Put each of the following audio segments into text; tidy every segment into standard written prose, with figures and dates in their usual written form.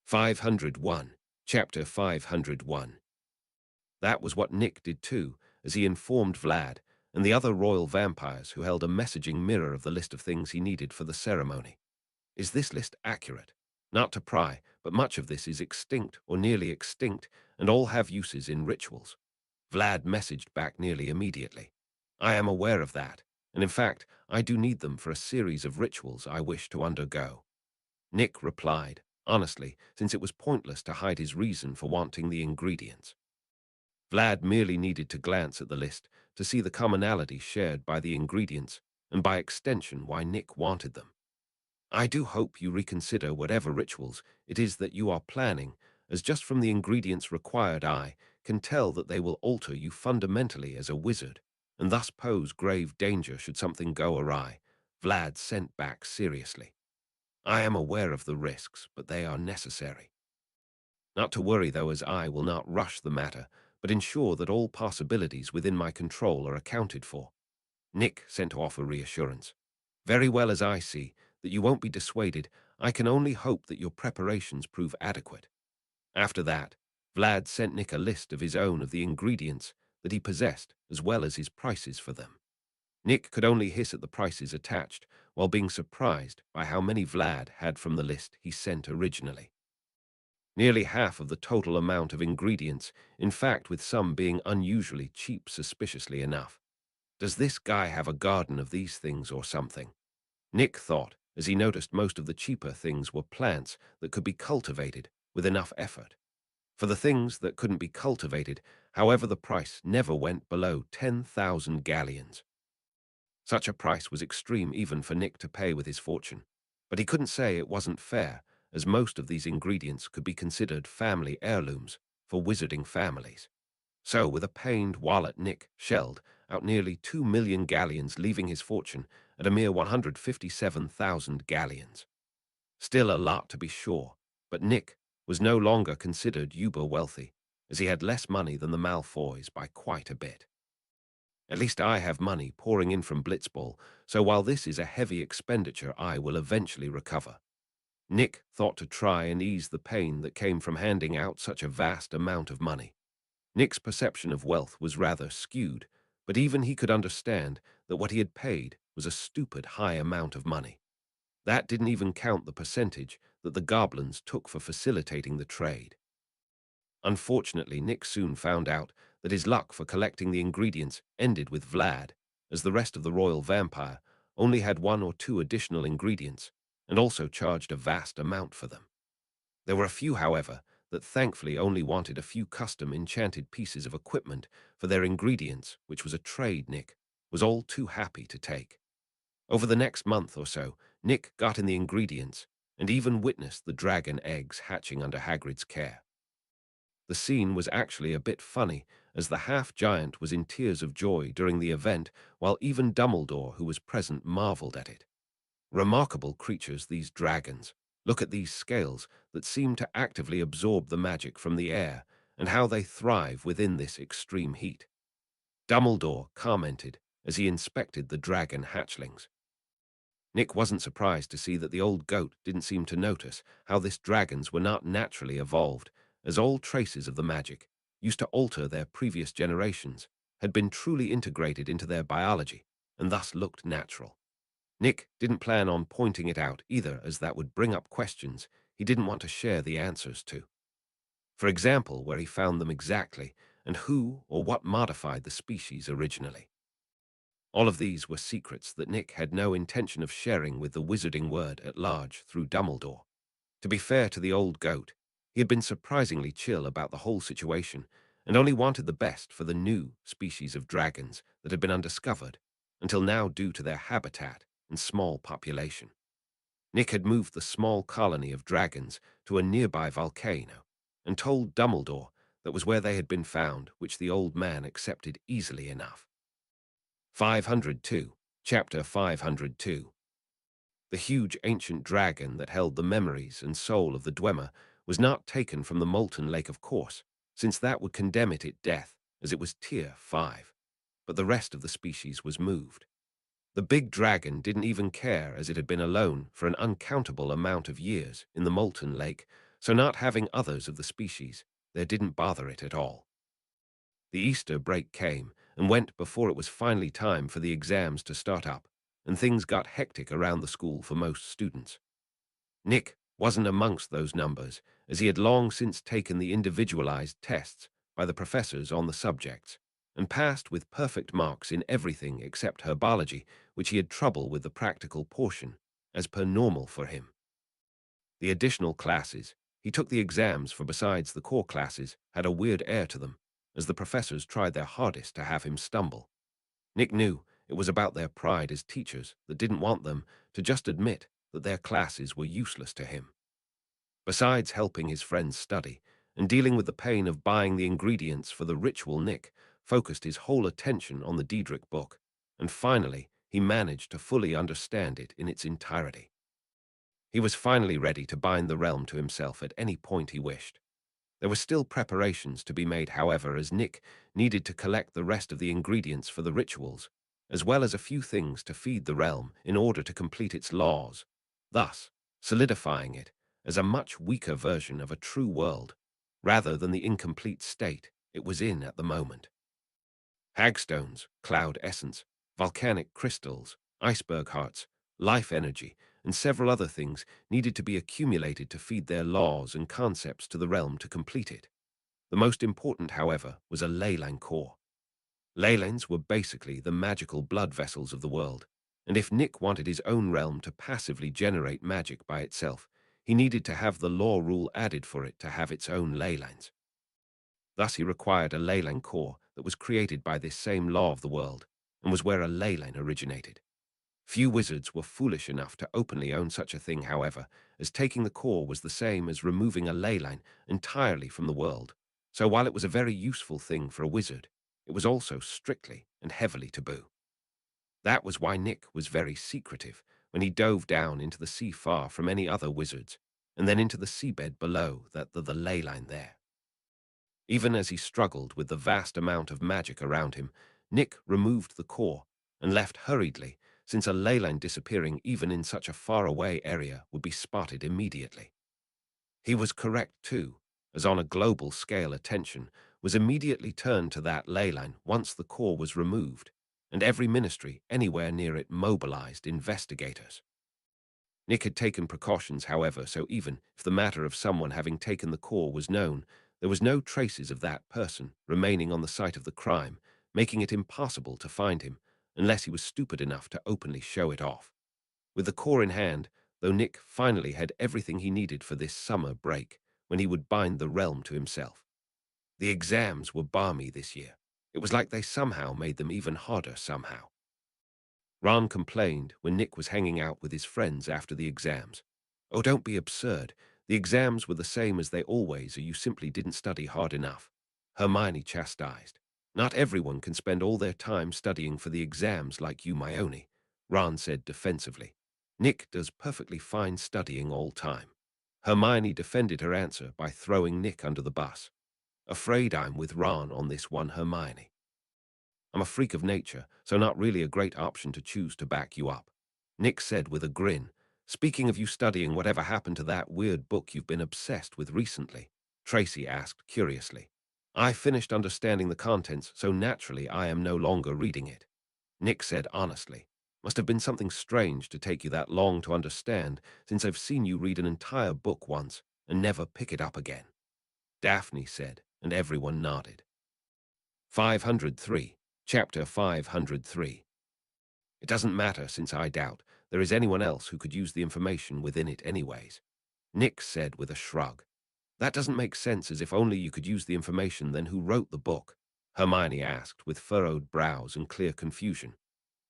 501, Chapter 501. That was what Nick did too, as he informed Vlad and the other royal vampires who held a messaging mirror of the list of things he needed for the ceremony. Is this list accurate? Not to pry, but much of this is extinct or nearly extinct, and all have uses in rituals. Vlad messaged back nearly immediately. I am aware of that, and in fact, I do need them for a series of rituals I wish to undergo. Nick replied, honestly, since it was pointless to hide his reason for wanting the ingredients. Vlad merely needed to glance at the list to see the commonality shared by the ingredients, and by extension why Nick wanted them. I do hope you reconsider whatever rituals it is that you are planning, as just from the ingredients required I can tell that they will alter you fundamentally as a wizard, and thus pose grave danger should something go awry. Vlad sent back seriously. I am aware of the risks, but they are necessary. Not to worry, though, as I will not rush the matter, but ensure that all possibilities within my control are accounted for. Nick sent to offer reassurance. Very well, as I see that you won't be dissuaded, I can only hope that your preparations prove adequate. After that, Vlad sent Nick a list of his own of the ingredients that he possessed, as well as his prices for them. Nick could only hiss at the prices attached, while being surprised by how many Vlad had from the list he sent originally. Nearly half of the total amount of ingredients, in fact, with some being unusually cheap suspiciously enough. Does this guy have a garden of these things or something? Nick thought, as he noticed most of the cheaper things were plants that could be cultivated with enough effort. For the things that couldn't be cultivated, however, the price never went below 10,000 galleons. Such a price was extreme even for Nick to pay with his fortune, but he couldn't say it wasn't fair, as most of these ingredients could be considered family heirlooms for wizarding families. So, with a pained wallet, Nick shelled out nearly 2 million galleons, leaving his fortune at a mere 157,000 galleons. Still a lot, to be sure, but Nick was no longer considered uber wealthy, as he had less money than the Malfoys by quite a bit. At least I have money pouring in from Blitzball, so while this is a heavy expenditure, I will eventually recover. Nick thought to try and ease the pain that came from handing out such a vast amount of money. Nick's perception of wealth was rather skewed, but even he could understand that what he had paid was a stupid high amount of money. That didn't even count the percentage that the goblins took for facilitating the trade. Unfortunately, Nick soon found out that his luck for collecting the ingredients ended with Vlad, as the rest of the royal vampire only had 1 or 2 additional ingredients, and also charged a vast amount for them. There were a few, however, that thankfully only wanted a few custom enchanted pieces of equipment for their ingredients, which was a trade Nick was all too happy to take. Over the next month or so, Nick got in the ingredients and even witnessed the dragon eggs hatching under Hagrid's care. The scene was actually a bit funny, as the half-giant was in tears of joy during the event, while even Dumbledore, who was present, marveled at it. Remarkable creatures, these dragons. Look at these scales that seem to actively absorb the magic from the air, and how they thrive within this extreme heat. Dumbledore commented as he inspected the dragon hatchlings. Nick wasn't surprised to see that the old goat didn't seem to notice how these dragons were not naturally evolved, as all traces of the magic, used to alter their previous generations, had been truly integrated into their biology, and thus looked natural. Nick didn't plan on pointing it out either, as that would bring up questions he didn't want to share the answers to. For example, where he found them exactly, and who or what modified the species originally. All of these were secrets that Nick had no intention of sharing with the wizarding world at large through Dumbledore. To be fair to the old goat, he had been surprisingly chill about the whole situation, and only wanted the best for the new species of dragons that had been undiscovered, until now due to their habitat and small population. Nick had moved the small colony of dragons to a nearby volcano, and told Dumbledore that was where they had been found, which the old man accepted easily enough. 502, Chapter 502. The huge ancient dragon that held the memories and soul of the Dwemer was not taken from the molten lake, of course, since that would condemn it at death, as it was Tier 5. But the rest of the species was moved. The big dragon didn't even care, as it had been alone for an uncountable amount of years in the molten lake, so not having others of the species there didn't bother it at all. The Easter break came and went before it was finally time for the exams to start up, and things got hectic around the school for most students. Nick wasn't amongst those numbers, as he had long since taken the individualized tests by the professors on the subjects, and passed with perfect marks in everything except herbology, which he had trouble with the practical portion, as per normal for him. The additional classes he took the exams for besides the core classes had a weird air to them, as the professors tried their hardest to have him stumble. Nick knew it was about their pride as teachers that didn't want them to just admit that their classes were useless to him. Besides helping his friends study and dealing with the pain of buying the ingredients for the ritual, Nick focused his whole attention on the Diedrich book, and finally he managed to fully understand it in its entirety. He was finally ready to bind the realm to himself at any point he wished. There were still preparations to be made, however, as Nick needed to collect the rest of the ingredients for the rituals, as well as a few things to feed the realm in order to complete its laws, thus solidifying it as a much weaker version of a true world, rather than the incomplete state it was in at the moment. Hagstones, cloud essence, volcanic crystals, iceberg hearts, life energy, and several other things needed to be accumulated to feed their laws and concepts to the realm to complete it. The most important, however, was a leyline core. Leylines were basically the magical blood vessels of the world, and if Nick wanted his own realm to passively generate magic by itself, he needed to have the law rule added for it to have its own leylines. Thus he required a leyline core that was created by this same law of the world, and was where a leyline originated. Few wizards were foolish enough to openly own such a thing, however, as taking the core was the same as removing a leyline entirely from the world. So while it was a very useful thing for a wizard, it was also strictly and heavily taboo. That was why Nick was very secretive when he dove down into the sea far from any other wizards, and then into the seabed below the leyline there. Even as he struggled with the vast amount of magic around him, Nick removed the core and left hurriedly, since a leyline disappearing even in such a far-away area would be spotted immediately. He was correct, too, as on a global scale attention was immediately turned to that leyline once the core was removed, and every ministry anywhere near it mobilized investigators. Nick had taken precautions, however, so even if the matter of someone having taken the core was known, there was no traces of that person remaining on the site of the crime, making it impossible to find him unless he was stupid enough to openly show it off. With the core in hand, though, Nick finally had everything he needed for this summer break, when he would bind the realm to himself. The exams were balmy this year. It was like they somehow made them even harder somehow. Ron complained when Nick was hanging out with his friends after the exams. "Oh, don't be absurd. The exams were the same as they always are. You simply didn't study hard enough," Hermione chastised. "Not everyone can spend all their time studying for the exams like you, Myone," Ron said defensively. "Nick does perfectly fine studying all time." Hermione defended her answer by throwing Nick under the bus. "Afraid I'm with Ron on this one, Hermione. I'm a freak of nature, so not really a great option to choose to back you up," Nick said with a grin. "Speaking of you studying, whatever happened to that weird book you've been obsessed with recently?" Tracy asked curiously. "I finished understanding the contents, so naturally I am no longer reading it," Nick said honestly. "Must have been something strange to take you that long to understand, since I've seen you read an entire book once and never pick it up again," Daphne said, and everyone nodded. 503. Chapter 503. "It doesn't matter, since I doubt there is anyone else who could use the information within it anyways," Nick said with a shrug. "That doesn't make sense, as if only you could use the information, then who wrote the book?" Hermione asked with furrowed brows and clear confusion.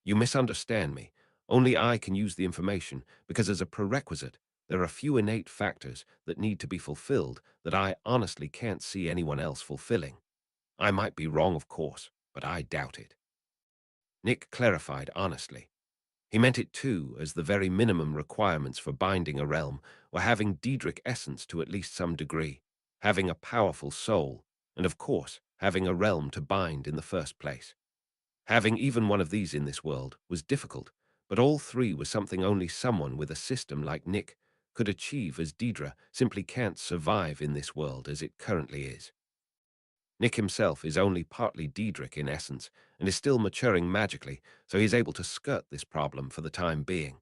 "You misunderstand me. Only I can use the information, because as a prerequisite, there are a few innate factors that need to be fulfilled that I honestly can't see anyone else fulfilling. I might be wrong, of course, but I doubt it," Nick clarified honestly. He meant it too, as the very minimum requirements for binding a realm were having Diedrich essence to at least some degree, having a powerful soul, and of course, having a realm to bind in the first place. Having even one of these in this world was difficult, but all three was something only someone with a system like Nick could achieve, as Deidre simply can't survive in this world as it currently is. Nick himself is only partly Daedric in essence, and is still maturing magically, so he is able to skirt this problem for the time being.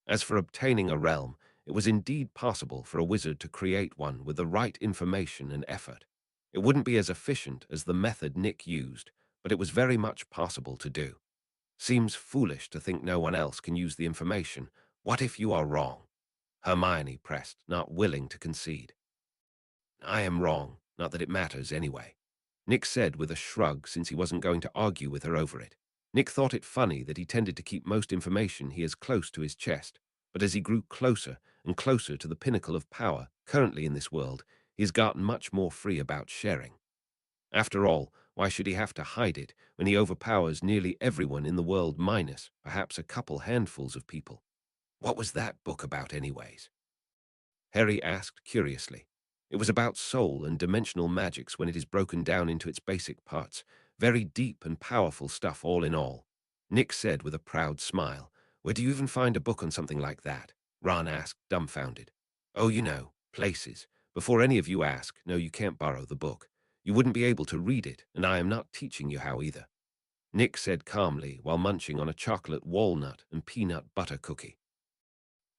As for obtaining a realm, it was indeed possible for a wizard to create one with the right information and effort. It wouldn't be as efficient as the method Nick used, but it was very much possible to do. Seems foolish to think no one else can use the information. What if you are wrong? Hermione pressed, not willing to concede. I am wrong, not that it matters anyway. Nick said with a shrug, since he wasn't going to argue with her over it. Nick thought it funny that he tended to keep most information he is close to his chest, but as he grew closer and closer to the pinnacle of power currently in this world, he has gotten much more free about sharing. After all, why should he have to hide it when he overpowers nearly everyone in the world minus perhaps a couple handfuls of people? What was that book about anyways? Harry asked curiously. It was about soul and dimensional magics when it is broken down into its basic parts. Very deep and powerful stuff all in all. Nick said with a proud smile. Where do you even find a book on something like that? Ron asked, dumbfounded. Oh, places. Before any of you ask, no, you can't borrow the book. You wouldn't be able to read it, and I am not teaching you how either. Nick said calmly while munching on a chocolate walnut and peanut butter cookie.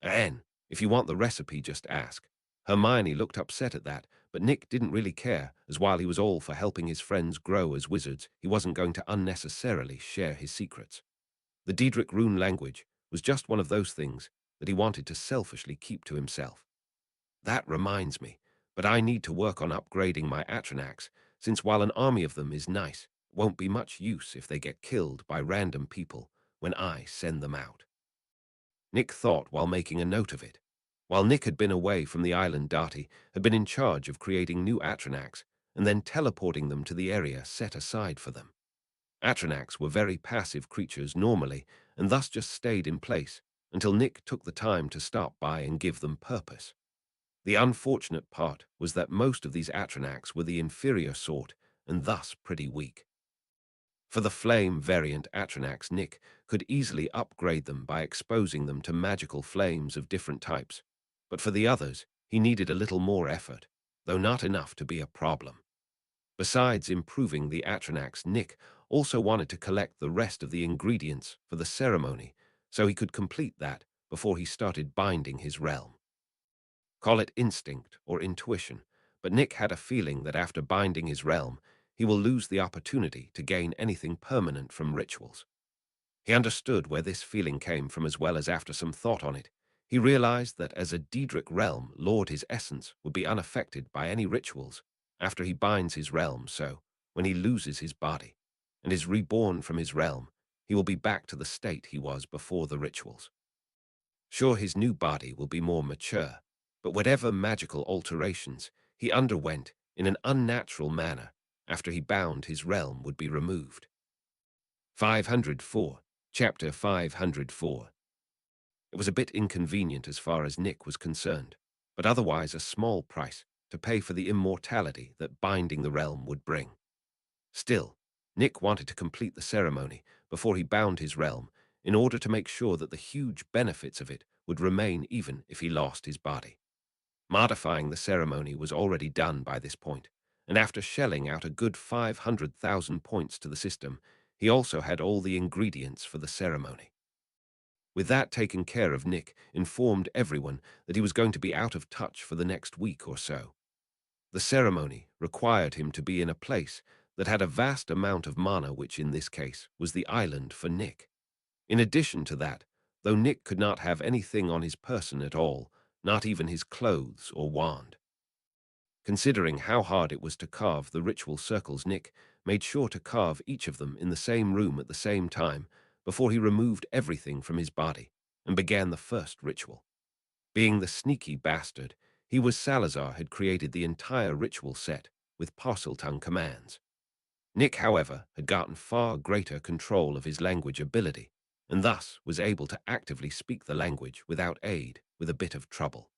Anne, if you want the recipe, just ask. Hermione looked upset at that, but Nick didn't really care, as while he was all for helping his friends grow as wizards, he wasn't going to unnecessarily share his secrets. The Daedric rune language was just one of those things that he wanted to selfishly keep to himself. That reminds me, but I need to work on upgrading my Atronachs, since while an army of them is nice, it won't be much use if they get killed by random people when I send them out. Nick thought while making a note of it. While Nick had been away from the island, Darty had been in charge of creating new Atronachs and then teleporting them to the area set aside for them. Atronachs were very passive creatures normally, and thus just stayed in place until Nick took the time to stop by and give them purpose. The unfortunate part was that most of these Atronachs were the inferior sort and thus pretty weak. For the flame variant Atronachs, Nick could easily upgrade them by exposing them to magical flames of different types, but for the others, he needed a little more effort, though not enough to be a problem. Besides improving the Atronachs, Nick also wanted to collect the rest of the ingredients for the ceremony so he could complete that before he started binding his realm. Call it instinct or intuition, but Nick had a feeling that after binding his realm, he will lose the opportunity to gain anything permanent from rituals. He understood where this feeling came from, as well as after some thought on it, he realized that as a Daedric realm lord, his essence would be unaffected by any rituals after he binds his realm, so when he loses his body and is reborn from his realm, he will be back to the state he was before the rituals. Sure, his new body will be more mature, but whatever magical alterations he underwent in an unnatural manner after he bound his realm would be removed. 504, Chapter 504. It was a bit inconvenient as far as Nick was concerned, but otherwise a small price to pay for the immortality that binding the realm would bring. Still, Nick wanted to complete the ceremony before he bound his realm in order to make sure that the huge benefits of it would remain even if he lost his body. Modifying the ceremony was already done by this point, and after shelling out a good 500,000 points to the system, he also had all the ingredients for the ceremony. With that taken care of, Nick informed everyone that he was going to be out of touch for the next week or so. The ceremony required him to be in a place that had a vast amount of mana, which in this case was the island for Nick. In addition to that, though Nick could not have anything on his person at all, not even his clothes or wand. Considering how hard it was to carve the ritual circles, Nick made sure to carve each of them in the same room at the same time before he removed everything from his body and began the first ritual. Being the sneaky bastard he was, Salazar had created the entire ritual set with Parseltongue commands. Nick, however, had gotten far greater control of his language ability, and thus was able to actively speak the language without aid with a bit of trouble.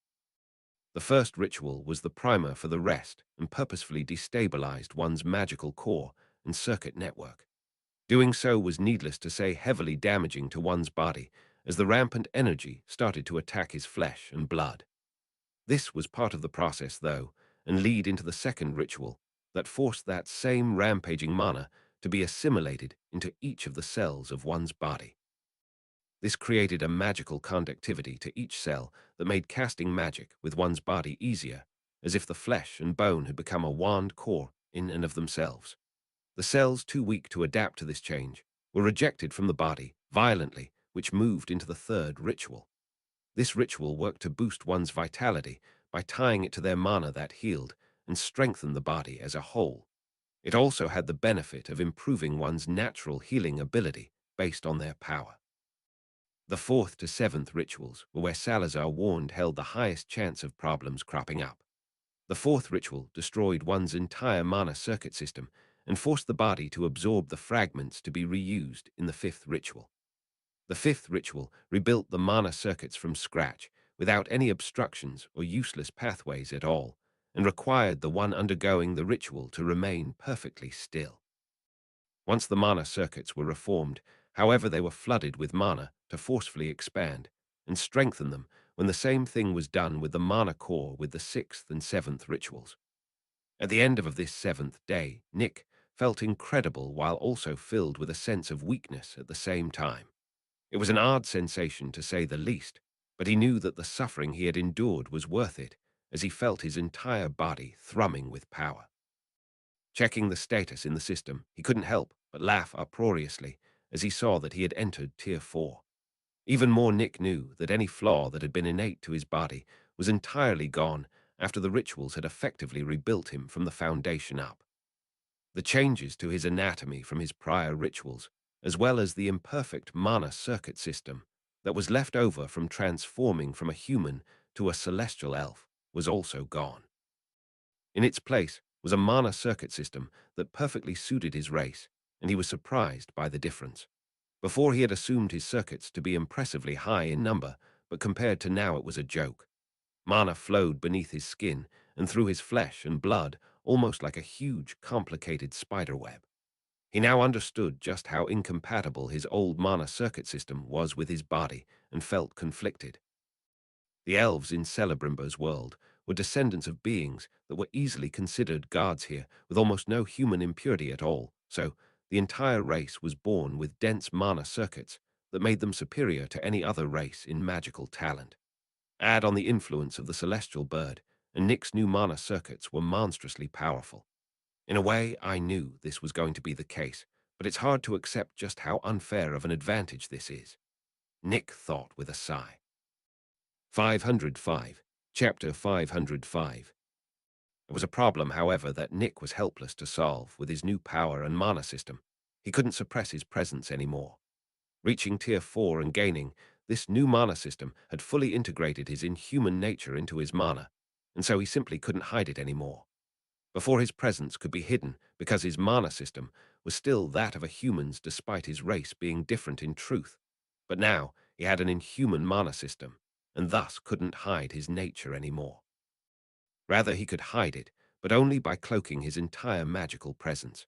The first ritual was the primer for the rest and purposefully destabilized one's magical core and circuit network. Doing so was, needless to say, heavily damaging to one's body as the rampant energy started to attack his flesh and blood. This was part of the process, though, and lead into the second ritual that forced that same rampaging mana to be assimilated into each of the cells of one's body. This created a magical conductivity to each cell that made casting magic with one's body easier, as if the flesh and bone had become a wand core in and of themselves. The cells too weak to adapt to this change were rejected from the body violently, which moved into the third ritual. This ritual worked to boost one's vitality by tying it to their mana that healed and strengthened the body as a whole. It also had the benefit of improving one's natural healing ability based on their power. The fourth to seventh rituals were where Salazar warned held the highest chance of problems cropping up. The fourth ritual destroyed one's entire mana circuit system and forced the body to absorb the fragments to be reused in the fifth ritual. The fifth ritual rebuilt the mana circuits from scratch without any obstructions or useless pathways at all, and required the one undergoing the ritual to remain perfectly still. Once the mana circuits were reformed, however, they were flooded with mana to forcefully expand and strengthen them when the same thing was done with the mana core with the sixth and seventh rituals. At the end of this seventh day, Nick felt incredible while also filled with a sense of weakness at the same time. It was an odd sensation, to say the least, but he knew that the suffering he had endured was worth it, as he felt his entire body thrumming with power. Checking the status in the system, he couldn't help but laugh uproariously as he saw that he had entered Tier 4. Even more, Nick knew that any flaw that had been innate to his body was entirely gone after the rituals had effectively rebuilt him from the foundation up. The changes to his anatomy from his prior rituals, as well as the imperfect mana circuit system that was left over from transforming from a human to a celestial elf, was also gone. In its place was a mana circuit system that perfectly suited his race, and he was surprised by the difference. Before, he had assumed his circuits to be impressively high in number, but compared to now it was a joke. Mana flowed beneath his skin and through his flesh and blood almost like a huge, complicated spiderweb. He now understood just how incompatible his old mana circuit system was with his body and felt conflicted. The elves in Celebrimber's world were descendants of beings that were easily considered gods here, with almost no human impurity at all, so the entire race was born with dense mana circuits that made them superior to any other race in magical talent. Add on the influence of the celestial bird, and Nick's new mana circuits were monstrously powerful. In a way, I knew this was going to be the case, but it's hard to accept just how unfair of an advantage this is, Nick thought with a sigh. 505. Chapter 505. It was a problem, however, that Nick was helpless to solve with his new power and mana system. He couldn't suppress his presence anymore. Reaching Tier 4 and gaining, this new mana system had fully integrated his inhuman nature into his mana, and so he simply couldn't hide it anymore. Before, his presence could be hidden because his mana system was still that of a human's despite his race being different in truth. But now he had an inhuman mana system, and thus couldn't hide his nature anymore. Rather, he could hide it, but only by cloaking his entire magical presence.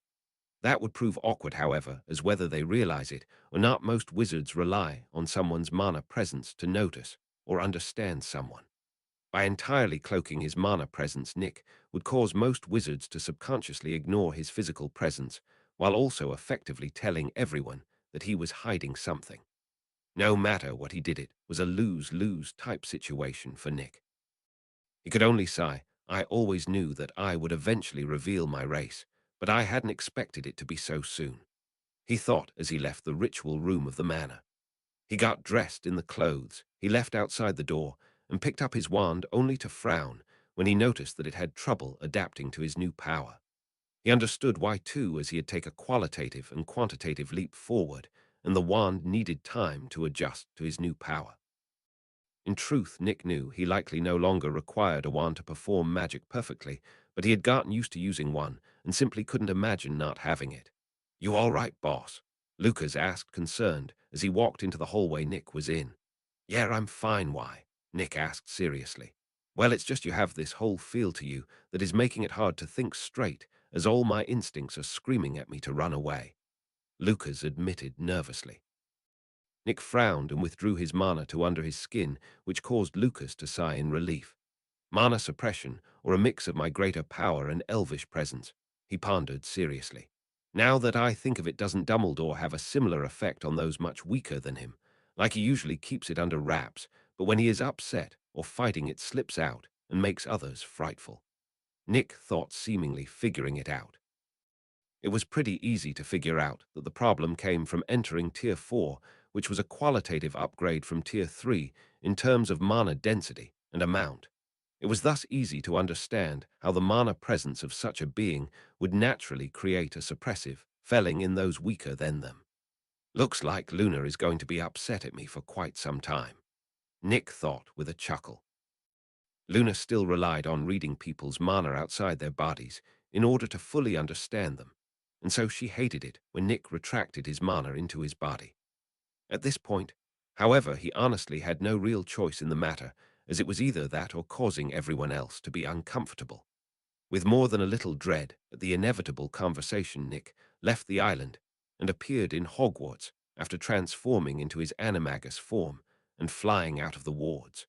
That would prove awkward, however, as whether they realize it or not, most wizards rely on someone's mana presence to notice or understand someone. By entirely cloaking his mana presence, Nick would cause most wizards to subconsciously ignore his physical presence, while also effectively telling everyone that he was hiding something. No matter what he did, it was a lose-lose type situation for Nick. He could only sigh. I always knew that I would eventually reveal my race, but I hadn't expected it to be so soon, he thought as he left the ritual room of the manor. He got dressed in the clothes he left outside the door and picked up his wand only to frown when he noticed that it had trouble adapting to his new power. He understood why too, as he had taken a qualitative and quantitative leap forward, and the wand needed time to adjust to his new power. In truth, Nick knew he likely no longer required a wand to perform magic perfectly, but he had gotten used to using one and simply couldn't imagine not having it. "You all right, boss?" Lucas asked, concerned, as he walked into the hallway Nick was in. "Yeah, I'm fine, why?" Nick asked seriously. "Well, it's just you have this whole feel to you that is making it hard to think straight, as all my instincts are screaming at me to run away," Lucas admitted nervously. Nick frowned and withdrew his mana to under his skin, which caused Lucas to sigh in relief. Mana suppression, or a mix of my greater power and elvish presence, he pondered seriously. Now that I think of it, doesn't Dumbledore have a similar effect on those much weaker than him? Like he usually keeps it under wraps, but when he is upset or fighting it slips out and makes others frightful. Nick thought, seemingly figuring it out. It was pretty easy to figure out that the problem came from entering Tier 4, which was a qualitative upgrade from Tier 3 in terms of mana density and amount. It was thus easy to understand how the mana presence of such a being would naturally create a suppressive, felling in those weaker than them. Looks like Luna is going to be upset at me for quite some time, Nick thought with a chuckle. Luna still relied on reading people's mana outside their bodies in order to fully understand them, and so she hated it when Nick retracted his mana into his body. At this point, however, he honestly had no real choice in the matter, as it was either that or causing everyone else to be uncomfortable. With more than a little dread at the inevitable conversation, Nick left the island and appeared in Hogwarts after transforming into his animagus form and flying out of the wards.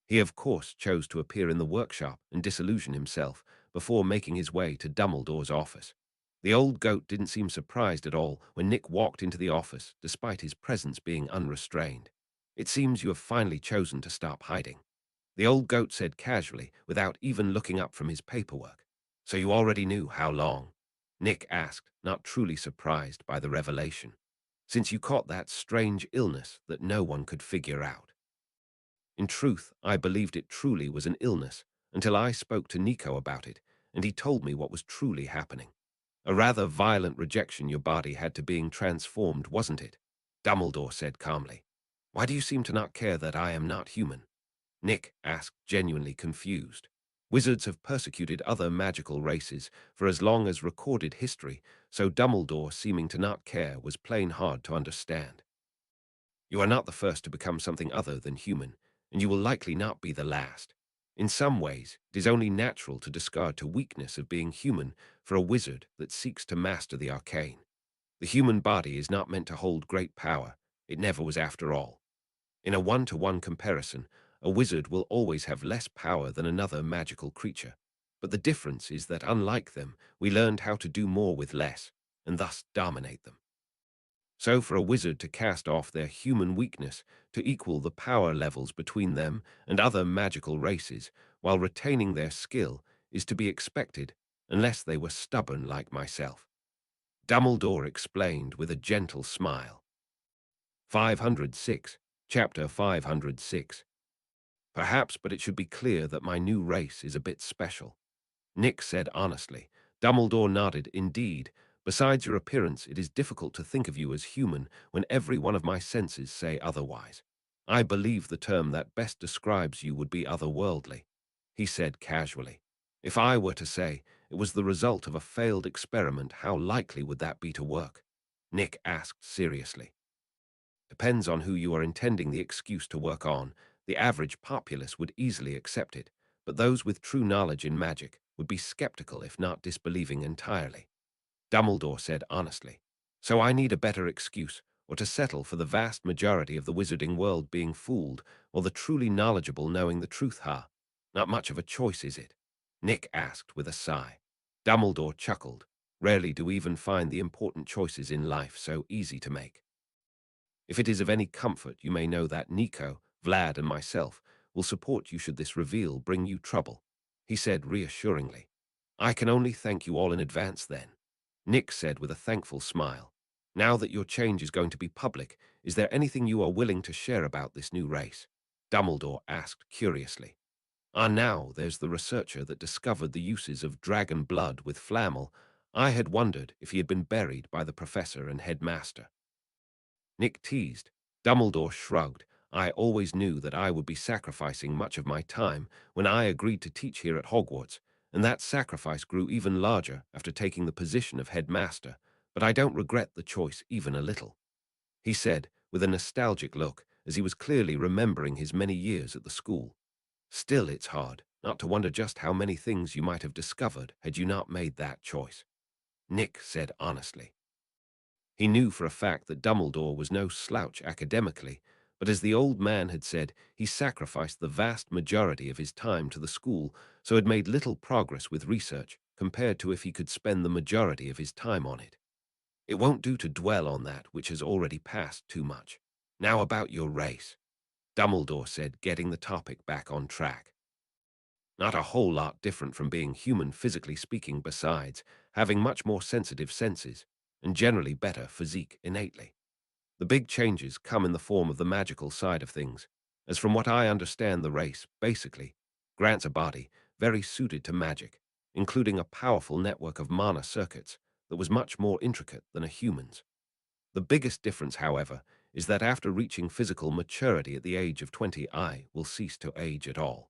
He, of course, chose to appear in the workshop and disillusion himself before making his way to Dumbledore's office. The old goat didn't seem surprised at all when Nick walked into the office, despite his presence being unrestrained. "It seems you have finally chosen to stop hiding," the old goat said casually, without even looking up from his paperwork. "So you already knew how long?" Nick asked, not truly surprised by the revelation. "Since you caught that strange illness that no one could figure out." In truth, I believed it truly was an illness until I spoke to Nico about it, and he told me what was truly happening. A rather violent rejection your body had to being transformed, wasn't it? Dumbledore said calmly. "Why do you seem to not care that I am not human?" Nick asked, genuinely confused. Wizards have persecuted other magical races for as long as recorded history, so Dumbledore seeming to not care was plain hard to understand. "You are not the first to become something other than human, and you will likely not be the last. In some ways, it is only natural to discard the weakness of being human for a wizard that seeks to master the arcane. The human body is not meant to hold great power. It never was after all. In a one-to-one comparison, a wizard will always have less power than another magical creature. But the difference is that, unlike them, we learned how to do more with less, and thus dominate them. So for a wizard to cast off their human weakness to equal the power levels between them and other magical races while retaining their skill is to be expected unless they were stubborn like myself," Dumbledore explained with a gentle smile. 506, Chapter 506. "Perhaps, but it should be clear that my new race is a bit special," Nick said honestly. Dumbledore nodded. "Indeed. Besides your appearance, it is difficult to think of you as human when every one of my senses say otherwise. I believe the term that best describes you would be otherworldly," he said casually. "If I were to say it was the result of a failed experiment, how likely would that be to work?" Nick asked seriously. "Depends on who you are intending the excuse to work on. The average populace would easily accept it, but those with true knowledge in magic would be skeptical if not disbelieving entirely," Dumbledore said honestly. "So I need a better excuse, or to settle for the vast majority of the wizarding world being fooled, while the truly knowledgeable knowing the truth, huh? Not much of a choice, is it?" Nick asked with a sigh. Dumbledore chuckled. "Rarely do we even find the important choices in life so easy to make. If it is of any comfort, you may know that Nico, Vlad, and myself will support you should this reveal bring you trouble," he said reassuringly. "I can only thank you all in advance then," Nick said with a thankful smile. "Now that your change is going to be public, is there anything you are willing to share about this new race?" Dumbledore asked curiously. Now there's the researcher that discovered the uses of dragon blood with Flammel. I had wondered if he had been buried by the professor and headmaster," Nick teased. Dumbledore shrugged. "I always knew that I would be sacrificing much of my time when I agreed to teach here at Hogwarts, and that sacrifice grew even larger after taking the position of headmaster, but I don't regret the choice even a little," he said with a nostalgic look, as he was clearly remembering his many years at the school. "Still, it's hard not to wonder just how many things you might have discovered had you not made that choice," Nick said honestly. He knew for a fact that Dumbledore was no slouch academically, But as the old man had said, he sacrificed the vast majority of his time to the school, so had made little progress with research compared to if he could spend the majority of his time on it. It won't do to dwell on that which has already passed too much. Now about your race, Dumbledore said, getting the topic back on track. Not a whole lot different from being human physically speaking, besides having much more sensitive senses and generally better physique innately. The big changes come in the form of the magical side of things, as from what I understand the race, basically, grants a body very suited to magic, including a powerful network of mana circuits that was much more intricate than a human's. The biggest difference, however, is that after reaching physical maturity at the age of 20, I will cease to age at all.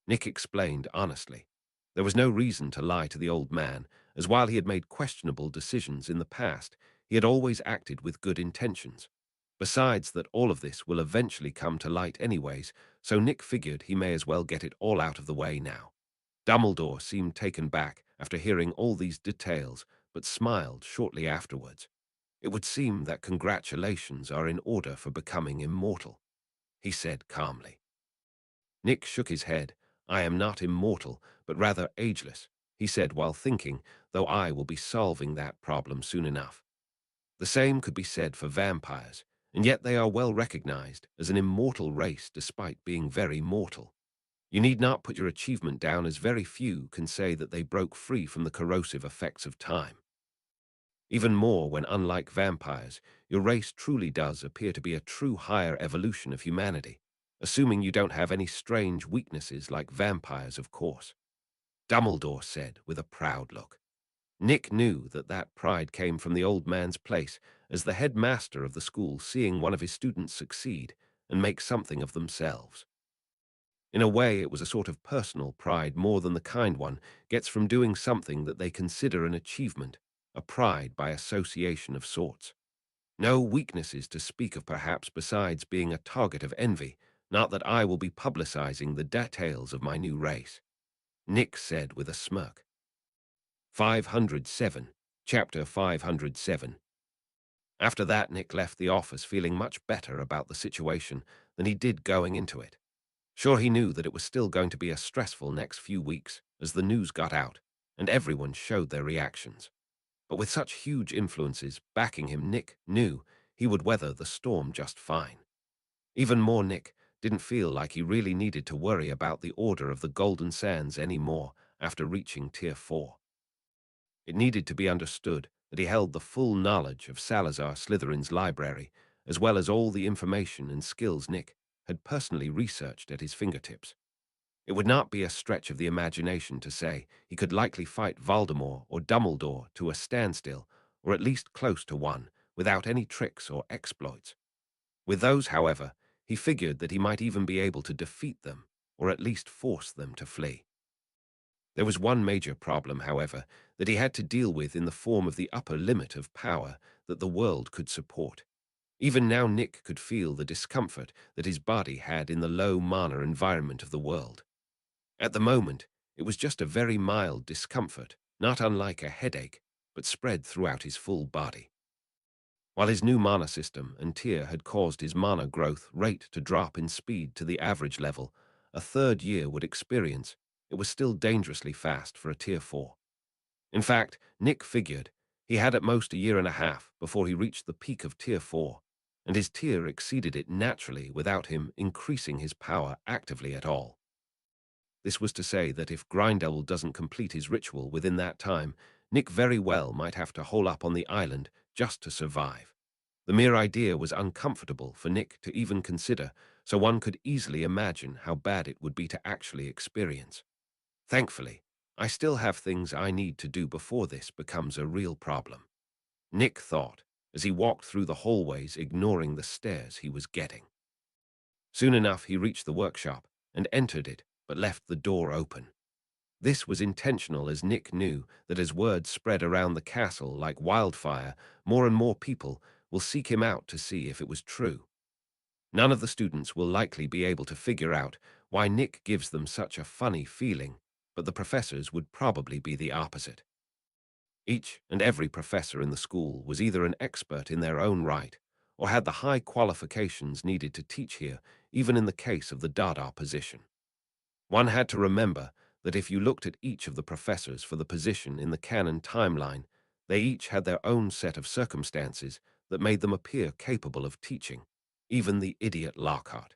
Nick explained honestly. There was no reason to lie to the old man, as while he had made questionable decisions in the past, he had always acted with good intentions. Besides that all of this will eventually come to light anyways, so Nick figured he may as well get it all out of the way now. Dumbledore seemed taken back after hearing all these details, but smiled shortly afterwards. It would seem that congratulations are in order for becoming immortal, he said calmly. Nick shook his head. I am not immortal, but rather ageless, he said while thinking, though I will be solving that problem soon enough. The same could be said for vampires, and yet they are well recognized as an immortal race despite being very mortal. You need not put your achievement down, as very few can say that they broke free from the corrosive effects of time. Even more when, unlike vampires, your race truly does appear to be a true higher evolution of humanity, assuming you don't have any strange weaknesses like vampires, of course, Dumbledore said with a proud look. Nick knew that that pride came from the old man's place as the headmaster of the school, seeing one of his students succeed and make something of themselves. In a way, it was a sort of personal pride more than the kind one gets from doing something that they consider an achievement, a pride by association of sorts. No weaknesses to speak of perhaps, besides being a target of envy, not that I will be publicizing the details of my new race, Nick said with a smirk. 507, Chapter 507. After that, Nick left the office feeling much better about the situation than he did going into it. Sure, he knew that it was still going to be a stressful next few weeks as the news got out and everyone showed their reactions. But with such huge influences backing him, Nick knew he would weather the storm just fine. Even more, Nick didn't feel like he really needed to worry about the Order of the Golden Sands anymore after reaching Tier 4. It needed to be understood that he held the full knowledge of Salazar Slytherin's library, as well as all the information and skills Nick had personally researched at his fingertips. It would not be a stretch of the imagination to say he could likely fight Voldemort or Dumbledore to a standstill, or at least close to one, without any tricks or exploits. With those, however, he figured that he might even be able to defeat them, or at least force them to flee. There was one major problem, however, that he had to deal with in the form of the upper limit of power that the world could support. Even now, Nick could feel the discomfort that his body had in the low mana environment of the world. At the moment, it was just a very mild discomfort, not unlike a headache, but spread throughout his full body. While his new mana system and tier had caused his mana growth rate to drop in speed to the average level a third year would experience, it was still dangerously fast for a Tier 4. In fact, Nick figured he had at most a year and a half before he reached the peak of Tier 4, and his tier exceeded it naturally without him increasing his power actively at all. This was to say that if Grindelwald doesn't complete his ritual within that time, Nick very well might have to hole up on the island just to survive. The mere idea was uncomfortable for Nick to even consider, so one could easily imagine how bad it would be to actually experience. Thankfully, I still have things I need to do before this becomes a real problem, Nick thought as he walked through the hallways, ignoring the stares he was getting. Soon enough, he reached the workshop and entered it, but left the door open. This was intentional, as Nick knew that as word spread around the castle like wildfire, more and more people will seek him out to see if it was true. None of the students will likely be able to figure out why Nick gives them such a funny feeling, but the professors would probably be the opposite. Each and every professor in the school was either an expert in their own right, or had the high qualifications needed to teach here, even in the case of the Dada position. One had to remember that if you looked at each of the professors for the position in the canon timeline, they each had their own set of circumstances that made them appear capable of teaching, even the idiot Lockhart.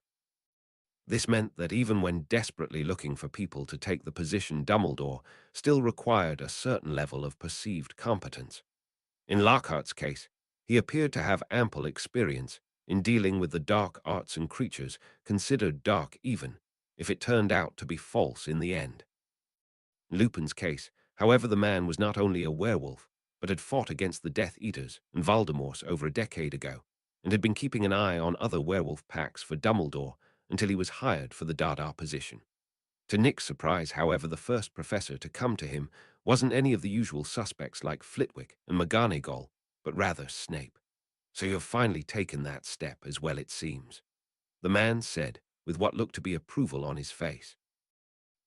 This meant that even when desperately looking for people to take the position, Dumbledore still required a certain level of perceived competence. In Lockhart's case, he appeared to have ample experience in dealing with the dark arts and creatures considered dark even if it turned out to be false in the end. In Lupin's case, however, the man was not only a werewolf, but had fought against the Death Eaters and Voldemort over a decade ago, and had been keeping an eye on other werewolf packs for Dumbledore until he was hired for the Dada position. To Nick's surprise, however, the first professor to come to him wasn't any of the usual suspects like Flitwick and McGonagall, but rather Snape. "So you've finally taken that step, as well it seems," the man said, with what looked to be approval on his face.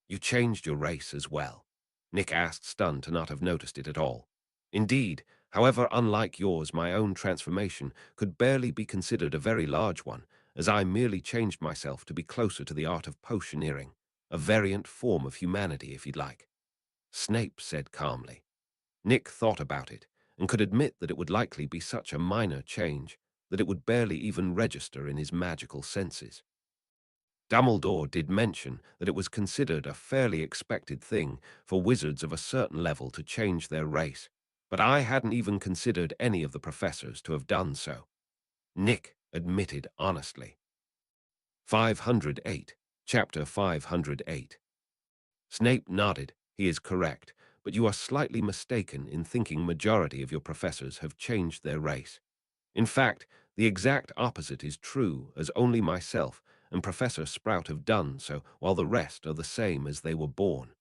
"You changed your race as well?" Nick asked, stunned to not have noticed it at all. "Indeed, however, unlike yours, my own transformation could barely be considered a very large one, as I merely changed myself to be closer to the art of potioneering, a variant form of humanity, if you'd like," Snape said calmly. Nick thought about it, and could admit that it would likely be such a minor change that it would barely even register in his magical senses. Dumbledore did mention that it was considered a fairly expected thing for wizards of a certain level to change their race, but I hadn't even considered any of the professors to have done so, Nick admitted honestly. 508, Chapter 508. Snape nodded. "He is correct, but you are slightly mistaken in thinking majority of your professors have changed their race. In fact, the exact opposite is true, as only myself and Professor Sprout have done so, while the rest are the same as they were born,"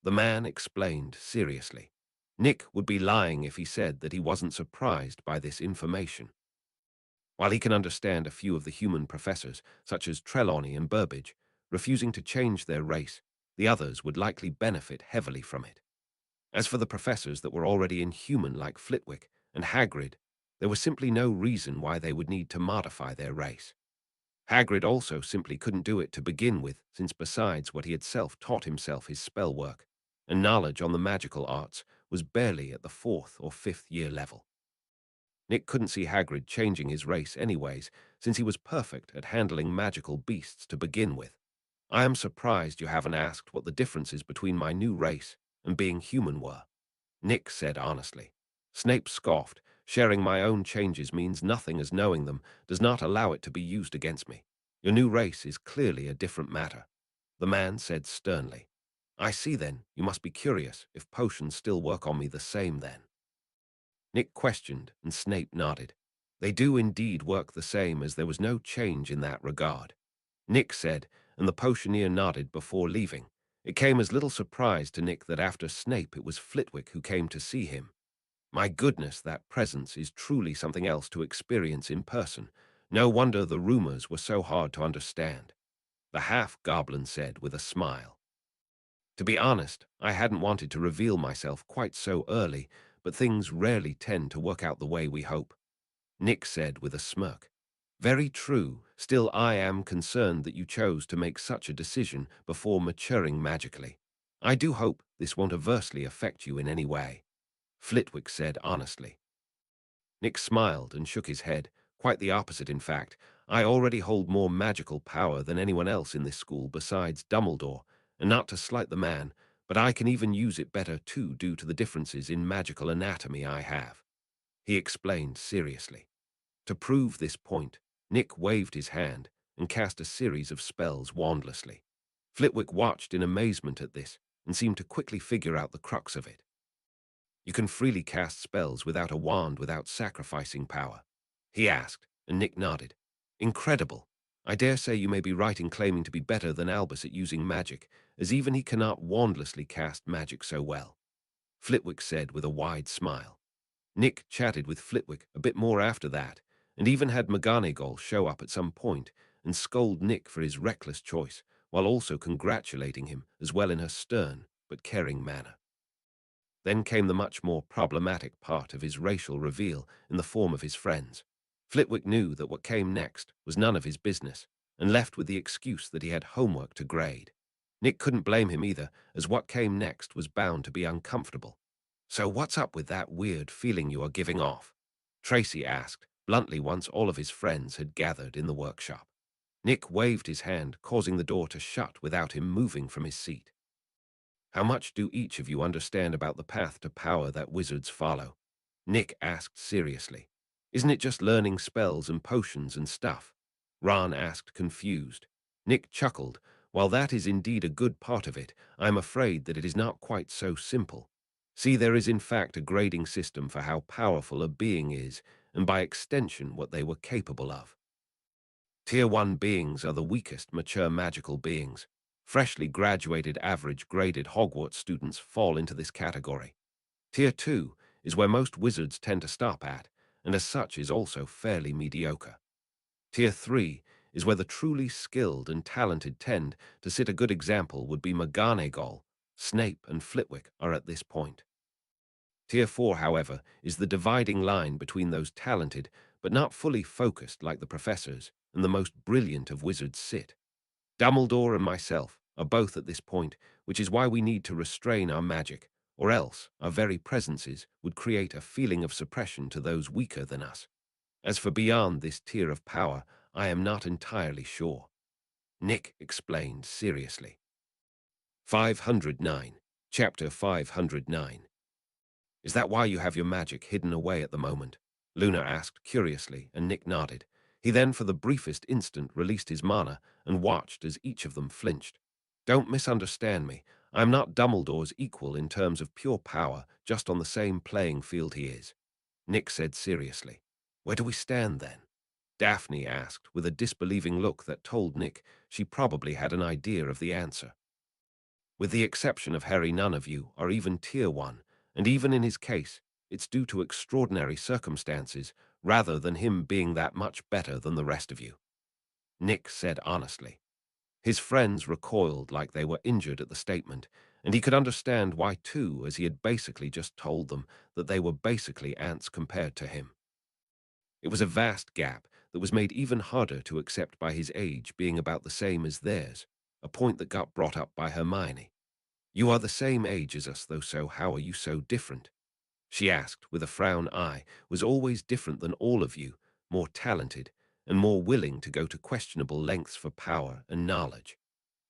the man explained seriously. Nick would be lying if he said that he wasn't surprised by this information. While he can understand a few of the human professors, such as Trelawney and Burbage, refusing to change their race, the others would likely benefit heavily from it. As for the professors that were already inhuman like Flitwick and Hagrid, there was simply no reason why they would need to modify their race. Hagrid also simply couldn't do it to begin with, since besides what he had self-taught himself, his spell work and knowledge on the magical arts was barely at the 4th or 5th year level. Nick couldn't see Hagrid changing his race anyways, since he was perfect at handling magical beasts to begin with. "I am surprised you haven't asked what the differences between my new race and being human were," Nick said honestly. Snape scoffed. "Sharing my own changes means nothing, as knowing them does not allow it to be used against me. Your new race is clearly a different matter," the man said sternly. "I see then, you must be curious if potions still work on me the same then." Nick questioned, and Snape nodded. "They do indeed work the same, as there was no change in that regard," Nick said, and the potioneer nodded before leaving. It came as little surprise to Nick that after Snape it was Flitwick who came to see him. My goodness, that presence is truly something else to experience in person. No wonder the rumors were so hard to understand, the half-goblin said with a smile. "To be honest, I hadn't wanted to reveal myself quite so early, but things rarely tend to work out the way we hope," Nick said with a smirk. "Very true. Still, I am concerned that you chose to make such a decision before maturing magically. I do hope this won't adversely affect you in any way," Flitwick said honestly. Nick smiled and shook his head. "Quite the opposite, in fact. I already hold more magical power than anyone else in this school besides Dumbledore, and not to slight the man, but I can even use it better too due to the differences in magical anatomy I have," he explained seriously. To prove this point, Nick waved his hand and cast a series of spells wandlessly. Flitwick watched in amazement at this and seemed to quickly figure out the crux of it. "You can freely cast spells without a wand without sacrificing power?" he asked, and Nick nodded. "Incredible. I dare say you may be right in claiming to be better than Albus at using magic, as even he cannot wandlessly cast magic so well," Flitwick said with a wide smile. Nick chatted with Flitwick a bit more after that, and even had McGonagall show up at some point and scold Nick for his reckless choice, while also congratulating him as well in her stern but caring manner. Then came the much more problematic part of his racial reveal in the form of his friends. Flitwick knew that what came next was none of his business, and left with the excuse that he had homework to grade. Nick couldn't blame him either, as what came next was bound to be uncomfortable. "So what's up with that weird feeling you are giving off?" Tracy asked, bluntly, once all of his friends had gathered in the workshop. Nick waved his hand, causing the door to shut without him moving from his seat. "How much do each of you understand about the path to power that wizards follow?" Nick asked seriously. "Isn't it just learning spells and potions and stuff?" Ron asked, confused. Nick chuckled. "While that is indeed a good part of it, I'm afraid that it is not quite so simple. See, there is in fact a grading system for how powerful a being is, and by extension what they were capable of. Tier 1 beings are the weakest mature magical beings. Freshly graduated average graded Hogwarts students fall into this category. Tier 2 is where most wizards tend to stop at, and as such is also fairly mediocre. Tier 3 is where the truly skilled and talented tend to set a good example would be McGonagall, Snape and Flitwick are at this point. Tier 4, however, is the dividing line between those talented but not fully focused like the professors and the most brilliant of wizards sit. Dumbledore and myself are both at this point, which is why we need to restrain our magic, or else our very presences would create a feeling of suppression to those weaker than us. As for beyond this tier of power, I am not entirely sure," Nick explained seriously. 509. Chapter 509. "Is that why you have your magic hidden away at the moment?" Luna asked curiously, and Nick nodded. He then, for the briefest instant, released his mana and watched as each of them flinched. "Don't misunderstand me. I am not Dumbledore's equal in terms of pure power, just on the same playing field he is," Nick said seriously. "Where do we stand, then?" Daphne asked, with a disbelieving look that told Nick she probably had an idea of the answer. "With the exception of Harry, none of you are even Tier 1, and even in his case, it's due to extraordinary circumstances rather than him being that much better than the rest of you," Nick said honestly. His friends recoiled like they were injured at the statement, and he could understand why too, as he had basically just told them that they were basically ants compared to him. It was a vast gap that was made even harder to accept by his age being about the same as theirs, a point that got brought up by Hermione. "You are the same age as us, though, so how are you so different?" she asked with a frown. "I was always different than all of you, more talented, and more willing to go to questionable lengths for power and knowledge.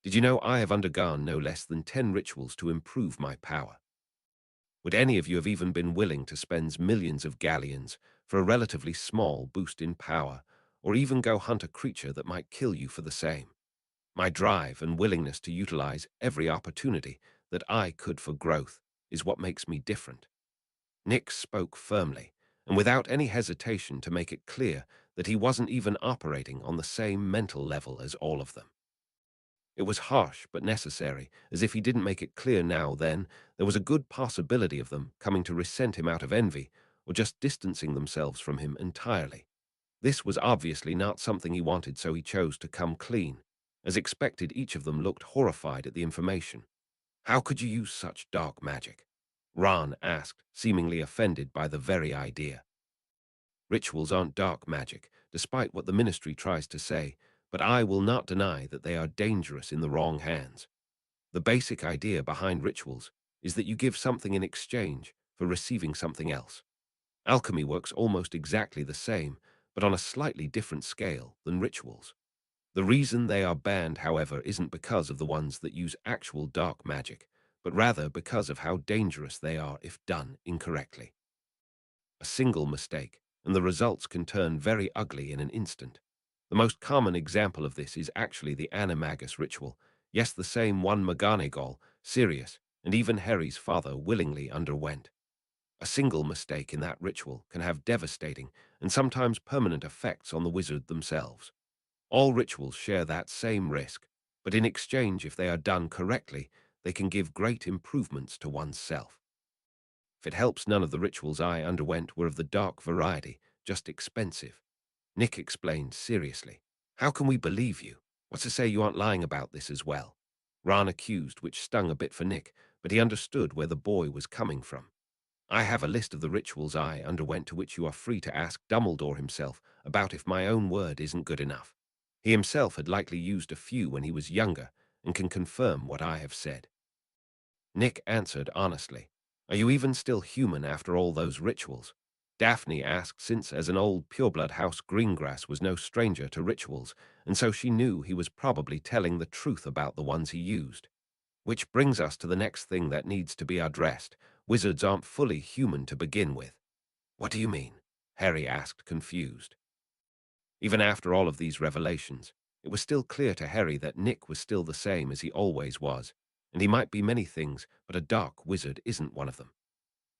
Did you know I have undergone no less than 10 rituals to improve my power? Would any of you have even been willing to spend millions of galleons for a relatively small boost in power, or even go hunt a creature that might kill you for the same? My drive and willingness to utilize every opportunity that I could for growth is what makes me different." Nick spoke firmly, and without any hesitation, to make it clear that he wasn't even operating on the same mental level as all of them. It was harsh but necessary, as if he didn't make it clear now then, there was a good possibility of them coming to resent him out of envy, or just distancing themselves from him entirely. This was obviously not something he wanted, so he chose to come clean. As expected, each of them looked horrified at the information. "How could you use such dark magic?" Ron asked, seemingly offended by the very idea. "Rituals aren't dark magic, despite what the Ministry tries to say, but I will not deny that they are dangerous in the wrong hands. The basic idea behind rituals is that you give something in exchange for receiving something else. Alchemy works almost exactly the same, but on a slightly different scale than rituals. The reason they are banned, however, isn't because of the ones that use actual dark magic, but rather because of how dangerous they are if done incorrectly. A single mistake, and the results can turn very ugly in an instant. The most common example of this is actually the Animagus ritual. Yes, the same one McGonagall, Sirius, and even Harry's father willingly underwent. A single mistake in that ritual can have devastating and sometimes permanent effects on the wizard themselves. All rituals share that same risk, but in exchange, if they are done correctly, they can give great improvements to one's self. If it helps, none of the rituals I underwent were of the dark variety, just expensive," Nick explained seriously. "How can we believe you? What's to say you aren't lying about this as well?" Ron accused, which stung a bit for Nick, but he understood where the boy was coming from. I have a list of the rituals I underwent to which you are free to ask Dumbledore himself about if my own word isn't good enough. He himself had likely used a few when he was younger and can confirm what I have said. Nick answered honestly. Are you even still human after all those rituals? Daphne asked since as an old pureblood house Greengrass was no stranger to rituals, and so she knew he was probably telling the truth about the ones he used. Which brings us to the next thing that needs to be addressed. Wizards aren't fully human to begin with. What do you mean? Harry asked, confused. Even after all of these revelations, it was still clear to Harry that Nick was still the same as he always was, and he might be many things, but a dark wizard isn't one of them.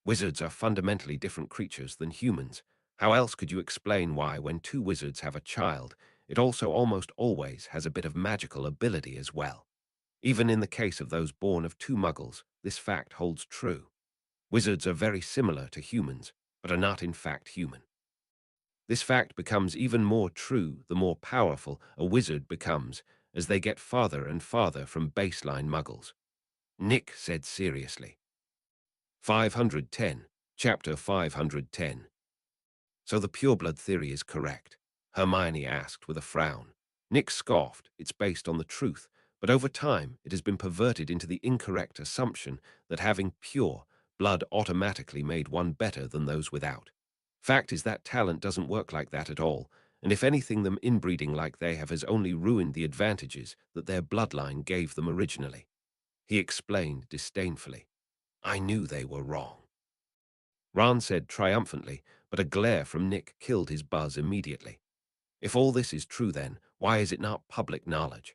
Wizards are fundamentally different creatures than humans. How else could you explain why, when two wizards have a child, it also almost always has a bit of magical ability as well? Even in the case of those born of two muggles, this fact holds true. Wizards are very similar to humans, but are not in fact human. This fact becomes even more true the more powerful a wizard becomes as they get farther and farther from baseline muggles. Nick said seriously. 510. Chapter 510. So the pureblood theory is correct? Hermione asked with a frown. Nick scoffed. It's based on the truth, but over time it has been perverted into the incorrect assumption that having pure blood automatically made one better than those without. Fact is that talent doesn't work like that at all, and if anything, them inbreeding like they have has only ruined the advantages that their bloodline gave them originally. He explained disdainfully. I knew they were wrong. Ron said triumphantly, but a glare from Nick killed his buzz immediately. If all this is true then, why is it not public knowledge?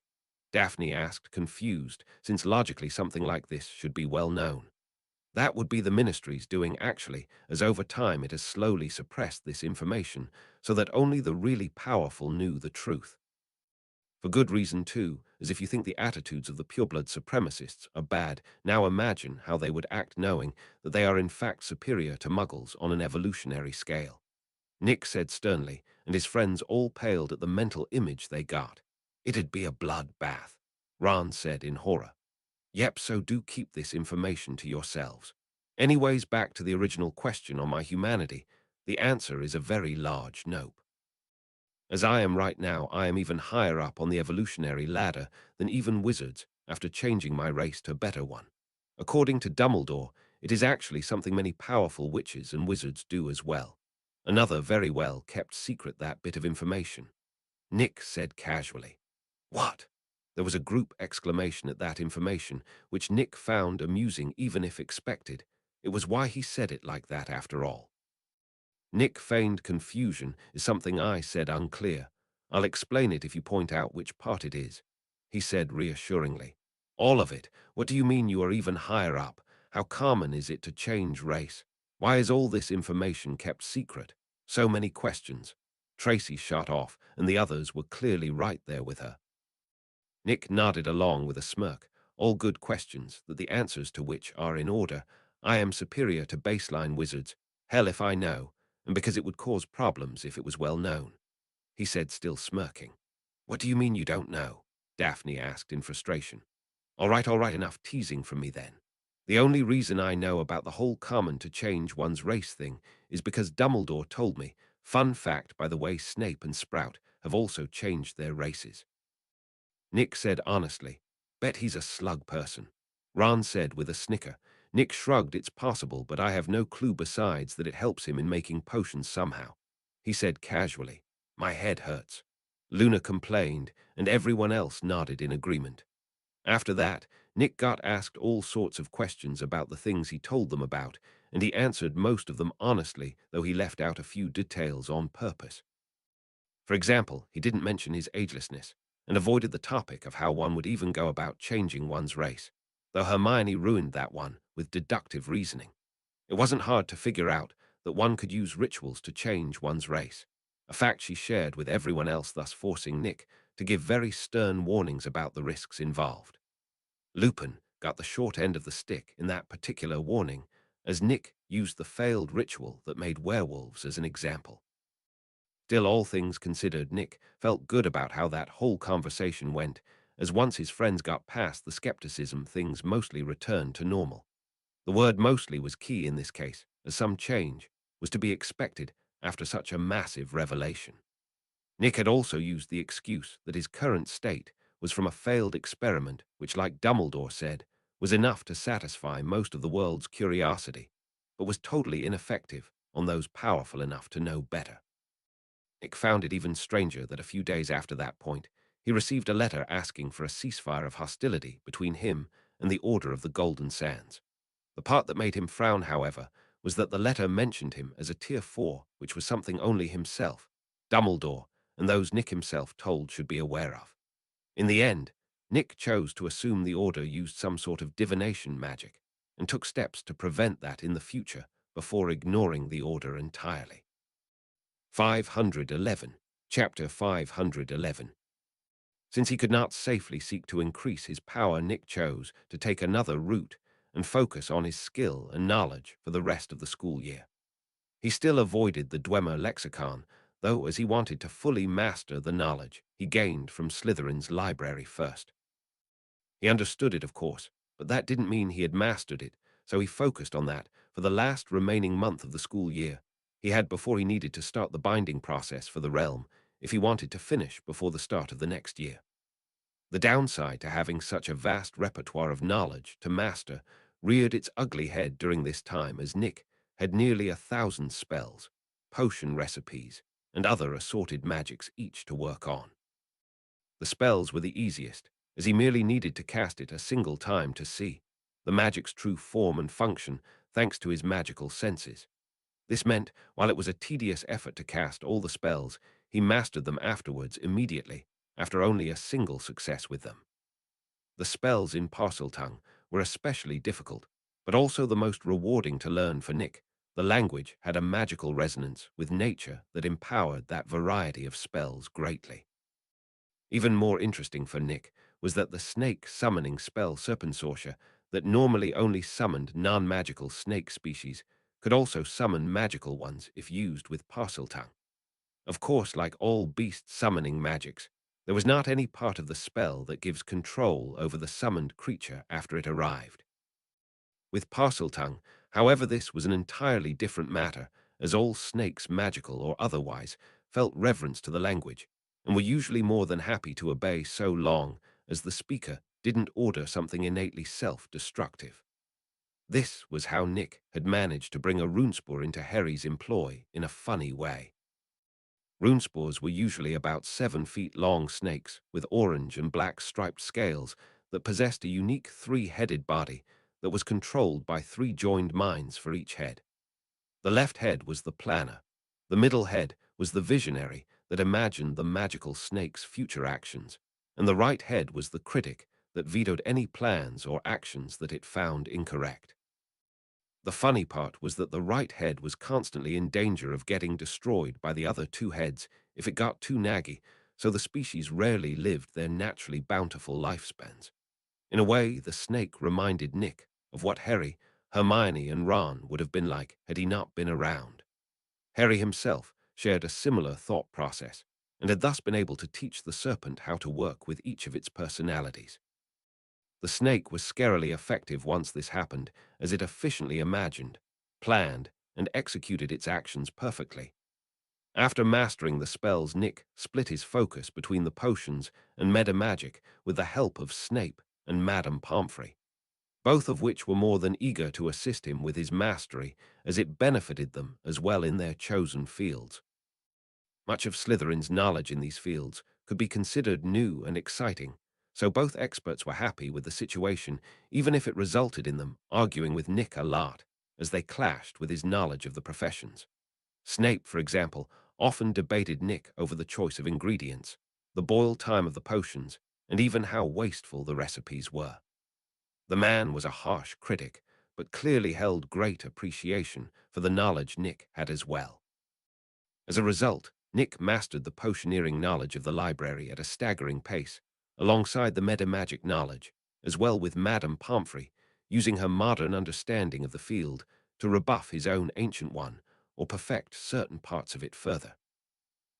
Daphne asked, confused, since logically something like this should be well known. That would be the ministry's doing actually, as over time it has slowly suppressed this information so that only the really powerful knew the truth. For good reason too, as if you think the attitudes of the pureblood supremacists are bad, now imagine how they would act knowing that they are in fact superior to muggles on an evolutionary scale. Nick said sternly, and his friends all paled at the mental image they got. It'd be a bloodbath, Ron said in horror. Yep, so do keep this information to yourselves. Anyways, back to the original question on my humanity. The answer is a very large nope. As I am right now, I am even higher up on the evolutionary ladder than even wizards after changing my race to a better one. According to Dumbledore, it is actually something many powerful witches and wizards do as well. Another very well kept secret, that bit of information. Nick said casually. What? There was a group exclamation at that information, which Nick found amusing even if expected. It was why he said it like that after all. Nick feigned confusion is something I said unclear. I'll explain it if you point out which part it is. He said reassuringly. All of it. What do you mean you are even higher up? How common is it to change race? Why is all this information kept secret? So many questions. Tracy shut off, and the others were clearly right there with her. Nick nodded along with a smirk. All good questions, that the answers to which are in order. I am superior to baseline wizards. Hell if I know, and because it would cause problems if it was well known. He said, still smirking. What do you mean you don't know? Daphne asked in frustration. All right, enough teasing from me then. The only reason I know about the whole common to change one's race thing is because Dumbledore told me. Fun fact, by the way, Snape and Sprout have also changed their races. Nick said honestly, bet he's a slug person. Ron said with a snicker. Nick shrugged, it's possible, but I have no clue besides that it helps him in making potions somehow. He said casually, my head hurts. Luna complained, and everyone else nodded in agreement. After that, Nick got asked all sorts of questions about the things he told them about, and he answered most of them honestly, though he left out a few details on purpose. For example, he didn't mention his agelessness, and avoided the topic of how one would even go about changing one's race, though Hermione ruined that one with deductive reasoning. It wasn't hard to figure out that one could use rituals to change one's race, a fact she shared with everyone else, thus forcing Nick to give very stern warnings about the risks involved. Lupin got the short end of the stick in that particular warning, as Nick used the failed ritual that made werewolves as an example. Still, all things considered, Nick felt good about how that whole conversation went, as once his friends got past the skepticism, things mostly returned to normal. The word mostly was key in this case, as some change was to be expected after such a massive revelation. Nick had also used the excuse that his current state was from a failed experiment which, like Dumbledore said, was enough to satisfy most of the world's curiosity, but was totally ineffective on those powerful enough to know better. Nick found it even stranger that a few days after that point, he received a letter asking for a ceasefire of hostility between him and the Order of the Golden Sands. The part that made him frown, however, was that the letter mentioned him as a Tier 4, which was something only himself, Dumbledore, and those Nick himself told should be aware of. In the end, Nick chose to assume the Order used some sort of divination magic, and took steps to prevent that in the future before ignoring the Order entirely. 511. Chapter 511. Since he could not safely seek to increase his power, Nick chose to take another route and focus on his skill and knowledge for the rest of the school year. He still avoided the Dwemer lexicon, though, as he wanted to fully master the knowledge he gained from Slytherin's library first. He understood it, of course, but that didn't mean he had mastered it, so he focused on that for the last remaining month of the school year he had before he needed to start the binding process for the realm if he wanted to finish before the start of the next year. The downside to having such a vast repertoire of knowledge to master reared its ugly head during this time, as Nick had nearly 1,000 spells, potion recipes, and other assorted magics each to work on. The spells were the easiest, as he merely needed to cast it a single time to see the magic's true form and function thanks to his magical senses. This meant, while it was a tedious effort to cast all the spells, he mastered them afterwards immediately, after only a single success with them. The spells in Parseltongue were especially difficult, but also the most rewarding to learn for Nick. The language had a magical resonance with nature that empowered that variety of spells greatly. Even more interesting for Nick was that the snake summoning spell Serpensortia, that normally only summoned non-magical snake species, could also summon magical ones if used with Parseltongue. Of course, like all beast summoning magics, there was not any part of the spell that gives control over the summoned creature after it arrived. With Parseltongue, however, this was an entirely different matter, as all snakes, magical or otherwise, felt reverence to the language, and were usually more than happy to obey so long as the speaker didn't order something innately self-destructive. This was how Nick had managed to bring a runespore into Harry's employ in a funny way. Runespores were usually about 7 feet long snakes with orange and black striped scales that possessed a unique 3-headed body that was controlled by 3 joined minds for each head. The left head was the planner. The middle head was the visionary that imagined the magical snake's future actions, and the right head was the critic that vetoed any plans or actions that it found incorrect. The funny part was that the right head was constantly in danger of getting destroyed by the other 2 heads if it got too naggy, so the species rarely lived their naturally bountiful lifespans. In a way, the snake reminded Nick of what Harry, Hermione, and Ron would have been like had he not been around. Harry himself shared a similar thought process, and had thus been able to teach the serpent how to work with each of its personalities. The snake was scarily effective once this happened, as it efficiently imagined, planned, and executed its actions perfectly. After mastering the spells, Nick split his focus between the potions and meta-magic with the help of Snape and Madame Pomfrey, both of which were more than eager to assist him with his mastery, as it benefited them as well in their chosen fields. Much of Slytherin's knowledge in these fields could be considered new and exciting, so both experts were happy with the situation, even if it resulted in them arguing with Nick a lot, as they clashed with his knowledge of the professions. Snape, for example, often debated Nick over the choice of ingredients, the boil time of the potions, and even how wasteful the recipes were. The man was a harsh critic, but clearly held great appreciation for the knowledge Nick had as well. As a result, Nick mastered the potioneering knowledge of the library at a staggering pace, alongside the meta-magic knowledge, as well with Madame Pomfrey, using her modern understanding of the field to rebuff his own ancient one or perfect certain parts of it further.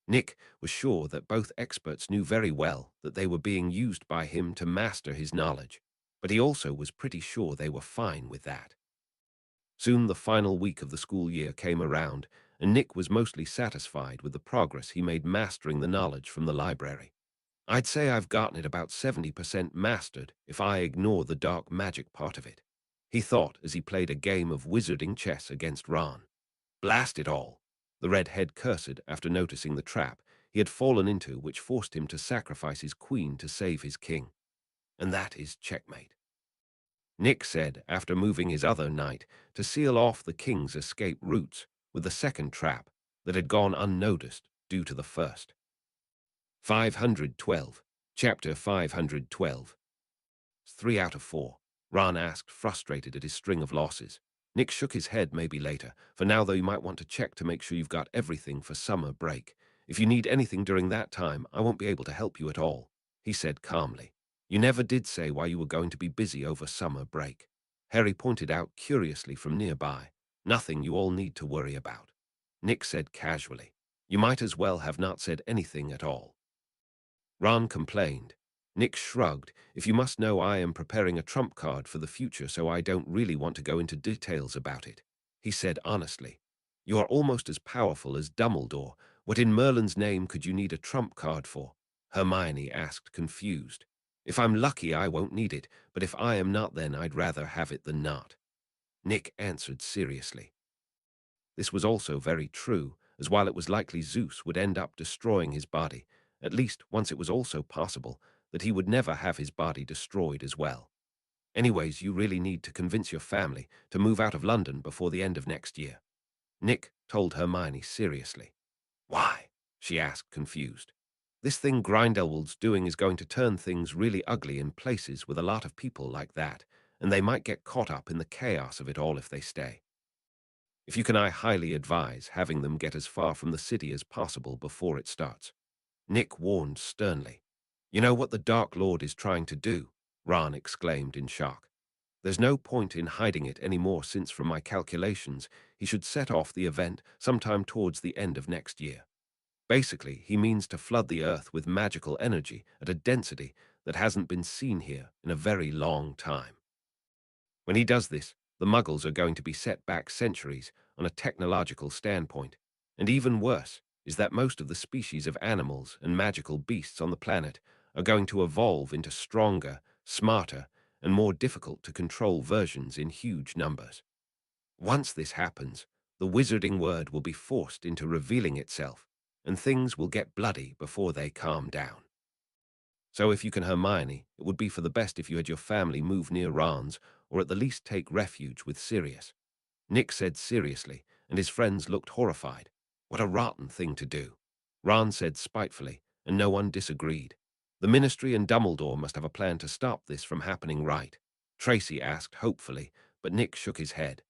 Nick was sure that both experts knew very well that they were being used by him to master his knowledge, but he also was pretty sure they were fine with that. Soon the final week of the school year came around, and Nick was mostly satisfied with the progress he made mastering the knowledge from the library. I'd say I've gotten it about 70% mastered if I ignore the dark magic part of it, he thought as he played a game of wizarding chess against Ron. Blast it all! The redhead cursed after noticing the trap he had fallen into, which forced him to sacrifice his queen to save his king. And that is checkmate. Nick said after moving his other knight to seal off the king's escape routes with the second trap that had gone unnoticed due to the first. 512. Chapter 512. 3 out of 4. Ron asked, frustrated at his string of losses. Nick shook his head. Maybe later. For now, though, you might want to check to make sure you've got everything for summer break. If you need anything during that time, I won't be able to help you at all, he said calmly. You never did say why you were going to be busy over summer break. Harry pointed out curiously from nearby. Nothing you all need to worry about. Nick said casually. You might as well have not said anything at all. Ron complained. Nick shrugged. If you must know, I am preparing a trump card for the future, so I don't really want to go into details about it, he said honestly. You are almost as powerful as Dumbledore. What in Merlin's name could you need a trump card for? Hermione asked, confused. If I'm lucky, I won't need it, but if I am not, then I'd rather have it than not. Nick answered seriously. This was also very true, as while it was likely Zeus would end up destroying his body, at least once it was also possible that he would never have his body destroyed as well. Anyways, you really need to convince your family to move out of London before the end of next year, Nick told Hermione seriously. Why? She asked, confused. This thing Grindelwald's doing is going to turn things really ugly in places with a lot of people like that, and they might get caught up in the chaos of it all if they stay. If you can, I highly advise having them get as far from the city as possible before it starts. Nick warned sternly. You know what the Dark Lord is trying to do? Ron exclaimed in shock. There's no point in hiding it anymore, since from my calculations, he should set off the event sometime towards the end of next year. Basically, he means to flood the Earth with magical energy at a density that hasn't been seen here in a very long time. When he does this, the Muggles are going to be set back centuries on a technological standpoint, and even worse is that most of the species of animals and magical beasts on the planet are going to evolve into stronger, smarter, and more difficult to control versions in huge numbers. Once this happens, the wizarding word will be forced into revealing itself, and things will get bloody before they calm down. So if you can, Hermione, it would be for the best if you had your family move near Ron's, or at the least take refuge with Sirius. Nick said seriously, and his friends looked horrified. What a rotten thing to do. Ron said spitefully, and no one disagreed. The Ministry and Dumbledore must have a plan to stop this from happening, right? Tracy asked hopefully, but Nick shook his head.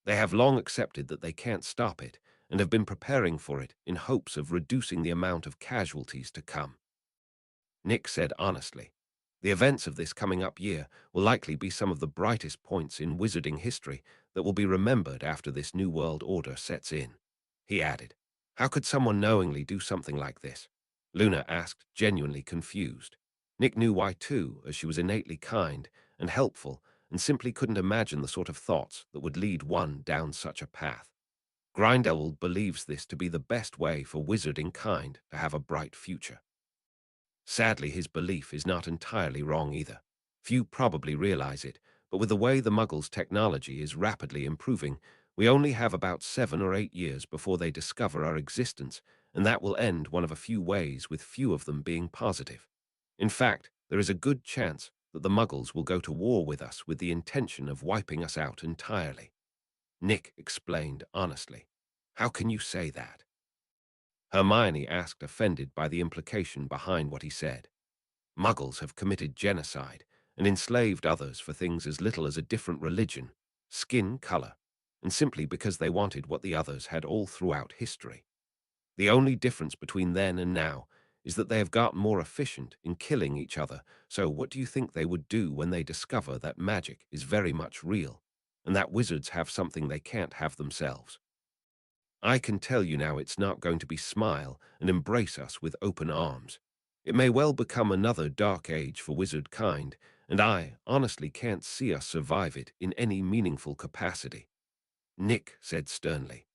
They have long accepted that they can't stop it, and have been preparing for it in hopes of reducing the amount of casualties to come. Nick said honestly. The events of this coming up year will likely be some of the brightest points in wizarding history that will be remembered after this new world order sets in. He added, how could someone knowingly do something like this? Luna asked, genuinely confused. Nick knew why too, as she was innately kind and helpful and simply couldn't imagine the sort of thoughts that would lead one down such a path. Grindelwald believes this to be the best way for wizarding kind to have a bright future. Sadly, his belief is not entirely wrong either. Few probably realize it, but with the way the Muggles' technology is rapidly improving, we only have about 7 or 8 years before they discover our existence, and that will end one of a few ways, with few of them being positive. In fact, there is a good chance that the Muggles will go to war with us with the intention of wiping us out entirely. Nick explained honestly. How can you say that? Hermione asked, offended by the implication behind what he said. Muggles have committed genocide and enslaved others for things as little as a different religion, skin color, and simply because they wanted what the others had all throughout history. The only difference between then and now is that they have gotten more efficient in killing each other, so what do you think they would do when they discover that magic is very much real, and that wizards have something they can't have themselves? I can tell you now, it's not going to be smile and embrace us with open arms. It may well become another dark age for wizard kind, and I honestly can't see us survive it in any meaningful capacity. Nick said sternly.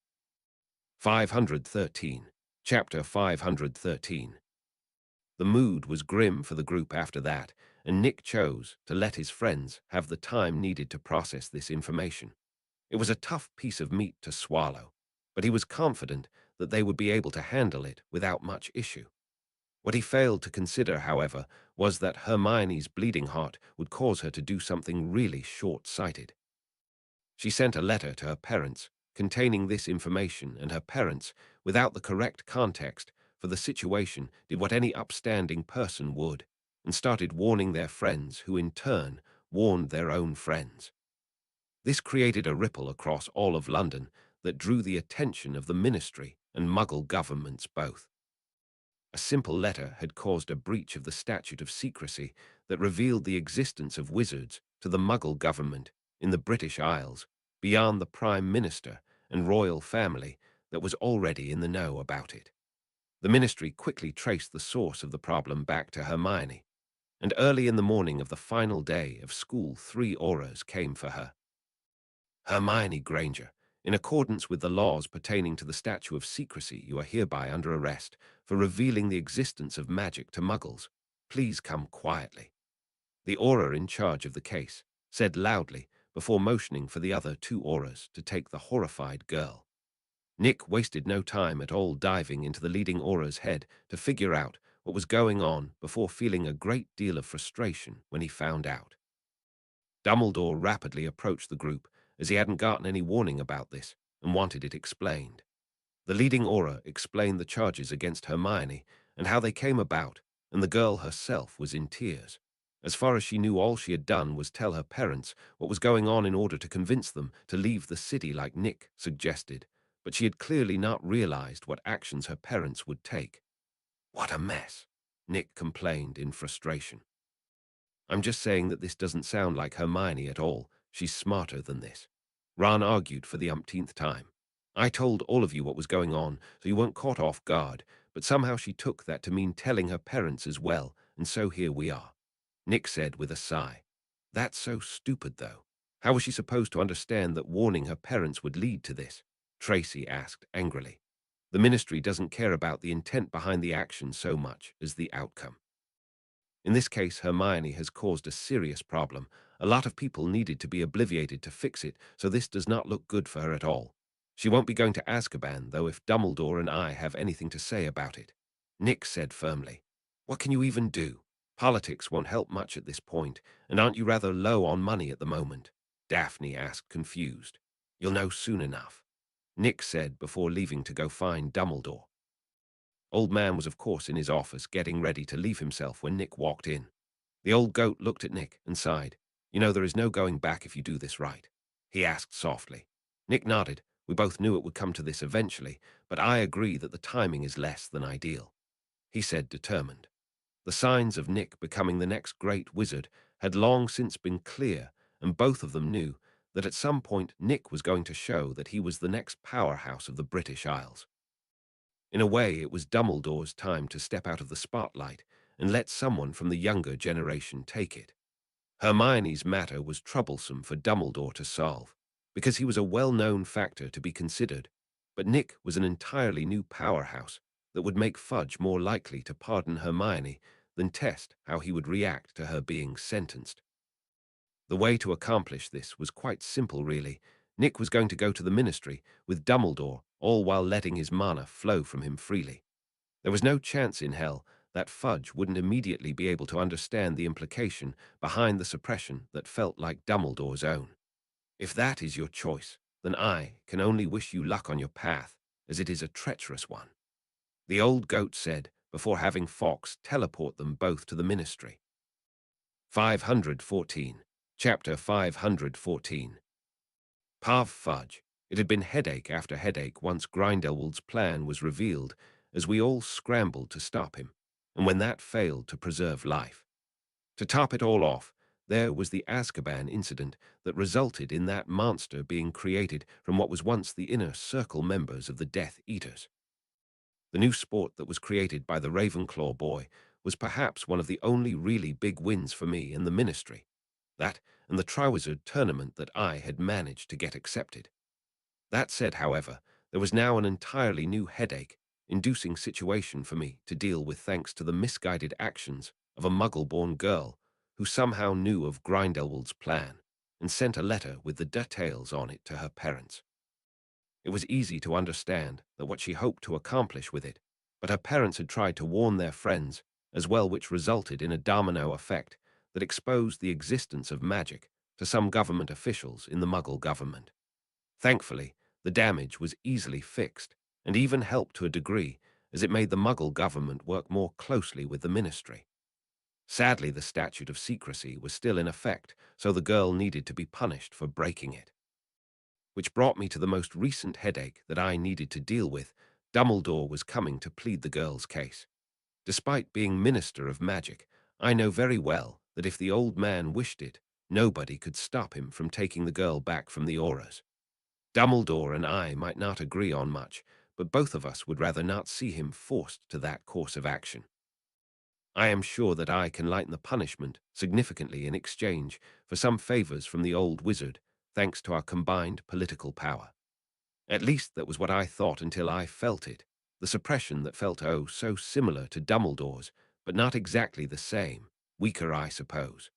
513. Chapter 513. The mood was grim for the group after that, and Nick chose to let his friends have the time needed to process this information. It was a tough piece of meat to swallow, but he was confident that they would be able to handle it without much issue. What he failed to consider, however, was that Hermione's bleeding heart would cause her to do something really short-sighted. She sent a letter to her parents containing this information, and her parents, without the correct context for the situation, did what any upstanding person would, and started warning their friends, who in turn warned their own friends. This created a ripple across all of London that drew the attention of the ministry and Muggle governments both. A simple letter had caused a breach of the statute of secrecy that revealed the existence of wizards to the Muggle government in the British Isles, beyond the Prime Minister and royal family that was already in the know about it. The ministry quickly traced the source of the problem back to Hermione, and early in the morning of the final day of school 3 Aurors came for her. Hermione Granger, in accordance with the laws pertaining to the statute of secrecy, you are hereby under arrest for revealing the existence of magic to Muggles. Please come quietly. The Auror in charge of the case said loudly before motioning for the other 2 Aurors to take the horrified girl. Nick wasted no time at all diving into the leading Auror's head to figure out what was going on before feeling a great deal of frustration when he found out. Dumbledore rapidly approached the group as he hadn't gotten any warning about this and wanted it explained. The leading Auror explained the charges against Hermione and how they came about, and the girl herself was in tears. As far as she knew, all she had done was tell her parents what was going on in order to convince them to leave the city like Nick suggested, but she had clearly not realized what actions her parents would take. What a mess, Nick complained in frustration. I'm just saying that this doesn't sound like Hermione at all. She's smarter than this. Ron argued for the umpteenth time. I told all of you what was going on, so you weren't caught off guard, but somehow she took that to mean telling her parents as well, and so here we are. Nick said with a sigh. That's so stupid, though. How was she supposed to understand that warning her parents would lead to this? Tracy asked angrily. The ministry doesn't care about the intent behind the action so much as the outcome. In this case, Hermione has caused a serious problem. A lot of people needed to be obliviated to fix it, so this does not look good for her at all. She won't be going to Azkaban, though, if Dumbledore and I have anything to say about it. Nick said firmly. What can you even do? Politics won't help much at this point, and aren't you rather low on money at the moment? Daphne asked, confused. You'll know soon enough, Nick said before leaving to go find Dumbledore. Old Man was of course in his office getting ready to leave himself when Nick walked in. The old goat looked at Nick and sighed. You know, there is no going back if you do this right, he asked softly. Nick nodded. We both knew it would come to this eventually, but I agree that the timing is less than ideal, he said, determined. The signs of Nick becoming the next great wizard had long since been clear, and both of them knew that at some point Nick was going to show that he was the next powerhouse of the British Isles. In a way, it was Dumbledore's time to step out of the spotlight and let someone from the younger generation take it. Hermione's matter was troublesome for Dumbledore to solve, because he was a well-known factor to be considered, but Nick was an entirely new powerhouse that would make Fudge more likely to pardon Hermione than test how he would react to her being sentenced. The way to accomplish this was quite simple, really. Nick was going to go to the ministry with Dumbledore, all while letting his mana flow from him freely. There was no chance in hell that Fudge wouldn't immediately be able to understand the implication behind the suppression that felt like Dumbledore's own. If that is your choice, then I can only wish you luck on your path, as it is a treacherous one, the old goat said before having Fox teleport them both to the ministry. 514. Chapter 514. Pav Fudge. It had been headache after headache once Grindelwald's plan was revealed, as we all scrambled to stop him, and when that failed to preserve life. To top it all off, there was the Azkaban incident that resulted in that monster being created from what was once the inner circle members of the Death Eaters. The new sport that was created by the Ravenclaw boy was perhaps one of the only really big wins for me in the ministry. That and the Triwizard tournament that I had managed to get accepted. That said, however, there was now an entirely new headache-inducing situation for me to deal with thanks to the misguided actions of a Muggle-born girl who somehow knew of Grindelwald's plan and sent a letter with the details on it to her parents. It was easy to understand that what she hoped to accomplish with it, but her parents had tried to warn their friends as well, which resulted in a domino effect that exposed the existence of magic to some government officials in the Muggle government. Thankfully, the damage was easily fixed and even helped to a degree, as it made the Muggle government work more closely with the ministry. Sadly, the statute of secrecy was still in effect, so the girl needed to be punished for breaking it. Which brought me to the most recent headache that I needed to deal with. Dumbledore was coming to plead the girl's case. Despite being Minister of Magic, I know very well that if the old man wished it, nobody could stop him from taking the girl back from the Auras. Dumbledore and I might not agree on much, but both of us would rather not see him forced to that course of action. I am sure that I can lighten the punishment significantly in exchange for some favors from the old wizard, thanks to our combined political power. At least that was what I thought until I felt it, the suppression that felt oh so similar to Dumbledore's, but not exactly the same, weaker I suppose.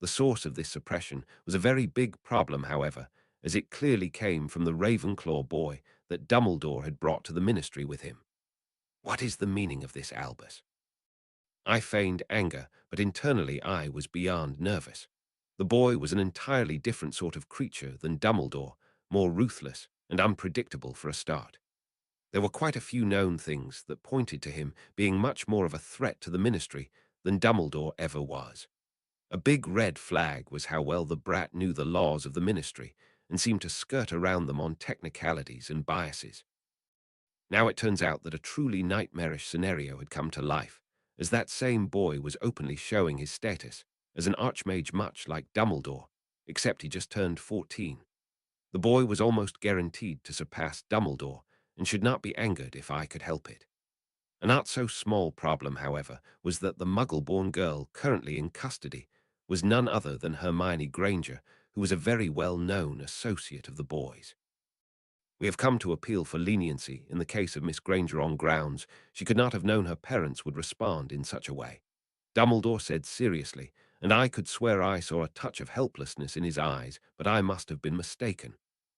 The source of this suppression was a very big problem, however, as it clearly came from the Ravenclaw boy that Dumbledore had brought to the ministry with him. What is the meaning of this, Albus? I feigned anger, but internally I was beyond nervous. The boy was an entirely different sort of creature than Dumbledore, more ruthless and unpredictable for a start. There were quite a few known things that pointed to him being much more of a threat to the ministry than Dumbledore ever was. A big red flag was how well the brat knew the laws of the ministry and seemed to skirt around them on technicalities and biases. Now it turns out that a truly nightmarish scenario had come to life, as that same boy was openly showing his status as an archmage much like Dumbledore, except he just turned 14. The boy was almost guaranteed to surpass Dumbledore and should not be angered if I could help it. A not-so-small problem, however, was that the Muggle-born girl currently in custody was none other than Hermione Granger, who was a very well-known associate of the boy's. We have come to appeal for leniency in the case of Miss Granger on grounds she could not have known her parents would respond in such a way. Dumbledore said seriously, and I could swear I saw a touch of helplessness in his eyes, but I must have been mistaken.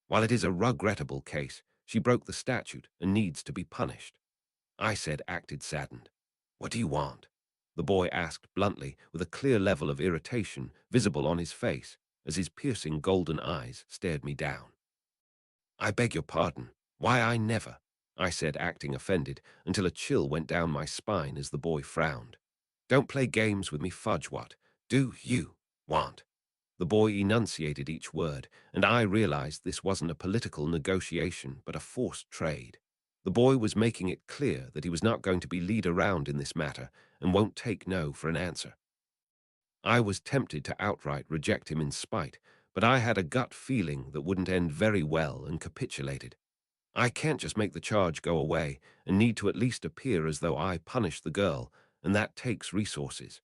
While it is a regrettable case, she broke the statute and needs to be punished. I said, acted saddened. What do you want? The boy asked bluntly, with a clear level of irritation visible on his face as his piercing golden eyes stared me down. I beg your pardon. Why, I never, I said, acting offended, until a chill went down my spine as the boy frowned. Don't play games with me, Fudge. What do you want? The boy enunciated each word, and I realized this wasn't a political negotiation, but a forced trade. The boy was making it clear that he was not going to be lead around in this matter and won't take no for an answer. I was tempted to outright reject him in spite, but I had a gut feeling that wouldn't end very well and capitulated. I can't just make the charge go away and need to at least appear as though I punished the girl, and that takes resources.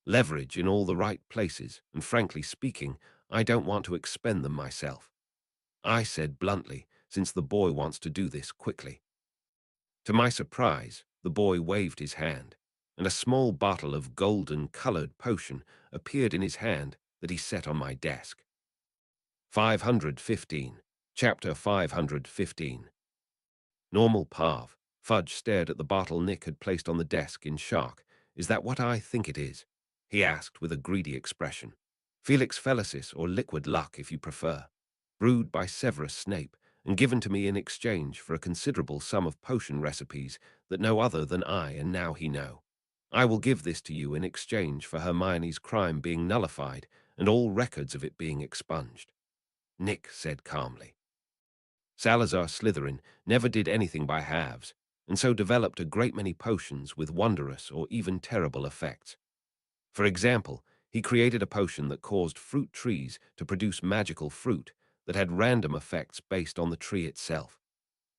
Leverage in all the right places, and frankly speaking, I don't want to expend them myself. I said bluntly, since the boy wants to do this quickly. To my surprise, the boy waved his hand, and a small bottle of golden-colored potion appeared in his hand that he set on my desk. 515. Chapter 515. Normal Pav. Fudge stared at the bottle Nick had placed on the desk in shock. Is that what I think it is? He asked with a greedy expression. Felix Felicis, or liquid luck if you prefer. Brewed by Severus Snape, and given to me in exchange for a considerable sum of potion recipes that no other than I and now he know. I will give this to you in exchange for Hermione's crime being nullified and all records of it being expunged. Nick said calmly. Salazar Slytherin never did anything by halves, and so developed a great many potions with wondrous or even terrible effects. For example, he created a potion that caused fruit trees to produce magical fruit that had random effects based on the tree itself.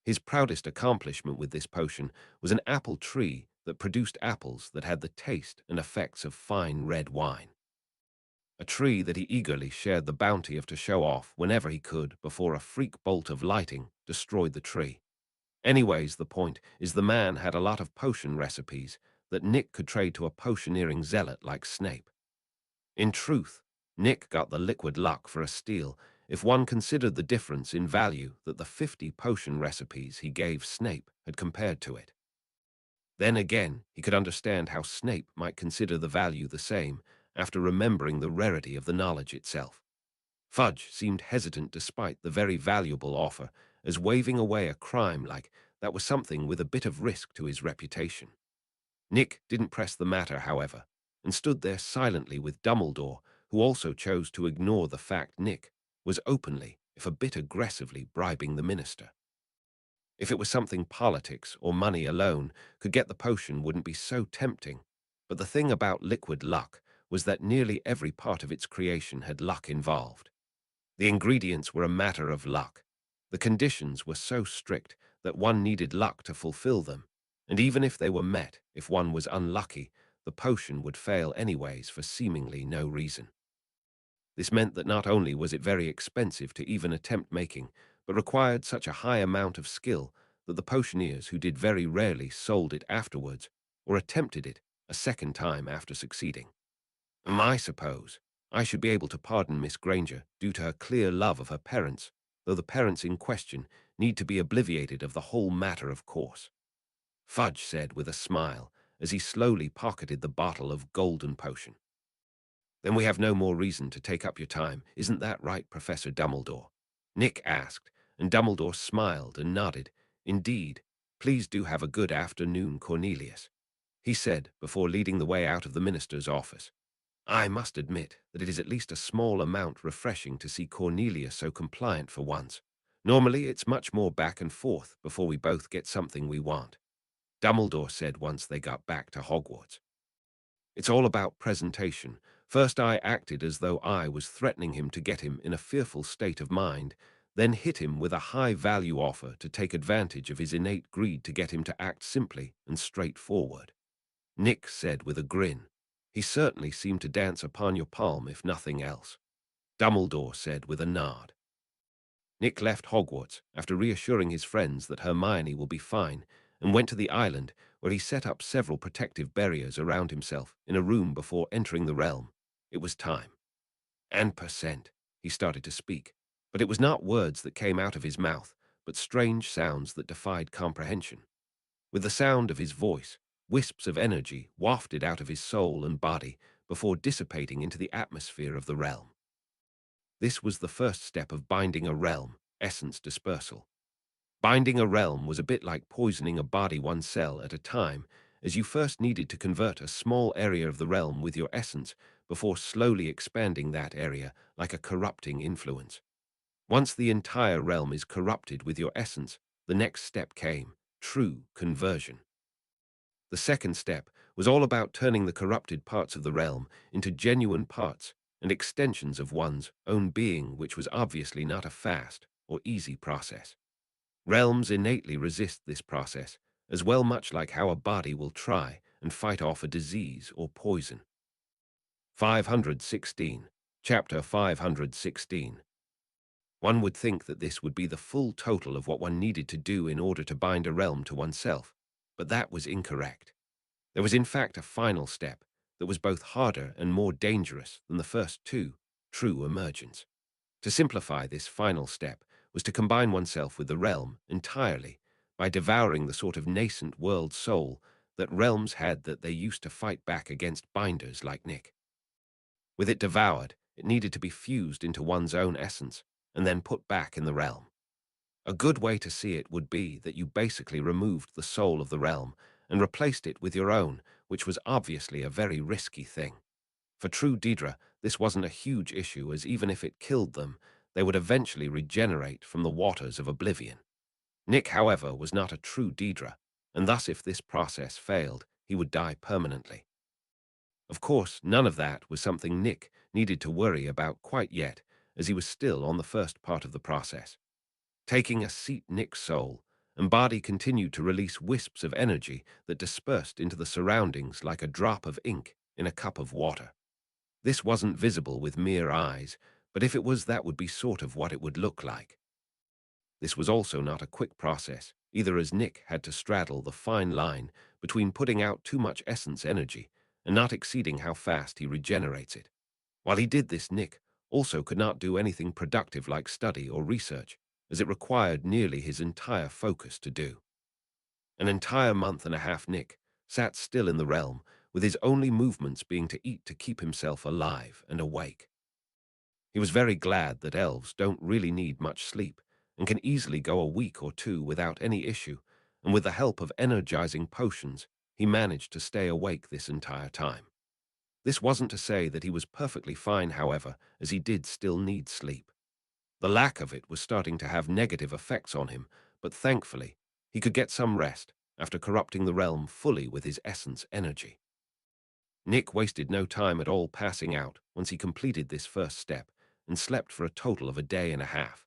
His proudest accomplishment with this potion was an apple tree that produced apples that had the taste and effects of fine red wine. a tree that he eagerly shared the bounty of to show off whenever he could before a freak bolt of lightning destroyed the tree. Anyways, the point is the man had a lot of potion recipes that Nick could trade to a potioneering zealot like Snape. In truth, Nick got the liquid luck for a steal if one considered the difference in value that the 50 potion recipes he gave Snape had compared to it. Then again, he could understand how Snape might consider the value the same after remembering the rarity of the knowledge itself. Fudge seemed hesitant despite the very valuable offer, as waving away a crime like that was something with a bit of risk to his reputation. Nick didn't press the matter, however, and stood there silently with Dumbledore, who also chose to ignore the fact Nick was openly, if a bit aggressively, bribing the minister. If it was something politics or money alone could get the potion wouldn't be so tempting, but the thing about liquid luck was that nearly every part of its creation had luck involved. The ingredients were a matter of luck. The conditions were so strict that one needed luck to fulfill them, and even if they were met, if one was unlucky, the potion would fail anyways for seemingly no reason. This meant that not only was it very expensive to even attempt making, but required such a high amount of skill that the potioneers who did very rarely sold it afterwards or attempted it a second time after succeeding. I suppose I should be able to pardon Miss Granger due to her clear love of her parents, though the parents in question need to be obliviated of the whole matter, of course. Fudge said with a smile as he slowly pocketed the bottle of golden potion. Then we have no more reason to take up your time, isn't that right, Professor Dumbledore? Nick asked, and Dumbledore smiled and nodded. Indeed, please do have a good afternoon, Cornelius, he said before leading the way out of the minister's office. I must admit that it is at least a small amount refreshing to see Cornelia so compliant for once. Normally, it's much more back and forth before we both get something we want, Dumbledore said once they got back to Hogwarts. It's all about presentation. First I acted as though I was threatening him to get him in a fearful state of mind, then hit him with a high-value offer to take advantage of his innate greed to get him to act simply and straightforward, Nick said with a grin. He certainly seemed to dance upon your palm, if nothing else, Dumbledore said with a nod. Nick left Hogwarts after reassuring his friends that Hermione will be fine and went to the island where he set up several protective barriers around himself in a room before entering the realm. It was time. And percent, he started to speak, but it was not words that came out of his mouth, but strange sounds that defied comprehension. With the sound of his voice, wisps of energy wafted out of his soul and body before dissipating into the atmosphere of the realm. This was the first step of binding a realm, essence dispersal. Binding a realm was a bit like poisoning a body one cell at a time, as you first needed to convert a small area of the realm with your essence before slowly expanding that area like a corrupting influence. Once the entire realm is corrupted with your essence, the next step came, true conversion. The second step was all about turning the corrupted parts of the realm into genuine parts and extensions of one's own being, which was obviously not a fast or easy process. Realms innately resist this process, as well much like how a body will try and fight off a disease or poison. 516. Chapter 516. One would think that this would be the full total of what one needed to do in order to bind a realm to oneself, but that was incorrect. There was in fact a final step that was both harder and more dangerous than the first two, true emergence. To simplify, this final step was to combine oneself with the realm entirely by devouring the sort of nascent world soul that realms had that they used to fight back against binders like Nick. With it devoured, it needed to be fused into one's own essence and then put back in the realm. A good way to see it would be that you basically removed the soul of the realm and replaced it with your own, which was obviously a very risky thing. For true Daedra, this wasn't a huge issue, as even if it killed them, they would eventually regenerate from the waters of oblivion. Nick, however, was not a true Daedra, and thus if this process failed, he would die permanently. Of course, none of that was something Nick needed to worry about quite yet, as he was still on the first part of the process. Taking a seat, Nick's soul and body continued to release wisps of energy that dispersed into the surroundings like a drop of ink in a cup of water. This wasn't visible with mere eyes, but if it was, that would be sort of what it would look like. This was also not a quick process, either, as Nick had to straddle the fine line between putting out too much essence energy and not exceeding how fast he regenerates it. While he did this, Nick also could not do anything productive like study or research, as it required nearly his entire focus to do. An entire month and a half Nick sat still in the realm, with his only movements being to eat to keep himself alive and awake. He was very glad that elves don't really need much sleep and can easily go a week or two without any issue, and with the help of energizing potions, he managed to stay awake this entire time. This wasn't to say that he was perfectly fine, however, as he did still need sleep. The lack of it was starting to have negative effects on him, but thankfully, he could get some rest after corrupting the realm fully with his essence energy. Nick wasted no time at all passing out once he completed this first step and slept for a total of a day and a half.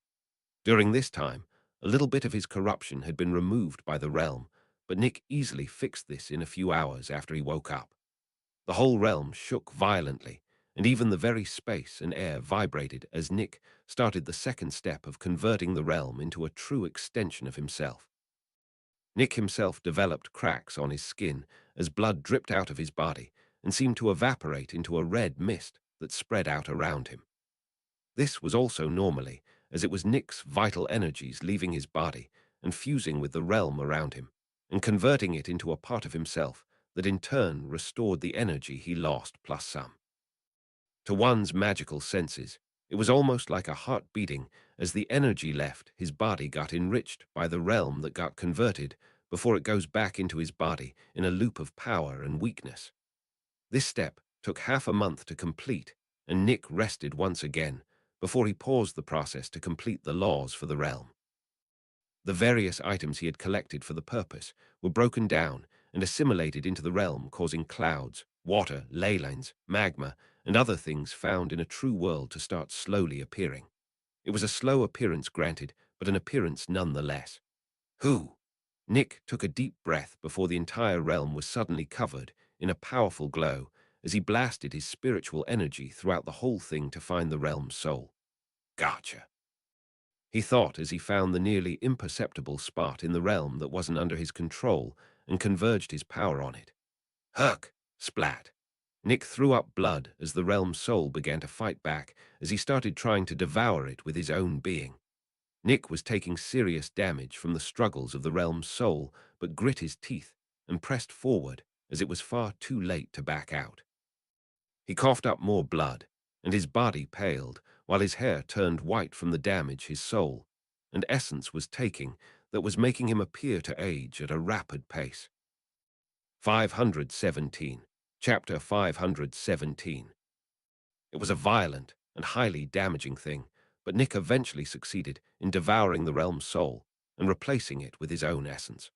During this time, a little bit of his corruption had been removed by the realm, but Nick easily fixed this in a few hours after he woke up. The whole realm shook violently, and even the very space and air vibrated as Nick started the second step of converting the realm into a true extension of himself. Nick himself developed cracks on his skin as blood dripped out of his body and seemed to evaporate into a red mist that spread out around him. This was also normally, as it was Nick's vital energies leaving his body and fusing with the realm around him, and converting it into a part of himself that in turn restored the energy he lost plus some. To one's magical senses, it was almost like a heart beating as the energy left his body got enriched by the realm that got converted before it goes back into his body in a loop of power and weakness. This step took half a month to complete, and Nick rested once again before he paused the process to complete the laws for the realm. The various items he had collected for the purpose were broken down and assimilated into the realm, causing clouds, water, ley lines, magma, and other things found in a true world to start slowly appearing. It was a slow appearance, granted, but an appearance nonetheless. Who? Nick took a deep breath before the entire realm was suddenly covered in a powerful glow as he blasted his spiritual energy throughout the whole thing to find the realm's soul. Gotcha, he thought as he found the nearly imperceptible spot in the realm that wasn't under his control and converged his power on it. Huck! Splat! Nick threw up blood as the realm's soul began to fight back as he started trying to devour it with his own being. Nick was taking serious damage from the struggles of the realm's soul, but grit his teeth and pressed forward as it was far too late to back out. He coughed up more blood, and his body paled, while his hair turned white from the damage his soul and essence was taking that was making him appear to age at a rapid pace. 517. Chapter 517. It was a violent and highly damaging thing, but Nick eventually succeeded in devouring the realm's soul and replacing it with his own essence.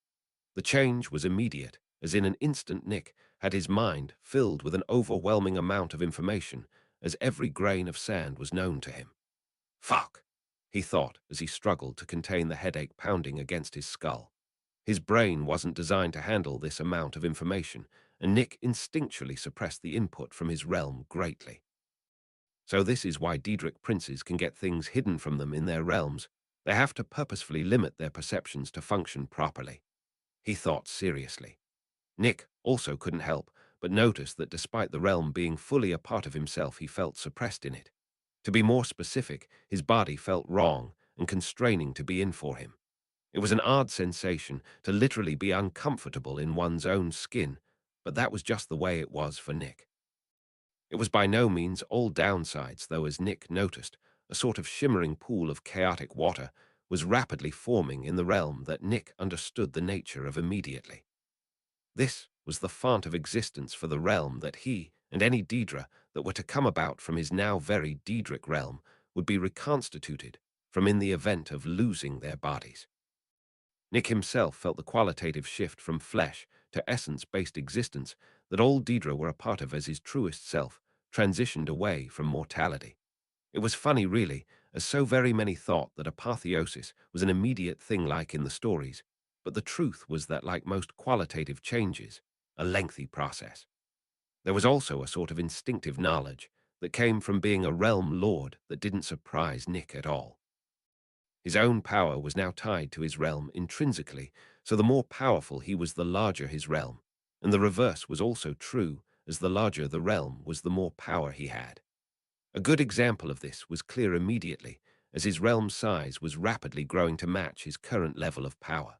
The change was immediate, as in an instant Nick had his mind filled with an overwhelming amount of information, as every grain of sand was known to him. Fuck, he thought as he struggled to contain the headache pounding against his skull. His brain wasn't designed to handle this amount of information, and Nick instinctually suppressed the input from his realm greatly. So this is why Daedric princes can get things hidden from them in their realms. They have to purposefully limit their perceptions to function properly. He thought seriously. Nick also couldn't help but notice that despite the realm being fully a part of himself, he felt suppressed in it. To be more specific, his body felt wrong and constraining to be in for him. It was an odd sensation to literally be uncomfortable in one's own skin, but that was just the way it was for Nick. It was by no means all downsides, though, as Nick noticed, a sort of shimmering pool of chaotic water was rapidly forming in the realm that Nick understood the nature of immediately. This was the font of existence for the realm that he and any Daedra that were to come about from his now very Daedric realm would be reconstituted from in the event of losing their bodies. Nick himself felt the qualitative shift from flesh to essence-based existence that all Daedra were a part of as his truest self transitioned away from mortality. It was funny, really, as so very many thought that apotheosis was an immediate thing like in the stories, but the truth was that, like most qualitative changes, a lengthy process. There was also a sort of instinctive knowledge that came from being a realm lord that didn't surprise Nick at all. His own power was now tied to his realm intrinsically, so the more powerful he was, the larger his realm, and the reverse was also true, as the larger the realm was, the more power he had. A good example of this was clear immediately, as his realm's size was rapidly growing to match his current level of power.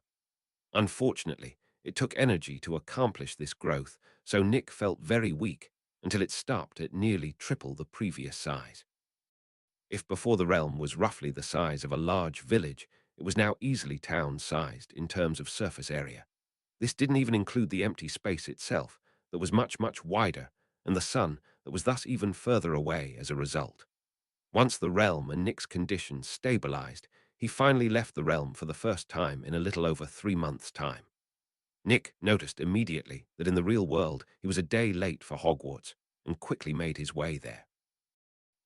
Unfortunately, it took energy to accomplish this growth, so Nick felt very weak until it stopped at nearly triple the previous size. If before the realm was roughly the size of a large village, it was now easily town-sized in terms of surface area. This didn't even include the empty space itself, that was much, much wider, and the sun that was thus even further away as a result. Once the realm and Nick's condition stabilized, he finally left the realm for the first time in a little over 3 months' time. Nick noticed immediately that in the real world he was a day late for Hogwarts and quickly made his way there.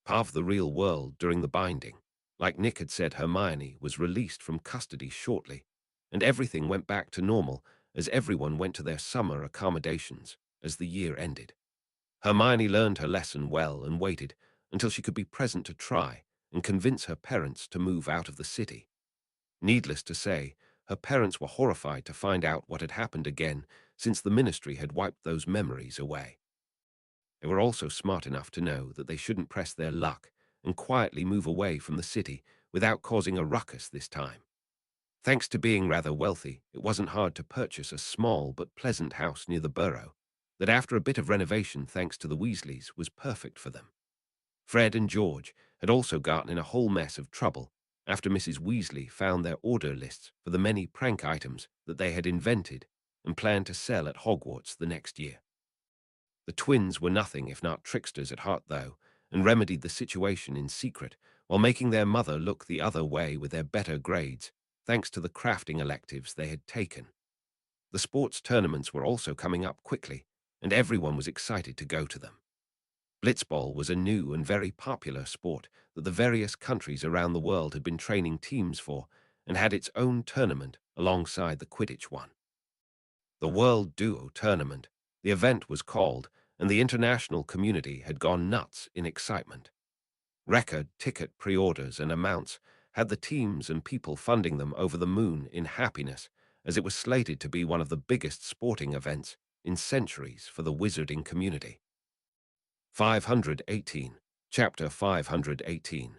Part of the real world during the binding, like Nick had said, Hermione was released from custody shortly, and everything went back to normal as everyone went to their summer accommodations as the year ended. Hermione learned her lesson well and waited until she could be present to try and convince her parents to move out of the city. Needless to say, her parents were horrified to find out what had happened again since the ministry had wiped those memories away. They were also smart enough to know that they shouldn't press their luck and quietly move away from the city without causing a ruckus this time. Thanks to being rather wealthy, it wasn't hard to purchase a small but pleasant house near the borough that, after a bit of renovation thanks to the Weasleys, was perfect for them. Fred and George had also gotten in a whole mess of trouble after Mrs. Weasley found their order lists for the many prank items that they had invented and planned to sell at Hogwarts the next year. The twins were nothing if not tricksters at heart, though, and remedied the situation in secret while making their mother look the other way with their better grades, thanks to the crafting electives they had taken. The sports tournaments were also coming up quickly, and everyone was excited to go to them. Blitzball was a new and very popular sport that the various countries around the world had been training teams for, and had its own tournament alongside the Quidditch one. The World Duo Tournament, the event was called, and the international community had gone nuts in excitement. Record ticket pre-orders and amounts had the teams and people funding them over the moon in happiness, as it was slated to be one of the biggest sporting events in centuries for the wizarding community. 518. Chapter 518.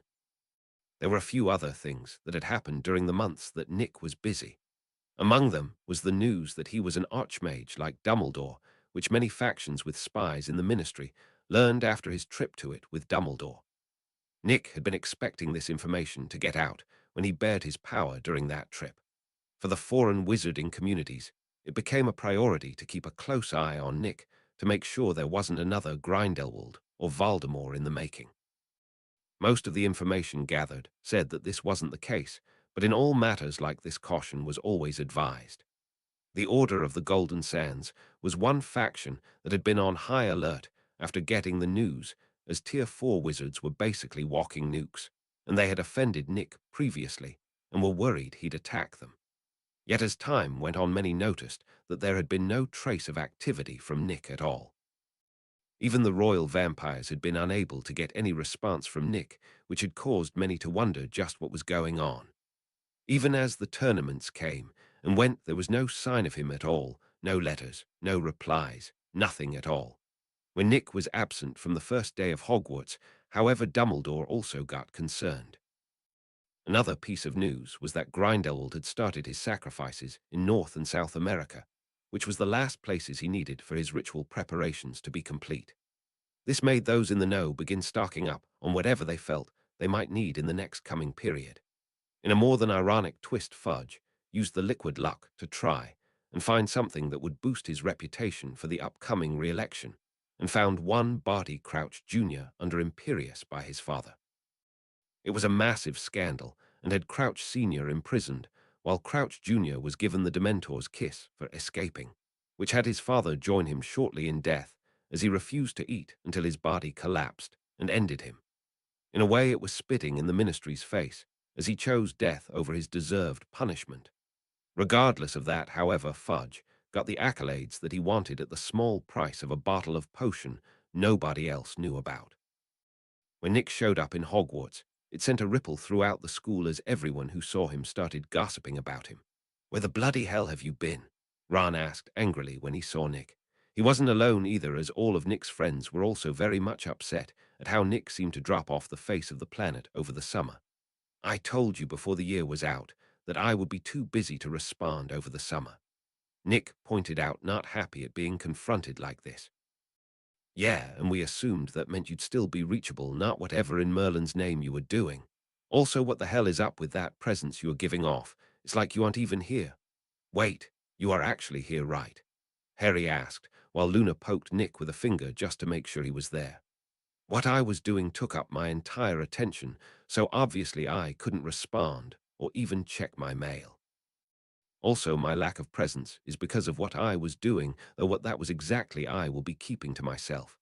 There were a few other things that had happened during the months that Nick was busy. Among them was the news that he was an archmage like Dumbledore, which many factions with spies in the ministry learned after his trip to it with Dumbledore. Nick had been expecting this information to get out when he bared his power during that trip. For the foreign wizarding communities, it became a priority to keep a close eye on Nick to make sure there wasn't another Grindelwald or Voldemort in the making. Most of the information gathered said that this wasn't the case, but in all matters like this caution was always advised. The Order of the Golden Sands was one faction that had been on high alert after getting the news, as Tier 4 wizards were basically walking nukes, and they had offended Nick previously and were worried he'd attack them. Yet as time went on, many noticed that there had been no trace of activity from Nick at all. Even the royal vampires had been unable to get any response from Nick, which had caused many to wonder just what was going on. Even as the tournaments came and went, there was no sign of him at all, no letters, no replies, nothing at all. When Nick was absent from the first day of Hogwarts, however, Dumbledore also got concerned. Another piece of news was that Grindelwald had started his sacrifices in North and South America, which was the last places he needed for his ritual preparations to be complete. This made those in the know begin stocking up on whatever they felt they might need in the next coming period. In a more than ironic twist, Fudge used the liquid luck to try and find something that would boost his reputation for the upcoming re-election, and found one Barty Crouch Jr. under Imperius by his father. It was a massive scandal and had Crouch Sr. imprisoned, while Crouch Jr. was given the Dementor's kiss for escaping, which had his father join him shortly in death, as he refused to eat until his body collapsed and ended him. In a way, it was spitting in the ministry's face, as he chose death over his deserved punishment. Regardless of that, however, Fudge got the accolades that he wanted at the small price of a bottle of potion nobody else knew about. When Nick showed up in Hogwarts, it sent a ripple throughout the school as everyone who saw him started gossiping about him. "Where the bloody hell have you been?" Ron asked angrily when he saw Nick. He wasn't alone either, as all of Nick's friends were also very much upset at how Nick seemed to drop off the face of the planet over the summer. "I told you before the year was out that I would be too busy to respond over the summer," Nick pointed out, not happy at being confronted like this. "Yeah, and we assumed that meant you'd still be reachable, not whatever in Merlin's name you were doing. Also, what the hell is up with that presence you are giving off? It's like you aren't even here." "Wait, you are actually here, right?" Harry asked, while Luna poked Nick with a finger just to make sure he was there. "What I was doing took up my entire attention, so obviously I couldn't respond or even check my mail. Also, my lack of presence is because of what I was doing, though what that was exactly I will be keeping to myself,"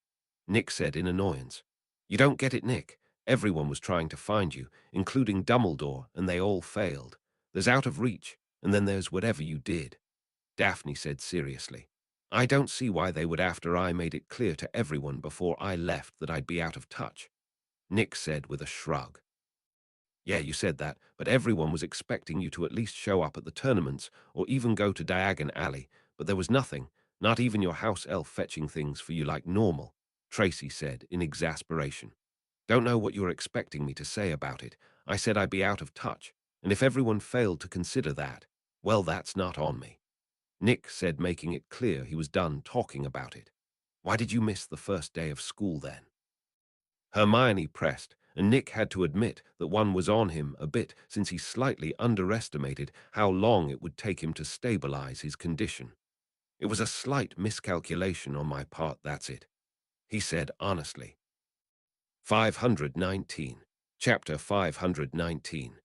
Nick said in annoyance. "You don't get it, Nick. Everyone was trying to find you, including Dumbledore, and they all failed. There's out of reach, and then there's whatever you did," Daphne said seriously. "I don't see why they would after I made it clear to everyone before I left that I'd be out of touch," Nick said with a shrug. "Yeah, you said that, but everyone was expecting you to at least show up at the tournaments or even go to Diagon Alley, but there was nothing, not even your house elf fetching things for you like normal," Tracy said in exasperation. "Don't know what you were expecting me to say about it. I said I'd be out of touch, and if everyone failed to consider that, well, that's not on me," Nick said, making it clear he was done talking about it. "Why did you miss the first day of school then?" Hermione pressed, and Nick had to admit that one was on him a bit since he slightly underestimated how long it would take him to stabilize his condition. "It was a slight miscalculation on my part, that's it," he said honestly. 519. Chapter 519.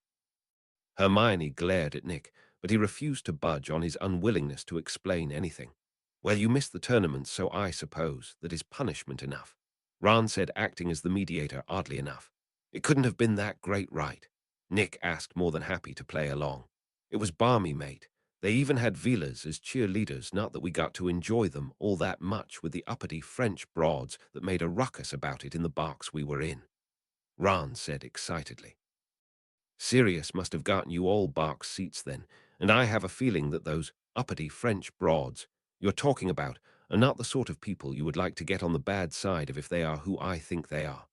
Hermione glared at Nick, but he refused to budge on his unwillingness to explain anything. "Well, you missed the tournament, so I suppose that is punishment enough," Ron said, acting as the mediator oddly enough. "It couldn't have been that great, right?" Nick asked, more than happy to play along. "It was balmy, mate. They even had Velas as cheerleaders, not that we got to enjoy them all that much with the uppity French broads that made a ruckus about it in the box we were in," Ron said excitedly. "Sirius must have gotten you all box seats then, and I have a feeling that those uppity French broads you're talking about are not the sort of people you would like to get on the bad side of if they are who I think they are,"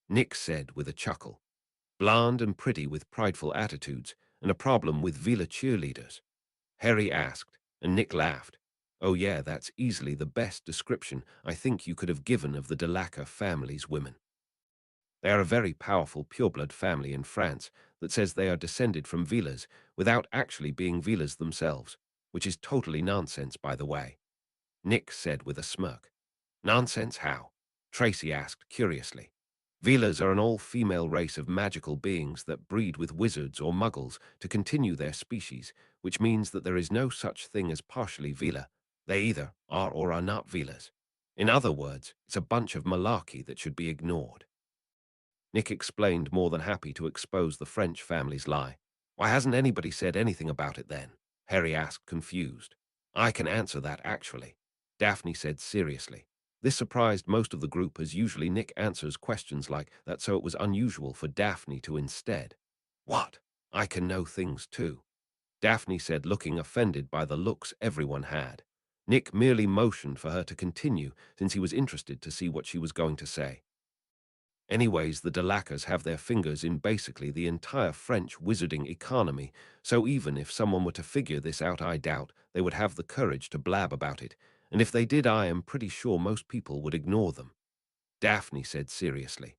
Nick said with a chuckle. "Blonde and pretty with prideful attitudes and a problem with Vila cheerleaders?" Harry asked, and Nick laughed. "Oh yeah, that's easily the best description I think you could have given of the Delacour family's women. They are a very powerful pureblood family in France that says they are descended from Vilas without actually being Vilas themselves, which is totally nonsense, by the way," Nick said with a smirk. "Nonsense how?" Tracy asked curiously. "Vilas are an all-female race of magical beings that breed with wizards or muggles to continue their species, which means that there is no such thing as partially Vila. They either are or are not Vilas. In other words, it's a bunch of malarkey that should be ignored." Nick explained, more than happy to expose the French family's lie. "Why hasn't anybody said anything about it then?" Harry asked, confused. "I can answer that, actually," Daphne said seriously. This surprised most of the group, as usually Nick answers questions like that, so it was unusual for Daphne to instead. "What? I can know things too," Daphne said, looking offended by the looks everyone had. Nick merely motioned for her to continue, since he was interested to see what she was going to say. "Anyways, the Delacours have their fingers in basically the entire French wizarding economy, so even if someone were to figure this out, I doubt they would have the courage to blab about it, and if they did, I am pretty sure most people would ignore them," Daphne said seriously.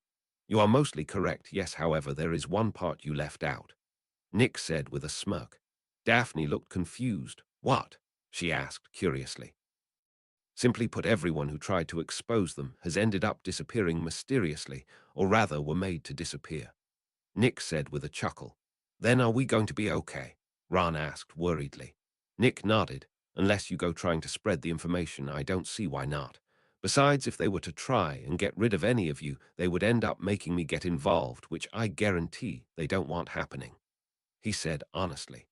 "You are mostly correct, yes, however, there is one part you left out," Nick said with a smirk. Daphne looked confused. "What?" she asked curiously. "Simply put, everyone who tried to expose them has ended up disappearing mysteriously, or rather were made to disappear," Nick said with a chuckle. "Then are we going to be okay?" Ron asked worriedly. Nick nodded. "Unless you go trying to spread the information, I don't see why not. Besides, if they were to try and get rid of any of you, they would end up making me get involved, which I guarantee they don't want happening," he said honestly.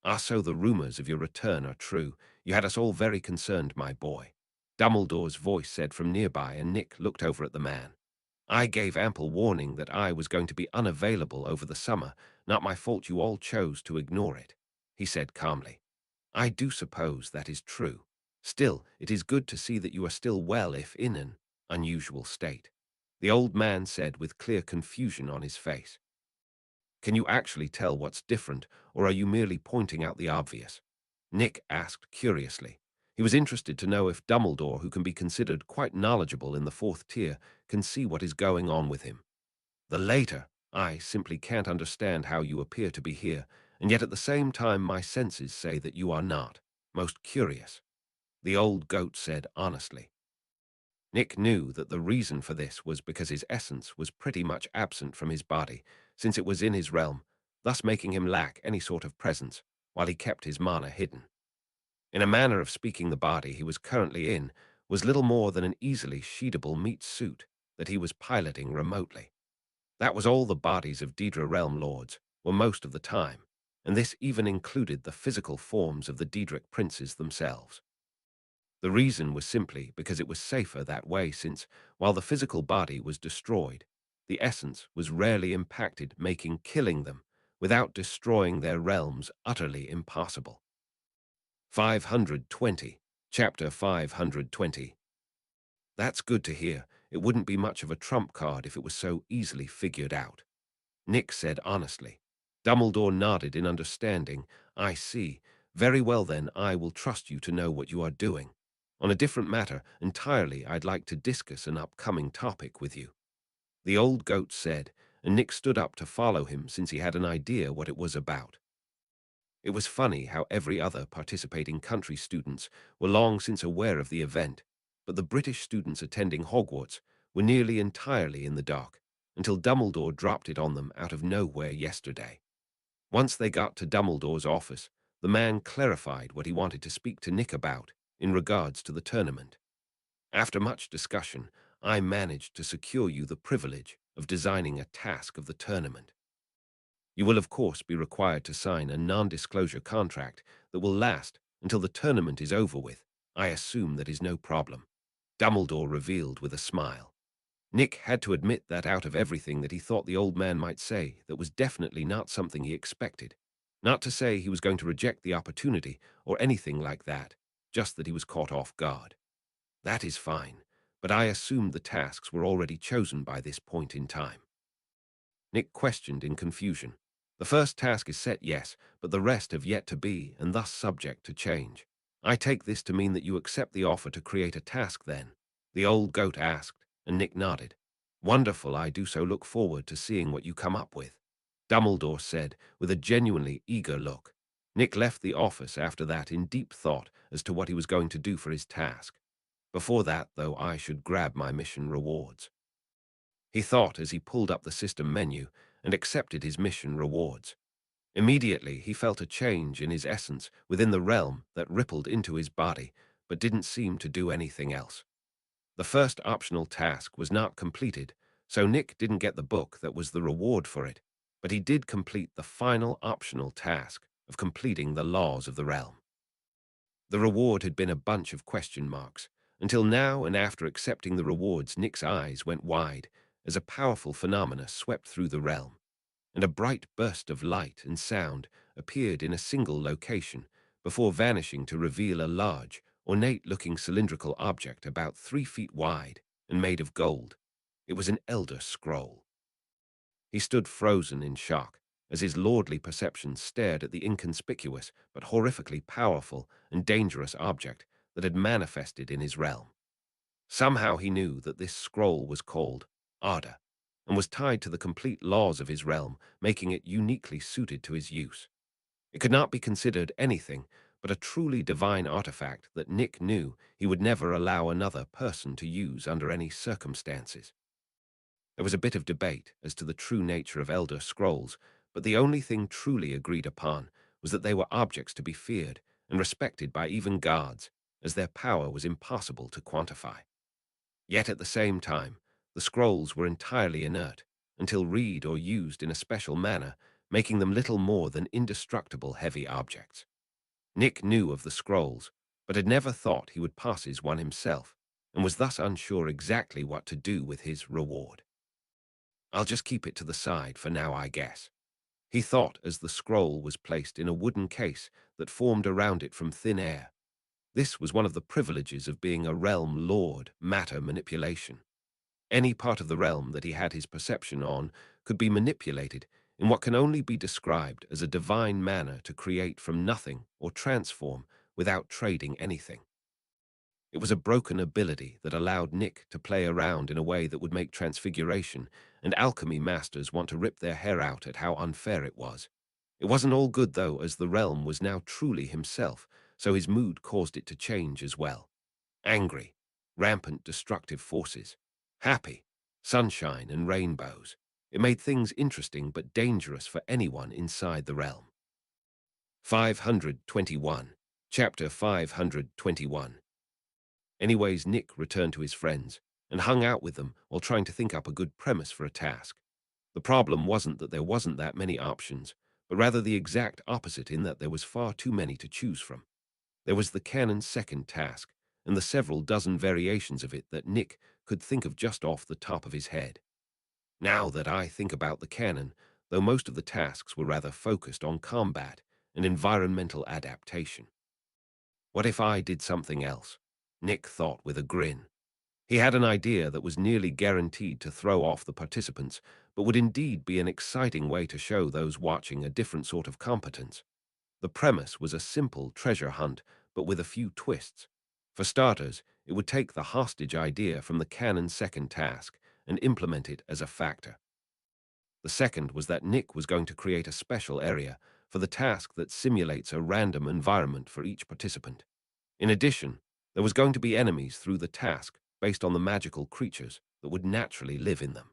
"Ah, so the rumors of your return are true. You had us all very concerned, my boy," Dumbledore's voice said from nearby, and Nick looked over at the man. I gave ample warning that I was going to be unavailable over the summer. Not my fault you all chose to ignore it, he said calmly. I do suppose that is true. Still, it is good to see that you are still well if in an unusual state, the old man said with clear confusion on his face. Can you actually tell what's different, or are you merely pointing out the obvious? Nick asked curiously. He was interested to know if Dumbledore, who can be considered quite knowledgeable in the fourth tier, can see what is going on with him. The later. I simply can't understand how you appear to be here, and yet at the same time my senses say that you are not. Most curious, the old goat said honestly. Nick knew that the reason for this was because his essence was pretty much absent from his body, since it was in his realm, thus making him lack any sort of presence, while he kept his mana hidden. In a manner of speaking, the body he was currently in was little more than an easily sheetable meat suit that he was piloting remotely. That was all the bodies of Daedra realm lords were most of the time, and this even included the physical forms of the Daedric princes themselves. The reason was simply because it was safer that way since, while the physical body was destroyed, the essence was rarely impacted, making killing them without destroying their realms utterly impossible. 520. Chapter 520. That's good to hear. It wouldn't be much of a trump card if it was so easily figured out, Nick said honestly. Dumbledore nodded in understanding. I see. Very well then, I will trust you to know what you are doing. On a different matter entirely, I'd like to discuss an upcoming topic with you, the old goat said, and Nick stood up to follow him since he had an idea what it was about. It was funny how every other participating country students were long since aware of the event, but the British students attending Hogwarts were nearly entirely in the dark, until Dumbledore dropped it on them out of nowhere yesterday. Once they got to Dumbledore's office, the man clarified what he wanted to speak to Nick about in regards to the tournament. After much discussion, I managed to secure you the privilege of designing a task of the tournament. You will of course be required to sign a non-disclosure contract that will last until the tournament is over with. I assume that is no problem, Dumbledore revealed with a smile. Nick had to admit that out of everything that he thought the old man might say, that was definitely not something he expected. Not to say he was going to reject the opportunity or anything like that, just that he was caught off guard. That is fine, but I assumed the tasks were already chosen by this point in time, Nick questioned in confusion. The first task is set, yes, but the rest have yet to be, and thus subject to change. I take this to mean that you accept the offer to create a task then, the old goat asked, and Nick nodded. Wonderful, I do so look forward to seeing what you come up with, Dumbledore said with a genuinely eager look. Nick left the office after that in deep thought as to what he was going to do for his task. Before that, though, I should grab my mission rewards, he thought as he pulled up the system menu and accepted his mission rewards. Immediately, he felt a change in his essence within the realm that rippled into his body, but didn't seem to do anything else. The first optional task was not completed, so Nick didn't get the book that was the reward for it, but he did complete the final optional task of completing the laws of the realm. The reward had been a bunch of question marks, until now, and after accepting the rewards, Nick's eyes went wide as a powerful phenomena swept through the realm, and a bright burst of light and sound appeared in a single location before vanishing to reveal a large, ornate-looking cylindrical object about 3 feet wide and made of gold. It was an elder scroll. He stood frozen in shock as his lordly perception stared at the inconspicuous but horrifically powerful and dangerous object that had manifested in his realm. Somehow he knew that this scroll was called Arda, and was tied to the complete laws of his realm, making it uniquely suited to his use. It could not be considered anything but a truly divine artifact that Nick knew he would never allow another person to use under any circumstances. There was a bit of debate as to the true nature of Elder Scrolls, but the only thing truly agreed upon was that they were objects to be feared and respected by even gods, as their power was impossible to quantify. Yet at the same time, the scrolls were entirely inert until read or used in a special manner, making them little more than indestructible heavy objects. Nick knew of the scrolls, but had never thought he would possess one himself, and was thus unsure exactly what to do with his reward. I'll just keep it to the side for now, I guess. He thought as the scroll was placed in a wooden case that formed around it from thin air. This was one of the privileges of being a realm lord, matter manipulation. Any part of the realm that he had his perception on could be manipulated in what can only be described as a divine manner to create from nothing or transform without trading anything. It was a broken ability that allowed Nick to play around in a way that would make transfiguration and alchemy masters want to rip their hair out at how unfair it was. It wasn't all good, though, as the realm was now truly himself, so his mood caused it to change as well. Angry, rampant destructive forces. Happy, sunshine and rainbows. It made things interesting but dangerous for anyone inside the realm. 521. Chapter 521. Anyways, Nick returned to his friends and hung out with them while trying to think up a good premise for a task. The problem wasn't that there wasn't that many options, but rather the exact opposite in that there was far too many to choose from. There was the canon's second task, and the several dozen variations of it that Nick could think of just off the top of his head. Now that I think about the canon, though most of the tasks were rather focused on combat and environmental adaptation. What if I did something else? Nick thought with a grin. He had an idea that was nearly guaranteed to throw off the participants, but would indeed be an exciting way to show those watching a different sort of competence. The premise was a simple treasure hunt, but with a few twists. For starters, it would take the hostage idea from the canon's second task and implement it as a factor. The second was that Nick was going to create a special area for the task that simulates a random environment for each participant. In addition, there was going to be enemies through the task based on the magical creatures that would naturally live in them.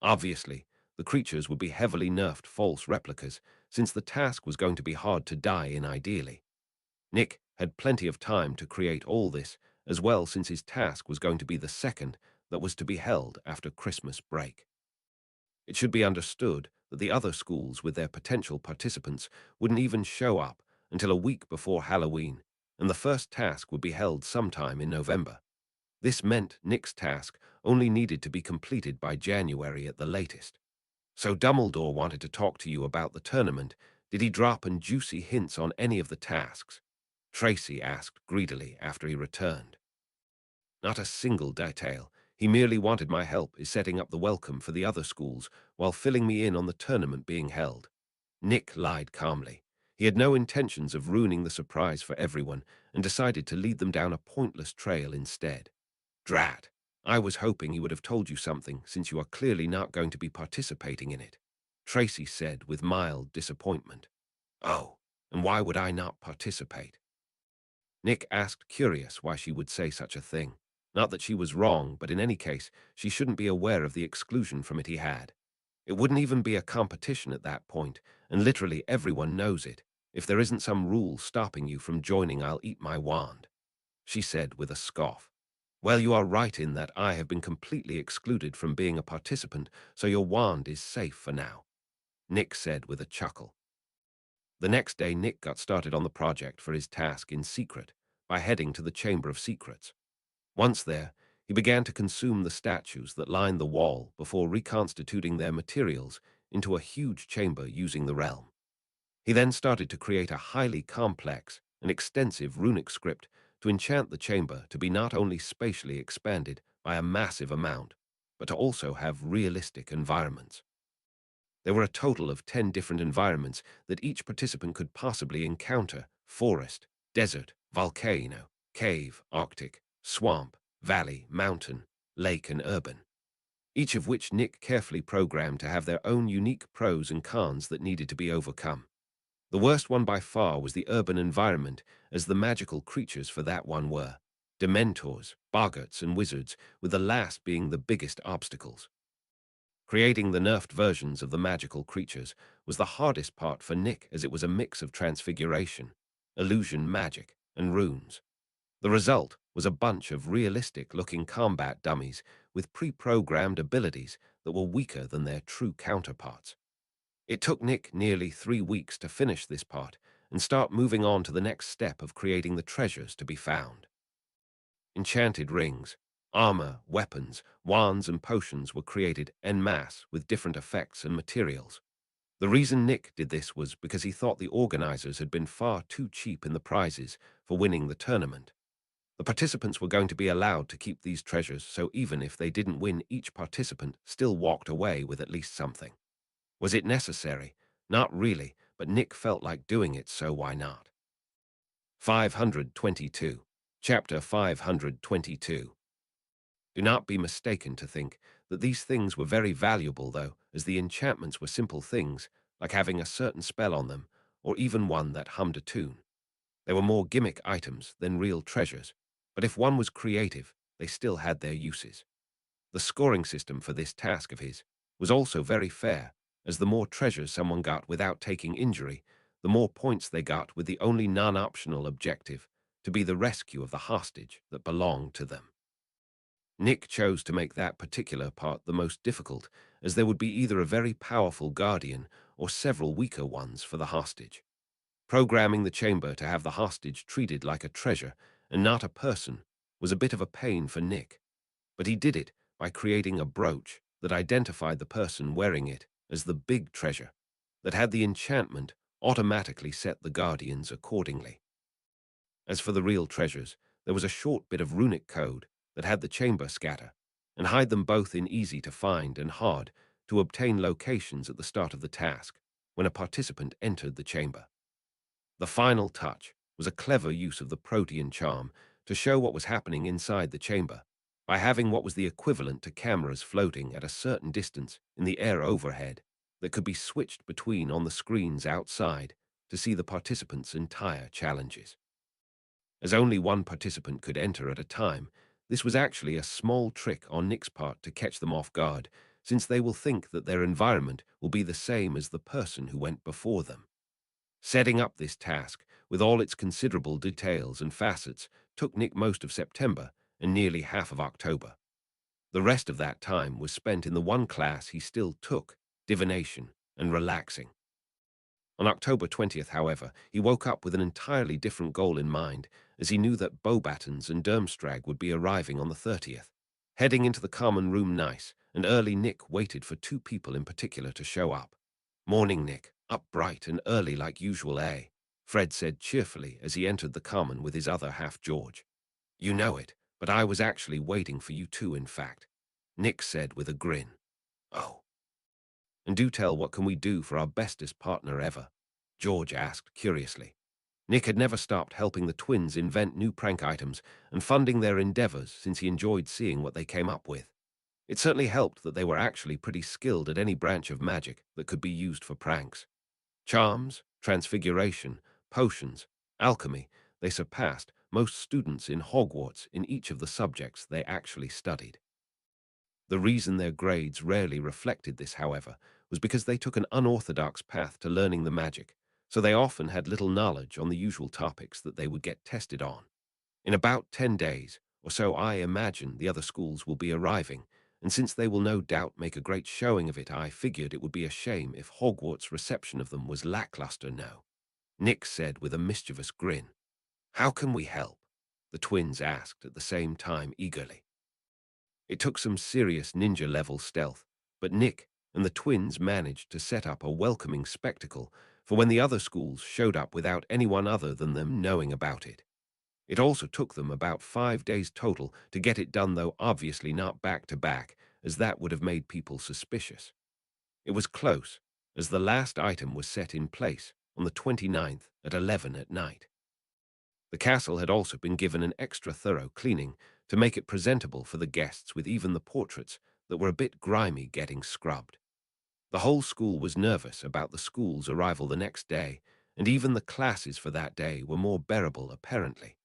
Obviously, the creatures would be heavily nerfed false replicas, since the task was going to be hard to die in ideally. Nick had plenty of time to create all this as well, since his task was going to be the second that was to be held after Christmas break. It should be understood that the other schools with their potential participants wouldn't even show up until a week before Halloween, and the first task would be held sometime in November. This meant Nick's task only needed to be completed by January at the latest. So Dumbledore wanted to talk to you about the tournament. Did he drop any juicy hints on any of the tasks? Tracy asked greedily after he returned. Not a single detail. He merely wanted my help in setting up the welcome for the other schools while filling me in on the tournament being held. Nick lied calmly. He had no intentions of ruining the surprise for everyone and decided to lead them down a pointless trail instead. Drat. I was hoping he would have told you something, since you are clearly not going to be participating in it, Tracy said with mild disappointment. Oh, and why would I not participate? Nick asked, curious why she would say such a thing. Not that she was wrong, but in any case, she shouldn't be aware of the exclusion from it he had. It wouldn't even be a competition at that point, and literally everyone knows it. If there isn't some rule stopping you from joining, I'll eat my wand, she said with a scoff. Well, you are right in that I have been completely excluded from being a participant, so your wand is safe for now, Nick said with a chuckle. The next day, Nick got started on the project for his task in secret by heading to the Chamber of Secrets. Once there, he began to consume the statues that lined the wall before reconstituting their materials into a huge chamber using the realm. He then started to create a highly complex and extensive runic script to enchant the chamber to be not only spatially expanded by a massive amount, but to also have realistic environments. There were a total of 10 different environments that each participant could possibly encounter: forest, desert, volcano, cave, arctic, swamp, valley, mountain, lake, and urban, each of which Nick carefully programmed to have their own unique pros and cons that needed to be overcome. The worst one by far was the urban environment, as the magical creatures for that one were dementors, boggarts, and wizards, with the last being the biggest obstacles. Creating the nerfed versions of the magical creatures was the hardest part for Nick, as it was a mix of transfiguration, illusion magic, and runes. The result was a bunch of realistic-looking combat dummies with pre-programmed abilities that were weaker than their true counterparts. It took Nick nearly 3 weeks to finish this part and start moving on to the next step of creating the treasures to be found. Enchanted rings. Armor, weapons, wands, and potions were created en masse with different effects and materials. The reason Nick did this was because he thought the organizers had been far too cheap in the prizes for winning the tournament. The participants were going to be allowed to keep these treasures, so even if they didn't win, each participant still walked away with at least something. Was it necessary? Not really, but Nick felt like doing it, so why not? 522. Chapter 522. Do not be mistaken to think that these things were very valuable, though, as the enchantments were simple things, like having a certain spell on them, or even one that hummed a tune. They were more gimmick items than real treasures, but if one was creative, they still had their uses. The scoring system for this task of his was also very fair, as the more treasures someone got without taking injury, the more points they got with the only non-optional objective to be the rescue of the hostage that belonged to them. Nick chose to make that particular part the most difficult, as there would be either a very powerful guardian or several weaker ones for the hostage. Programming the chamber to have the hostage treated like a treasure and not a person was a bit of a pain for Nick, but he did it by creating a brooch that identified the person wearing it as the big treasure, that had the enchantment automatically set the guardians accordingly. As for the real treasures, there was a short bit of runic code that had the chamber scatter and hide them both in easy to find and hard to obtain locations at the start of the task when a participant entered the chamber. The final touch was a clever use of the protean charm to show what was happening inside the chamber by having what was the equivalent to cameras floating at a certain distance in the air overhead that could be switched between on the screens outside to see the participants' entire challenges. As only one participant could enter at a time, this was actually a small trick on Nick's part to catch them off guard, since they will think that their environment will be the same as the person who went before them. Setting up this task, with all its considerable details and facets, took Nick most of September and nearly half of October. The rest of that time was spent in the one class he still took, divination and relaxing. On October 20th, however, he woke up with an entirely different goal in mind, as he knew that Beaubatons and Durmstrang would be arriving on the 30th. Heading into the common room nice and early, Nick waited for two people in particular to show up. "Morning, Nick. Up bright and early like usual, eh?" Fred said cheerfully as he entered the common with his other half, George. "You know it, but I was actually waiting for you too, in fact," Nick said with a grin. "Oh. And do tell, what can we do for our bestest partner ever?" George asked curiously. Nick had never stopped helping the twins invent new prank items and funding their endeavors since he enjoyed seeing what they came up with. It certainly helped that they were actually pretty skilled at any branch of magic that could be used for pranks. Charms, transfiguration, potions, alchemy, they surpassed most students in Hogwarts in each of the subjects they actually studied. The reason their grades rarely reflected this, however, was because they took an unorthodox path to learning the magic, so they often had little knowledge on the usual topics that they would get tested on. In about 10 days or so, I imagine the other schools will be arriving, and since they will no doubt make a great showing of it, I figured it would be a shame if Hogwarts' reception of them was lackluster now, Nick said with a mischievous grin. "How can we help?" the twins asked at the same time eagerly. It took some serious ninja-level stealth, but Nick and the twins managed to set up a welcoming spectacle for when the other schools showed up without anyone other than them knowing about it. It also took them about 5 days total to get it done, though obviously not back-to-back, as that would have made people suspicious. It was close, as the last item was set in place on the 29th at 11 at night. The castle had also been given an extra thorough cleaning to make it presentable for the guests, with even the portraits that were a bit grimy getting scrubbed. The whole school was nervous about the school's arrival the next day, and even the classes for that day were more bearable apparently.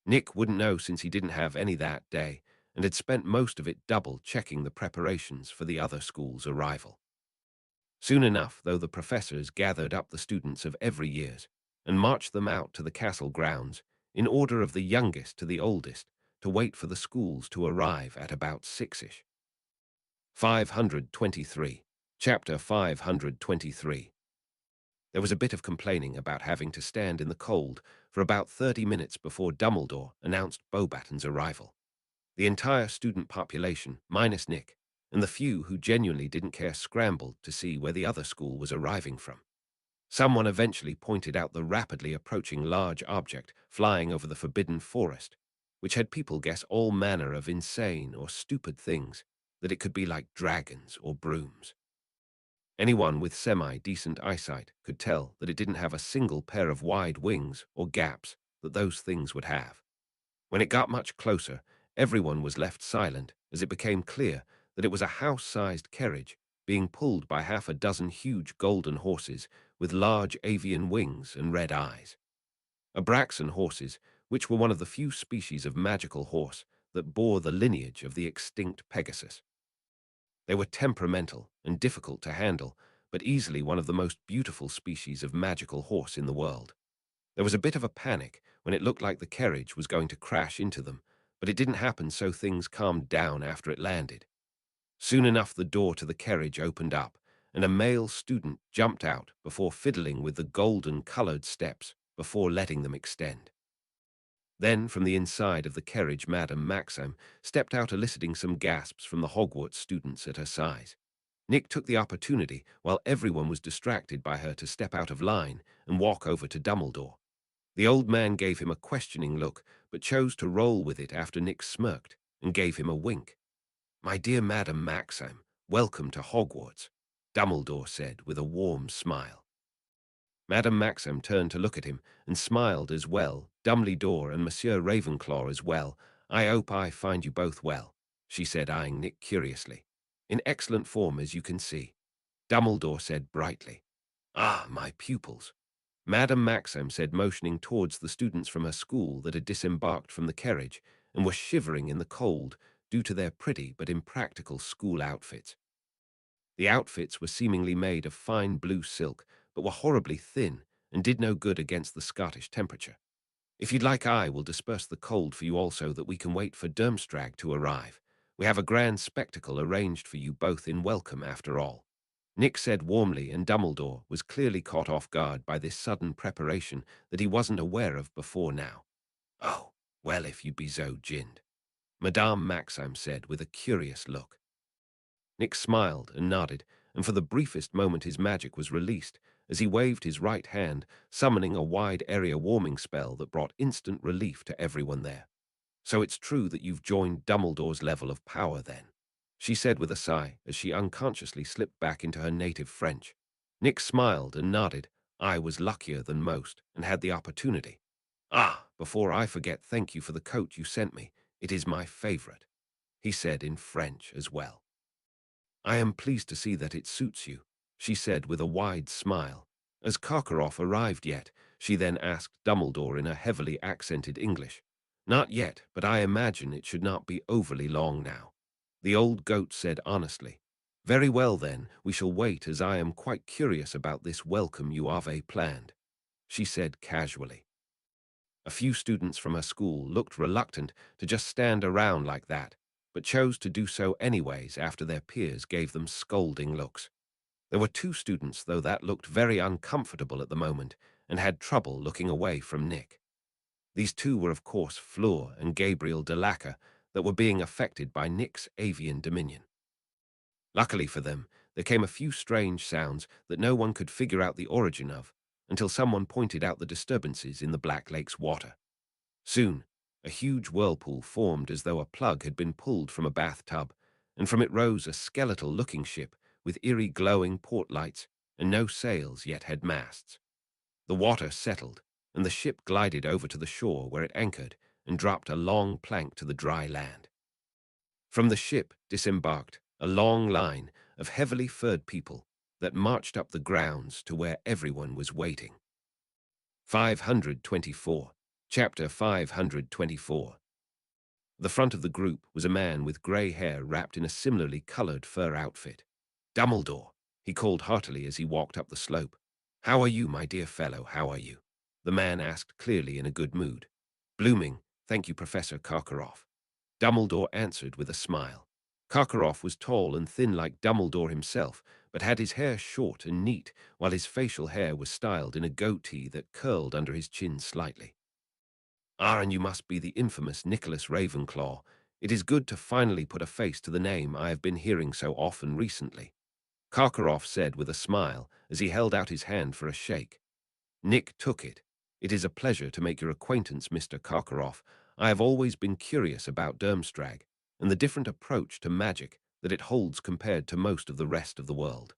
Nick wouldn't know since he didn't have any that day and had spent most of it double-checking the preparations for the other school's arrival. Soon enough, though, the professors gathered up the students of every years and marched them out to the castle grounds in order of the youngest to the oldest to wait for the schools to arrive at about 6-ish. 523. Chapter 523. There was a bit of complaining about having to stand in the cold for about 30 minutes before Dumbledore announced Beaubaton's arrival. The entire student population, minus Nick, and the few who genuinely didn't care scrambled to see where the other school was arriving from. Someone eventually pointed out the rapidly approaching large object flying over the forbidden forest, which had people guess all manner of insane or stupid things, that it could be like dragons or brooms. Anyone with semi-decent eyesight could tell that it didn't have a single pair of wide wings or gaps that those things would have. When it got much closer, everyone was left silent as it became clear that it was a house-sized carriage being pulled by half a dozen huge golden horses with large avian wings and red eyes. Abraxan horses, which were one of the few species of magical horse that bore the lineage of the extinct Pegasus. They were temperamental and difficult to handle, but easily one of the most beautiful species of magical horse in the world. There was a bit of a panic when it looked like the carriage was going to crash into them, but it didn't happen, so things calmed down after it landed. Soon enough the door to the carriage opened up, and a male student jumped out before fiddling with the golden-colored steps before letting them extend. Then, from the inside of the carriage, Madame Maxim stepped out, eliciting some gasps from the Hogwarts students at her size. Nick took the opportunity, while everyone was distracted by her, to step out of line and walk over to Dumbledore. The old man gave him a questioning look, but chose to roll with it after Nick smirked and gave him a wink. "My dear Madame Maxim, welcome to Hogwarts," Dumbledore said with a warm smile. Madame Maxim turned to look at him and smiled as well. "Dumbledore and Monsieur Ravenclaw as well. I hope I find you both well," she said, eyeing Nick curiously. "In excellent form, as you can see," Dumbledore said brightly. "Ah, my pupils," Madame Maxim said, motioning towards the students from her school that had disembarked from the carriage and were shivering in the cold due to their pretty but impractical school outfits. The outfits were seemingly made of fine blue silk, but were horribly thin and did no good against the Scottish temperature. "If you'd like, I will disperse the cold for you all so that we can wait for Durmstrang to arrive. We have a grand spectacle arranged for you both in welcome after all," Nick said warmly, and Dumbledore was clearly caught off guard by this sudden preparation that he wasn't aware of before now. "Oh, well, if you be so ginned," Madame Maxim said with a curious look. Nick smiled and nodded, and for the briefest moment his magic was released as he waved his right hand, summoning a wide area warming spell that brought instant relief to everyone there. "So it's true that you've joined Dumbledore's level of power, then?" she said with a sigh as she unconsciously slipped back into her native French. Nick smiled and nodded. "I was luckier than most and had the opportunity. Ah, before I forget, thank you for the coat you sent me. It is my favorite," he said in French as well. "I am pleased to see that it suits you," she said with a wide smile. "Has Karkaroff arrived yet?" she then asked Dumbledore in a heavily accented English. "Not yet, but I imagine it should not be overly long now," the old goat said honestly. "Very well then, we shall wait, as I am quite curious about this welcome you have planned," she said casually. A few students from her school looked reluctant to just stand around like that, but chose to do so anyways after their peers gave them scolding looks. There were two students, though, that looked very uncomfortable at the moment and had trouble looking away from Nick. These two were, of course, Fleur and Gabriel de Lacquer, that were being affected by Nick's avian dominion. Luckily for them, there came a few strange sounds that no one could figure out the origin of until someone pointed out the disturbances in the Black Lake's water. Soon, a huge whirlpool formed as though a plug had been pulled from a bathtub, and from it rose a skeletal-looking ship with eerie glowing port lights and no sails yet had masts. The water settled, and the ship glided over to the shore where it anchored and dropped a long plank to the dry land. From the ship disembarked a long line of heavily furred people that marched up the grounds to where everyone was waiting. 524. Chapter 524. The front of the group was a man with grey hair wrapped in a similarly coloured fur outfit. "Dumbledore," he called heartily as he walked up the slope. "How are you, my dear fellow, how are you?" the man asked, clearly in a good mood. "Blooming, thank you, Professor Karkaroff," Dumbledore answered with a smile. Karkaroff was tall and thin like Dumbledore himself, but had his hair short and neat, while his facial hair was styled in a goatee that curled under his chin slightly. "Ah, and you must be the infamous Nicholas Ravenclaw," It is good to finally put a face to the name I have been hearing so often recently, Karkaroff said with a smile as he held out his hand for a shake. Nick took it. It is a pleasure to make your acquaintance, Mr. Karkaroff. I have always been curious about Durmstrang and the different approach to magic that it holds compared to most of the rest of the world,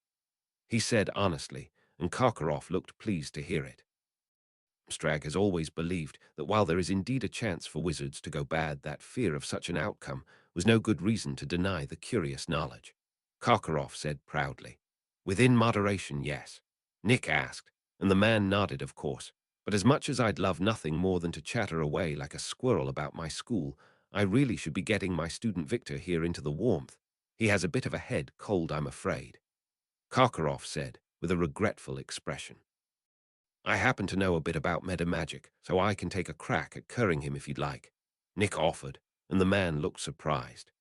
he said honestly, and Karkaroff looked pleased to hear it. Strag has always believed that while there is indeed a chance for wizards to go bad, that fear of such an outcome was no good reason to deny the curious knowledge, Karkaroff said proudly. Within moderation, yes, Nick asked, and the man nodded, of course. But as much as I'd love nothing more than to chatter away like a squirrel about my school, I really should be getting my student Victor here into the warmth. He has a bit of a head cold, I'm afraid, Karkaroff said, with a regretful expression. I happen to know a bit about meta magic, so I can take a crack at curing him if you'd like, Nick offered, and the man looked surprised.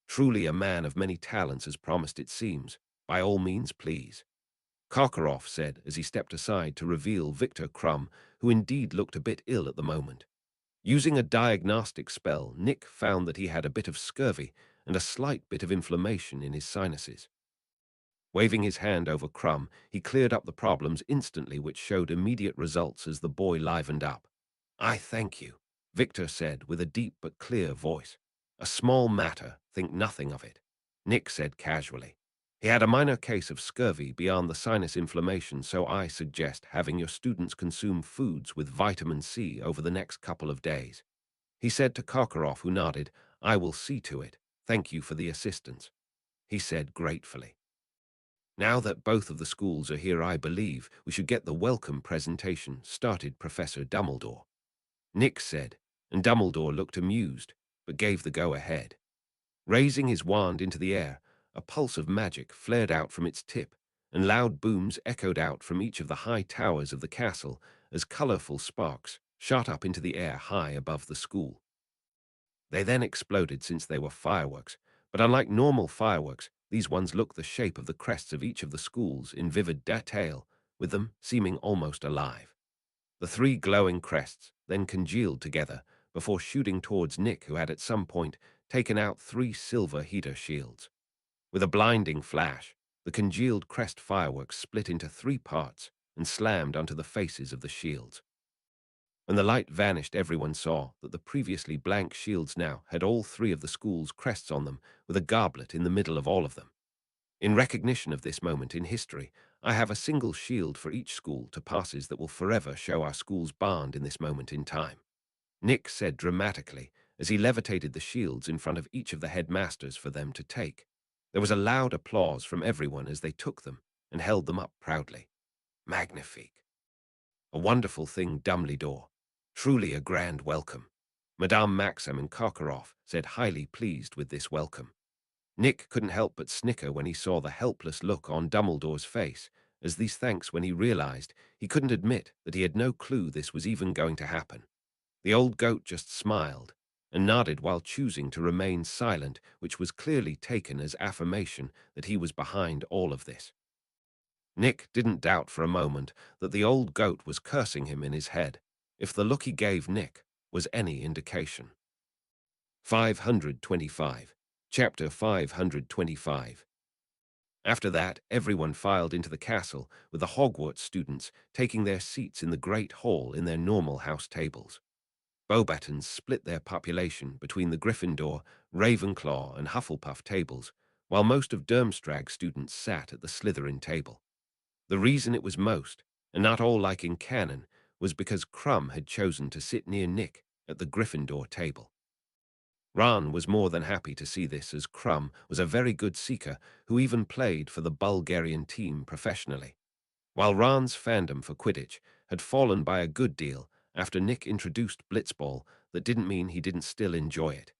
Truly a man of many talents, as promised it seems. By all means, please, Karkaroff said as he stepped aside to reveal Victor Crumb, who indeed looked a bit ill at the moment. Using a diagnostic spell, Nick found that he had a bit of scurvy and a slight bit of inflammation in his sinuses. Waving his hand over Crumb, he cleared up the problems instantly, which showed immediate results as the boy livened up. I thank you, Victor said with a deep but clear voice. A small matter, think nothing of it, Nick said casually. He had a minor case of scurvy beyond the sinus inflammation, so I suggest having your students consume foods with vitamin C over the next couple of days. He said to Karkaroff, who nodded. I will see to it. Thank you for the assistance, he said gratefully. Now that both of the schools are here, I believe we should get the welcome presentation started, Professor Dumbledore, Nick said, and Dumbledore looked amused, but gave the go-ahead. Raising his wand into the air, a pulse of magic flared out from its tip, and loud booms echoed out from each of the high towers of the castle as colorful sparks shot up into the air high above the school. They then exploded since they were fireworks, but unlike normal fireworks, these ones looked the shape of the crests of each of the schools in vivid detail, with them seeming almost alive. The three glowing crests then congealed together before shooting towards Nick, who had at some point taken out 3 silver heater shields. With a blinding flash, the congealed crest fireworks split into 3 parts and slammed onto the faces of the shields. When the light vanished, everyone saw that the previously blank shields now had all 3 of the school's crests on them, with a goblet in the middle of all of them. In recognition of this moment in history, I have a single shield for each school to passes that will forever show our school's bond in this moment in time, Nick said dramatically as he levitated the shields in front of each of the headmasters for them to take. There was a loud applause from everyone as they took them and held them up proudly. Magnifique. A wonderful thing, Dumbledore. Truly a grand welcome, Madame Maxim and Karkaroff said, highly pleased with this welcome. Nick couldn't help but snicker when he saw the helpless look on Dumbledore's face as these thanks, when he realized he couldn't admit that he had no clue this was even going to happen. The old goat just smiled and nodded while choosing to remain silent, which was clearly taken as affirmation that he was behind all of this. Nick didn't doubt for a moment that the old goat was cursing him in his head, if the look he gave Nick was any indication. 525. Chapter 525. After that, everyone filed into the castle, with the Hogwarts students taking their seats in the great hall in their normal house tables. Beauxbatons split their population between the Gryffindor, Ravenclaw, and Hufflepuff tables, while most of Durmstrang students sat at the Slytherin table. The reason it was most, and not all like in canon, was because Crumb had chosen to sit near Nick at the Gryffindor table. Ron was more than happy to see this, as Crumb was a very good seeker who even played for the Bulgarian team professionally. While Ron's fandom for Quidditch had fallen by a good deal after Nick introduced Blitzball, that didn't mean he didn't still enjoy it.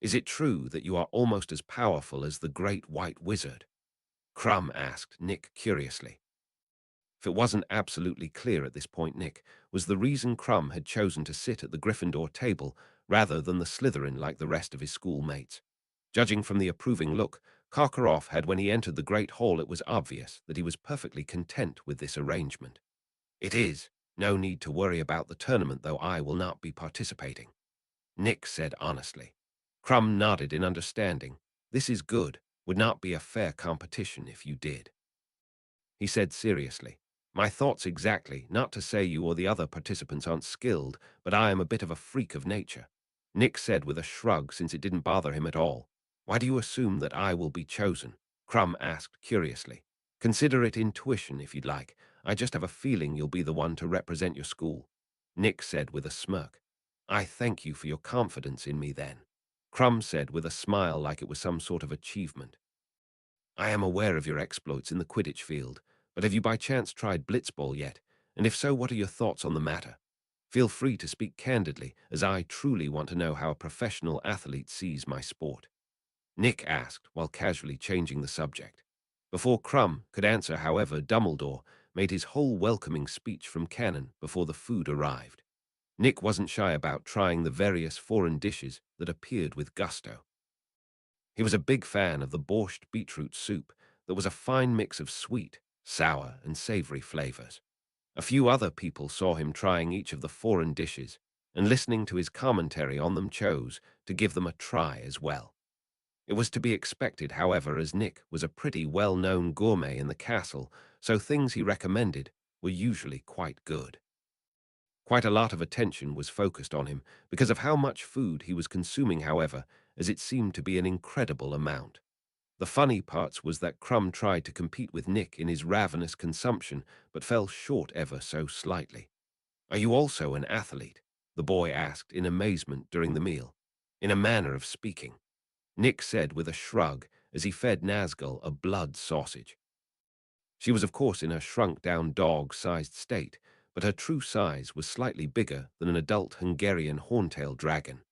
Is it true that you are almost as powerful as the Great White Wizard? Crumb asked Nick curiously. If it wasn't absolutely clear at this point, Nick was the reason Crumb had chosen to sit at the Gryffindor table rather than the Slytherin like the rest of his schoolmates. Judging from the approving look Karkaroff had when he entered the great hall, it was obvious that he was perfectly content with this arrangement. It is no need to worry about the tournament, though I will not be participating, Nick said honestly. Crumb nodded in understanding. This is good. Would not be a fair competition if you did. He said seriously. My thoughts exactly, not to say you or the other participants aren't skilled, but I am a bit of a freak of nature. Nick said with a shrug since it didn't bother him at all. Why do you assume that I will be chosen? Crumb asked curiously. Consider it intuition if you'd like. I just have a feeling you'll be the one to represent your school. Nick said with a smirk. I thank you for your confidence in me then. Crumb said with a smile like it was some sort of achievement. I am aware of your exploits in the Quidditch field, but have you by chance tried blitzball yet? And if so, what are your thoughts on the matter? Feel free to speak candidly, as I truly want to know how a professional athlete sees my sport. Nick asked, while casually changing the subject. Before Crumb could answer, however, Dumbledore made his whole welcoming speech from canon before the food arrived. Nick wasn't shy about trying the various foreign dishes that appeared with gusto. He was a big fan of the borscht beetroot soup that was a fine mix of sweet, sour, and savory flavors. A few other people saw him trying each of the foreign dishes and listening to his commentary on them chose to give them a try as well. It was to be expected, however, as Nick was a pretty well-known gourmet in the castle, so things he recommended were usually quite good. Quite a lot of attention was focused on him because of how much food he was consuming, however, as it seemed to be an incredible amount. The funny parts was that Crumb tried to compete with Nick in his ravenous consumption, but fell short ever so slightly. Are you also an athlete? The boy asked in amazement during the meal. In a manner of speaking, Nick said with a shrug as he fed Nazgul a blood sausage. She was of course in her shrunk-down dog-sized state, but her true size was slightly bigger than an adult Hungarian horntail dragon.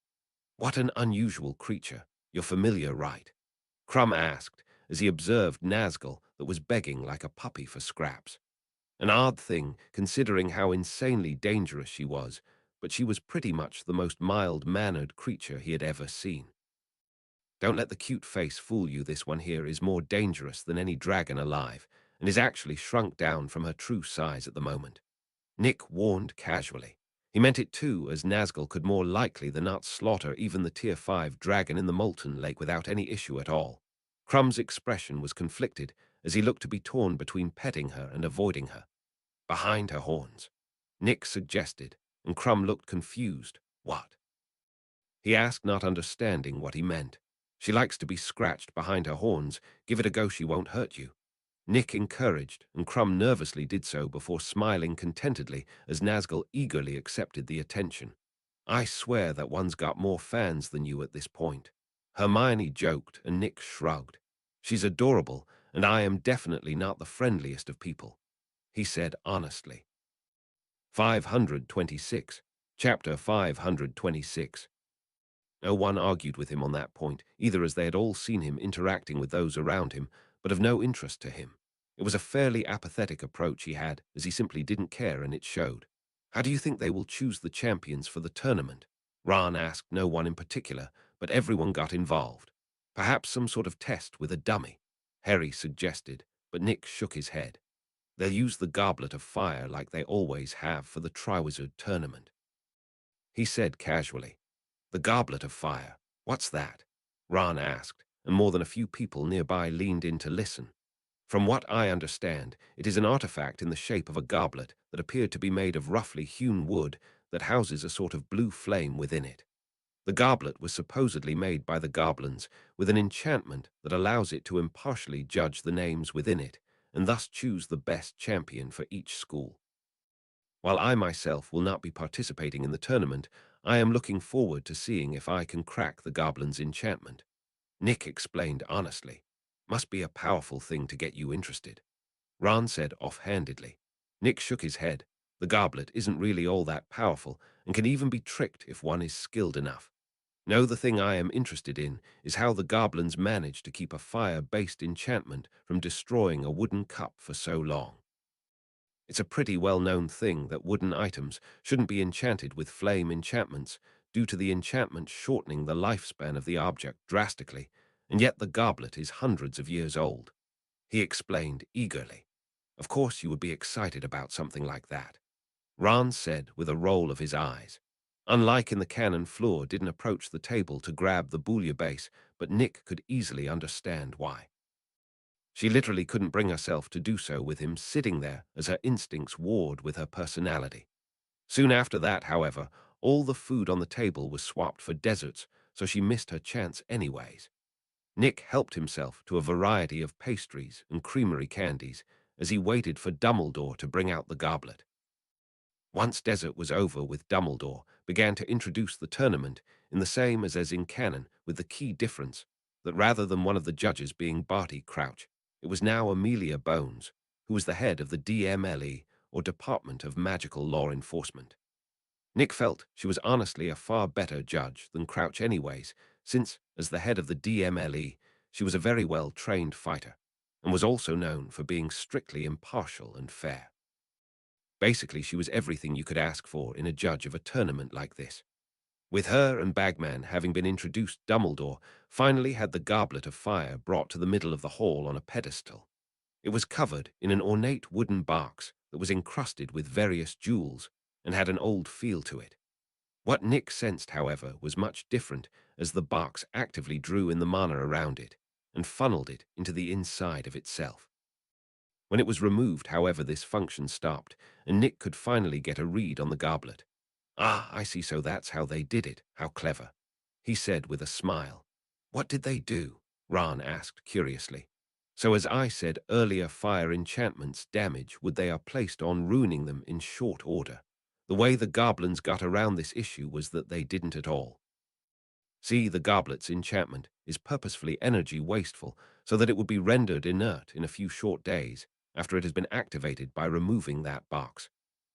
What an unusual creature. You're familiar, right? Crumb asked as he observed Nazgul that was begging like a puppy for scraps. An odd thing, considering how insanely dangerous she was, but she was pretty much the most mild-mannered creature he had ever seen. Don't let the cute face fool you. This one here is more dangerous than any dragon alive, and is actually shrunk down from her true size at the moment. Nick warned casually. He meant it too, as Nazgul could more likely than not slaughter even the Tier 5 dragon in the Molten Lake without any issue at all. Crumb's expression was conflicted as he looked to be torn between petting her and avoiding her. Behind her horns, Nick suggested, and Crumb looked confused. What? He asked, not understanding what he meant. She likes to be scratched behind her horns. Give it a go, she won't hurt you. Nick encouraged, and Crumb nervously did so before smiling contentedly as Nazgul eagerly accepted the attention. I swear that one's got more fans than you at this point. Hermione joked, and Nick shrugged. She's adorable, and I am definitely not the friendliest of people, he said honestly. 526. Chapter 526. No one argued with him on that point, either, as they had all seen him interacting with those around him, but of no interest to him. It was a fairly apathetic approach he had, as he simply didn't care, and it showed. How do you think they will choose the champions for the tournament? Ron asked no one in particular, but everyone got involved. Perhaps some sort of test with a dummy, Harry suggested, but Nick shook his head. They'll use the Goblet of Fire like they always have for the Triwizard tournament, he said casually. The Goblet of Fire. What's that? Ron asked, and more than a few people nearby leaned in to listen. From what I understand, it is an artifact in the shape of a goblet that appeared to be made of roughly hewn wood that houses a sort of blue flame within it. The goblet was supposedly made by the goblins with an enchantment that allows it to impartially judge the names within it and thus choose the best champion for each school. While I myself will not be participating in the tournament, I am looking forward to seeing if I can crack the goblin's enchantment. Nick explained honestly. Must be a powerful thing to get you interested. Ron said offhandedly. Nick shook his head. The goblet isn't really all that powerful and can even be tricked if one is skilled enough. No, the thing I am interested in is how the goblins manage to keep a fire-based enchantment from destroying a wooden cup for so long. It's a pretty well-known thing that wooden items shouldn't be enchanted with flame enchantments due to the enchantment shortening the lifespan of the object drastically, and yet the goblet is hundreds of years old, he explained eagerly. Of course you would be excited about something like that, Ron said with a roll of his eyes. Unlike in the cannon, Floor didn't approach the table to grab the bouillabaisse, but Nick could easily understand why. She literally couldn't bring herself to do so with him sitting there as her instincts warred with her personality. Soon after that, however, all the food on the table was swapped for desserts, so she missed her chance anyways. Nick helped himself to a variety of pastries and creamery candies as he waited for Dumbledore to bring out the goblet. Once dessert was over with, Dumbledore began to introduce the tournament in the same as in canon, with the key difference that rather than one of the judges being Barty Crouch, it was now Amelia Bones, who was the head of the DMLE, or Department of Magical Law Enforcement. Nick felt she was honestly a far better judge than Crouch anyways, since, as the head of the DMLE, she was a very well-trained fighter, and was also known for being strictly impartial and fair. Basically, she was everything you could ask for in a judge of a tournament like this. With her and Bagman having been introduced, Dumbledore finally had the goblet of fire brought to the middle of the hall on a pedestal. It was covered in an ornate wooden box that was encrusted with various jewels and had an old feel to it. What Nick sensed, however, was much different, as the box actively drew in the mana around it and funneled it into the inside of itself. When it was removed, however, this function stopped, and Nick could finally get a read on the goblet. "Ah, I see, so that's how they did it. How clever," he said with a smile. "What did they do?" Ron asked curiously. "So as I said earlier, fire enchantments damage would they are placed on, ruining them in short order. The way the goblins got around this issue was that they didn't at all. See, the goblet's enchantment is purposefully energy wasteful so that it would be rendered inert in a few short days after it has been activated by removing that box.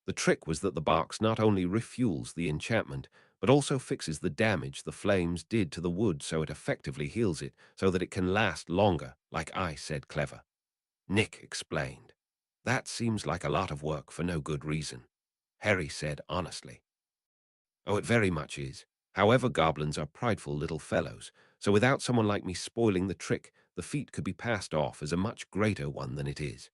The trick was that the box not only refuels the enchantment, but also fixes the damage the flames did to the wood, so it effectively heals it so that it can last longer, like I said, clever," Nick explained. "That seems like a lot of work for no good reason," Harry said honestly. "Oh, it very much is. However, goblins are prideful little fellows, so without someone like me spoiling the trick, the feat could be passed off as a much greater one than it is,"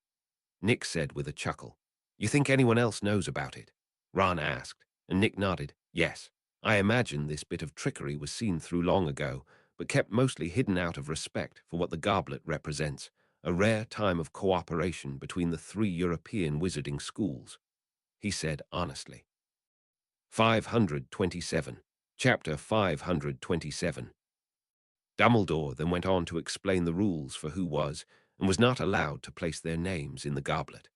Nick said with a chuckle. "You think anyone else knows about it?" Ron asked, and Nick nodded. "Yes. I imagine this bit of trickery was seen through long ago, but kept mostly hidden out of respect for what the goblet represents, a rare time of cooperation between the 3 European wizarding schools," he said honestly. 527. Chapter 527. Dumbledore then went on to explain the rules for who was and was not allowed to place their names in the goblet.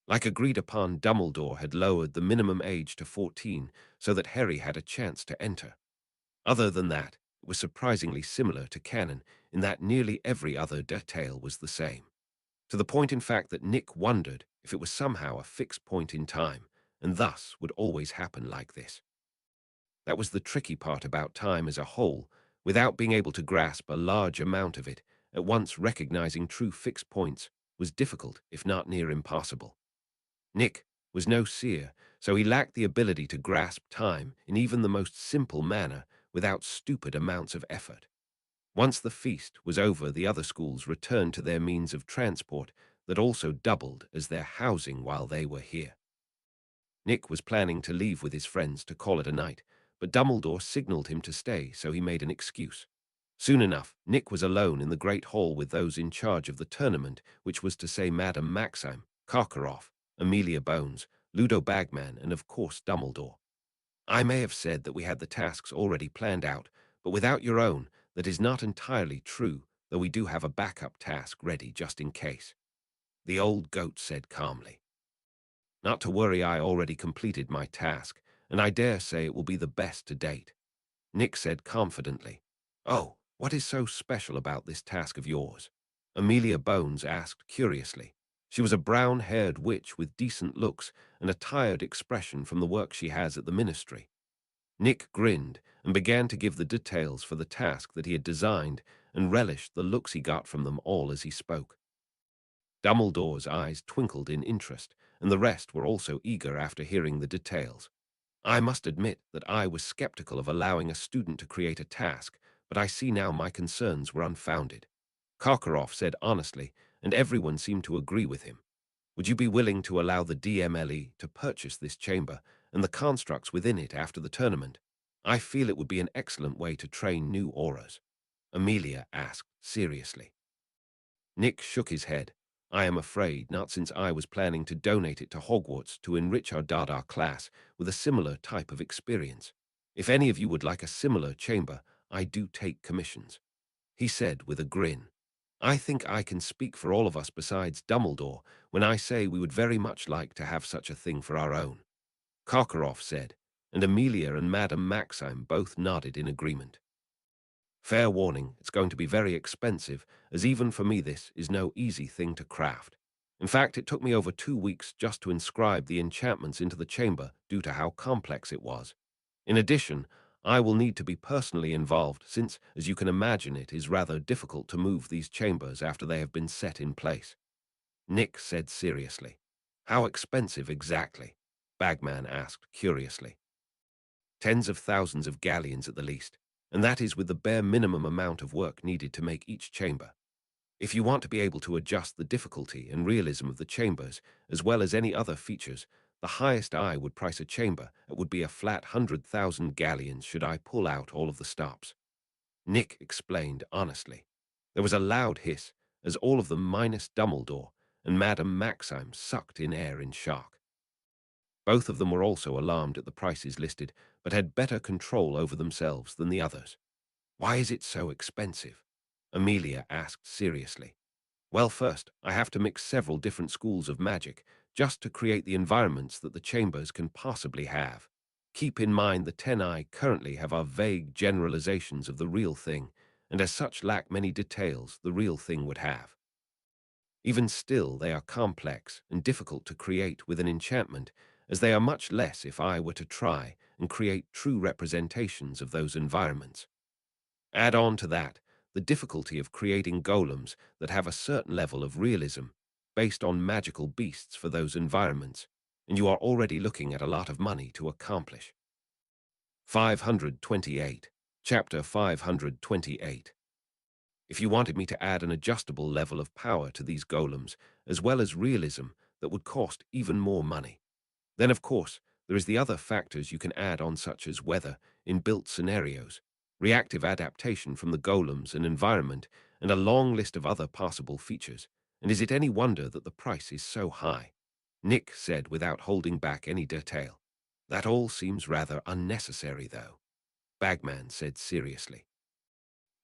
Like agreed upon, Dumbledore had lowered the minimum age to 14 so that Harry had a chance to enter. Other than that, it was surprisingly similar to canon in that nearly every other detail was the same. To the point, in fact, that Nick wondered if it was somehow a fixed point in time, and thus would always happen like this. That was the tricky part about time as a whole. Without being able to grasp a large amount of it, at once recognizing true fixed points was difficult, if not near impossible. Nick was no seer, so he lacked the ability to grasp time in even the most simple manner without stupid amounts of effort. Once the feast was over, the other schools returned to their means of transport that also doubled as their housing while they were here. Nick was planning to leave with his friends to call it a night, but Dumbledore signaled him to stay, so he made an excuse. Soon enough, Nick was alone in the great hall with those in charge of the tournament, which was to say Madame Maxime, Karkaroff, Amelia Bones, Ludo Bagman, and of course Dumbledore. "I may have said that we had the tasks already planned out, but without your own, that is not entirely true, though we do have a backup task ready just in case," the old goat said calmly. "Not to worry, I already completed my task, and I dare say it will be the best to date," Nick said confidently. "Oh, what is so special about this task of yours?" Amelia Bones asked curiously. She was a brown-haired witch with decent looks and a tired expression from the work she has at the ministry. Nick grinned and began to give the details for the task that he had designed and relished the looks he got from them all as he spoke. Dumbledore's eyes twinkled in interest, and the rest were also eager after hearing the details. "I must admit that I was skeptical of allowing a student to create a task, but I see now my concerns were unfounded," Karkaroff said honestly, and everyone seemed to agree with him. "Would you be willing to allow the DMLE to purchase this chamber and the constructs within it after the tournament?" I feel it would be an excellent way to train new auras. Amelia asked seriously. Nick shook his head. I am afraid not, since I was planning to donate it to Hogwarts to enrich our Dada class with a similar type of experience. If any of you would like a similar chamber, I do take commissions, he said with a grin. I think I can speak for all of us besides Dumbledore when I say we would very much like to have such a thing for our own, Karkaroff said, and Amelia and Madame Maxime both nodded in agreement. Fair warning, it's going to be very expensive, as even for me this is no easy thing to craft. In fact, it took me over 2 weeks just to inscribe the enchantments into the chamber due to how complex it was. In addition, I will need to be personally involved since, as you can imagine, it is rather difficult to move these chambers after they have been set in place. Nick said seriously. How expensive exactly? Bagman asked curiously. Tens of thousands of galleons at the least, and that is with the bare minimum amount of work needed to make each chamber. If you want to be able to adjust the difficulty and realism of the chambers, as well as any other features, the highest I would price a chamber at would be a flat 100,000 galleons should I pull out all of the stops. Nick explained honestly. There was a loud hiss, as all of them minus Dumbledore and Madame Maxime sucked in air in shock. Both of them were also alarmed at the prices listed, but had better control over themselves than the others. Why is it so expensive? Amelia asked seriously. Well, first, I have to mix several different schools of magic just to create the environments that the chambers can possibly have. Keep in mind the 10 I currently have are vague generalizations of the real thing, and as such lack many details the real thing would have. Even still, they are complex and difficult to create with an enchantment, as they are much less if I were to try and create true representations of those environments. Add on to that the difficulty of creating golems that have a certain level of realism based on magical beasts for those environments, and you are already looking at a lot of money to accomplish. 528. Chapter 528. If you wanted me to add an adjustable level of power to these golems, as well as realism, that would cost even more money. Then, of course, there is the other factors you can add on, such as weather, inbuilt scenarios, reactive adaptation from the golems and environment, and a long list of other possible features. And is it any wonder that the price is so high? Nick said without holding back any detail. That all seems rather unnecessary, though, Bagman said seriously.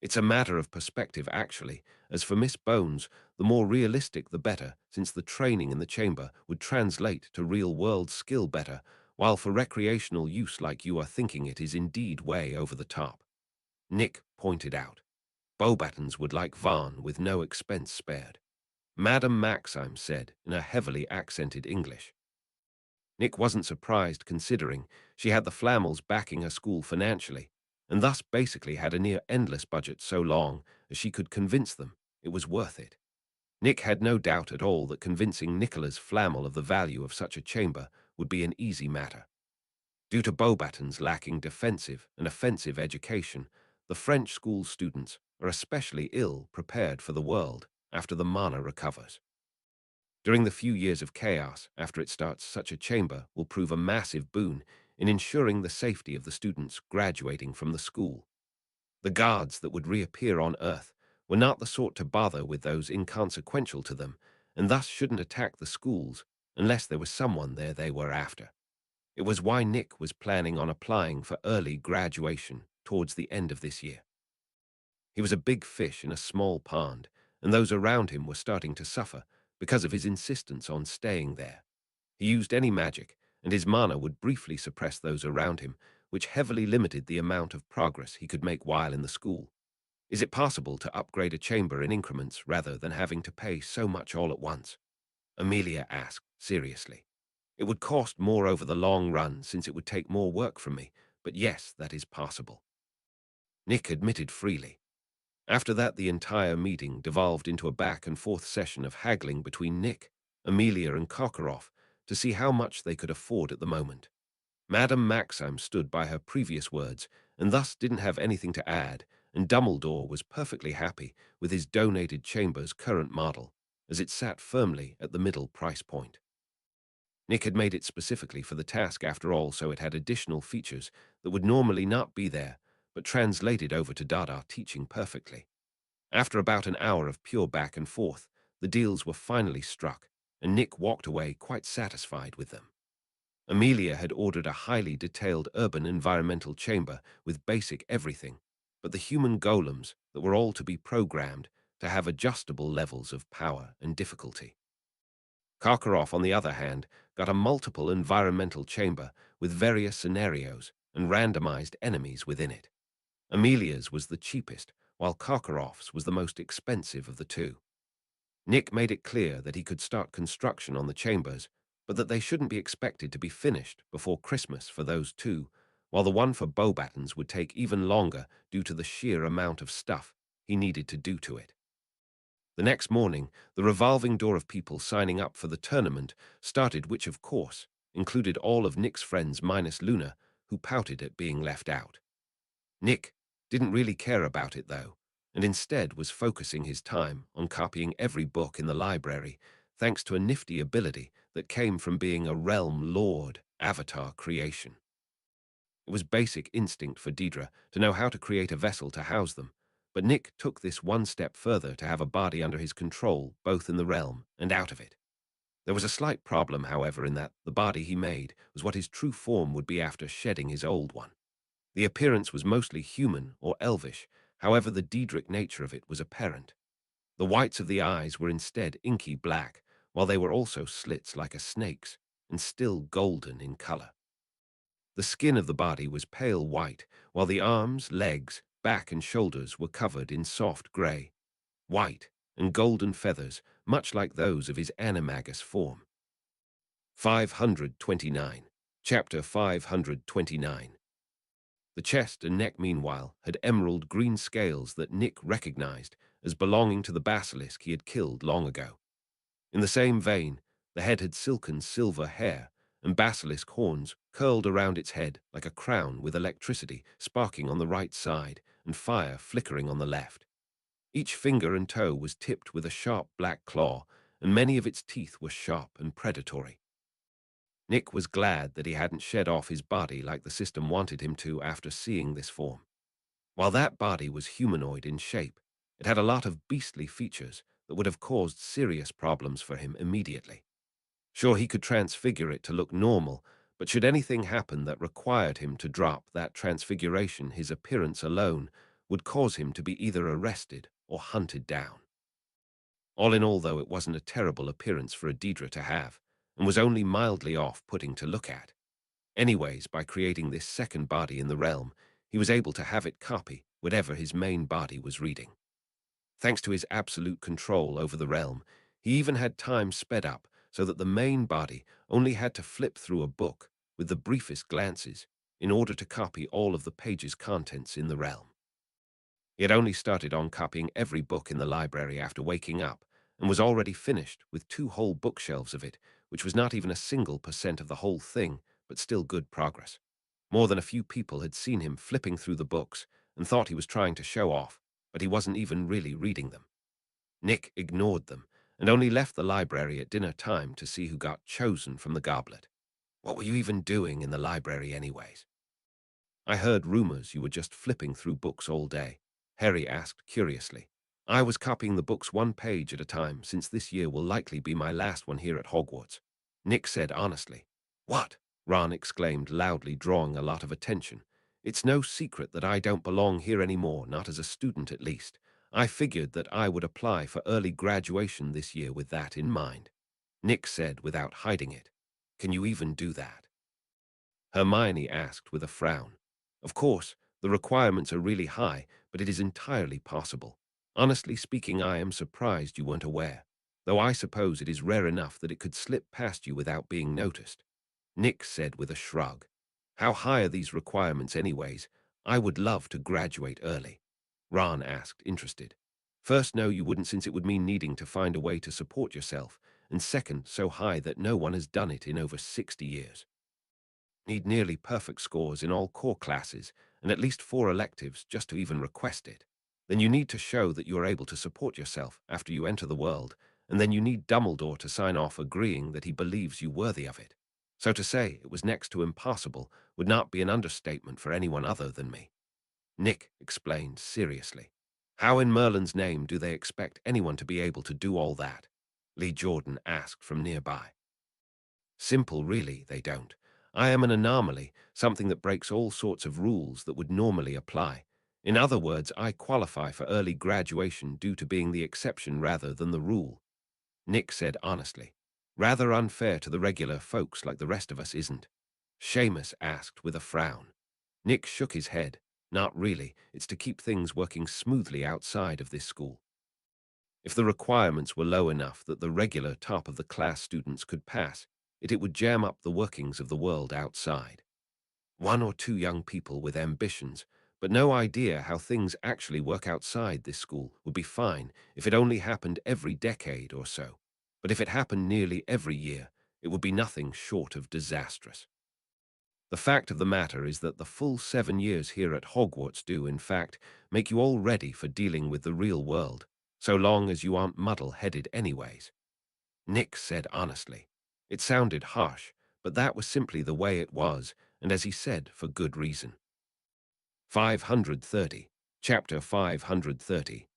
It's a matter of perspective, actually. As for Miss Bones, the more realistic the better, since the training in the chamber would translate to real-world skill better, while for recreational use like you are thinking it is indeed way over the top. Nick pointed out. Beauxbatons would like Varn with no expense spared. Madame Maxime said in a heavily accented English. Nick wasn't surprised, considering she had the Flammels backing her school financially, and thus basically had a near-endless budget so long as she could convince them it was worth it. Nick had no doubt at all that convincing Nicholas Flamel of the value of such a chamber would be an easy matter. Due to Beauxbatons lacking defensive and offensive education, the French school students are especially ill prepared for the world after the mana recovers. During the few years of chaos after it starts, such a chamber will prove a massive boon in ensuring the safety of the students graduating from the school. The guards that would reappear on Earth were not the sort to bother with those inconsequential to them, and thus shouldn't attack the schools unless there was someone there they were after. It was why Nick was planning on applying for early graduation towards the end of this year. He was a big fish in a small pond, and those around him were starting to suffer because of his insistence on staying there. He used any magic, and his mana would briefly suppress those around him, which heavily limited the amount of progress he could make while in the school. Is it possible to upgrade a chamber in increments rather than having to pay so much all at once? Amelia asked seriously. It would cost more over the long run, since it would take more work from me, but yes, that is possible. Nick admitted freely. After that, the entire meeting devolved into a back-and-forth session of haggling between Nick, Amelia, and Karkaroff to see how much they could afford at the moment. Madame Maxime stood by her previous words and thus didn't have anything to add, and Dumbledore was perfectly happy with his donated chamber's current model, as it sat firmly at the middle price point. Nick had made it specifically for the task after all, so it had additional features that would normally not be there, but translated over to Dada teaching perfectly. After about an hour of pure back and forth, the deals were finally struck, and Nick walked away quite satisfied with them. Amelia had ordered a highly detailed urban environmental chamber with basic everything, but the human golems that were all to be programmed to have adjustable levels of power and difficulty. Karkaroff, on the other hand, got a multiple environmental chamber with various scenarios and randomized enemies within it. Amelia's was the cheapest, while Karkaroff's was the most expensive of the two. Nick made it clear that he could start construction on the chambers, but that they shouldn't be expected to be finished before Christmas for those two, while the one for Beaubatons would take even longer due to the sheer amount of stuff he needed to do to it. The next morning, the revolving door of people signing up for the tournament started, which of course included all of Nick's friends minus Luna, who pouted at being left out. Nick didn't really care about it, though, and instead was focusing his time on copying every book in the library, thanks to a nifty ability that came from being a Realm Lord avatar creation. It was basic instinct for Deidre to know how to create a vessel to house them, but Nick took this one step further to have a body under his control, both in the realm and out of it. There was a slight problem, however, in that the body he made was what his true form would be after shedding his old one. The appearance was mostly human or elvish, however the Daedric nature of it was apparent. The whites of the eyes were instead inky black, while they were also slits like a snake's, and still golden in color. The skin of the body was pale white, while the arms, legs, back and shoulders were covered in soft grey, white, and golden feathers, much like those of his animagus form. 529. Chapter 529. The chest and neck, meanwhile, had emerald green scales that Nick recognized as belonging to the basilisk he had killed long ago. In the same vein, the head had silken silver hair, and basilisk horns curled around its head like a crown, with electricity sparking on the right side and fire flickering on the left. Each finger and toe was tipped with a sharp black claw, and many of its teeth were sharp and predatory. Nick was glad that he hadn't shed off his body like the system wanted him to after seeing this form. While that body was humanoid in shape, it had a lot of beastly features that would have caused serious problems for him immediately. Sure, he could transfigure it to look normal, but should anything happen that required him to drop that transfiguration, his appearance alone would cause him to be either arrested or hunted down. All in all, though, it wasn't a terrible appearance for a Daedra to have, and was only mildly off-putting to look at. Anyways, by creating this second body in the realm, he was able to have it copy whatever his main body was reading. Thanks to his absolute control over the realm, he even had time sped up so that the main body only had to flip through a book with the briefest glances in order to copy all of the page's contents in the realm. He had only started on copying every book in the library after waking up, and was already finished with 2 whole bookshelves of it, which was not even a single % of the whole thing, but still good progress. More than a few people had seen him flipping through the books and thought he was trying to show off, but he wasn't even really reading them. Nick ignored them and only left the library at dinner time to see who got chosen from the goblet. What were you even doing in the library anyways? I heard rumors you were just flipping through books all day, Harry asked curiously. I was copying the books 1 page at a time, since this year will likely be my last one here at Hogwarts, Nick said honestly. What? Ron exclaimed loudly, drawing a lot of attention. It's no secret that I don't belong here anymore, not as a student at least. I figured that I would apply for early graduation this year with that in mind, Nick said without hiding it. Can you even do that? Hermione asked with a frown. Of course, the requirements are really high, but it is entirely possible. Honestly speaking, I am surprised you weren't aware, though I suppose it is rare enough that it could slip past you without being noticed, Nick said with a shrug. How high are these requirements anyways? I would love to graduate early, Ron asked, interested. First, no, you wouldn't, since it would mean needing to find a way to support yourself, and second, so high that no one has done it in over 60 years. Need nearly perfect scores in all core classes and at least 4 electives just to even request it. Then you need to show that you are able to support yourself after you enter the world, and then you need Dumbledore to sign off agreeing that he believes you worthy of it. So to say it was next to impossible would not be an understatement for anyone other than me. Nick explained seriously. How in Merlin's name do they expect anyone to be able to do all that? Lee Jordan asked from nearby. Simple, really, they don't. I am an anomaly, something that breaks all sorts of rules that would normally apply. In other words, I qualify for early graduation due to being the exception rather than the rule. Nick said honestly. Rather unfair to the regular folks like the rest of us, isn't? Seamus asked with a frown. Nick shook his head. Not really. It's to keep things working smoothly outside of this school. If the requirements were low enough that the regular top-of-the-class students could pass, it would jam up the workings of the world outside. One or two young people with ambitions, but no idea how things actually work outside this school, would be fine if it only happened every decade or so. But if it happened nearly every year, it would be nothing short of disastrous. The fact of the matter is that the full 7 years here at Hogwarts do, in fact, make you all ready for dealing with the real world, so long as you aren't muddle-headed anyways. Nick said honestly. It sounded harsh, but that was simply the way it was, and as he said, for good reason. 530. Chapter 530.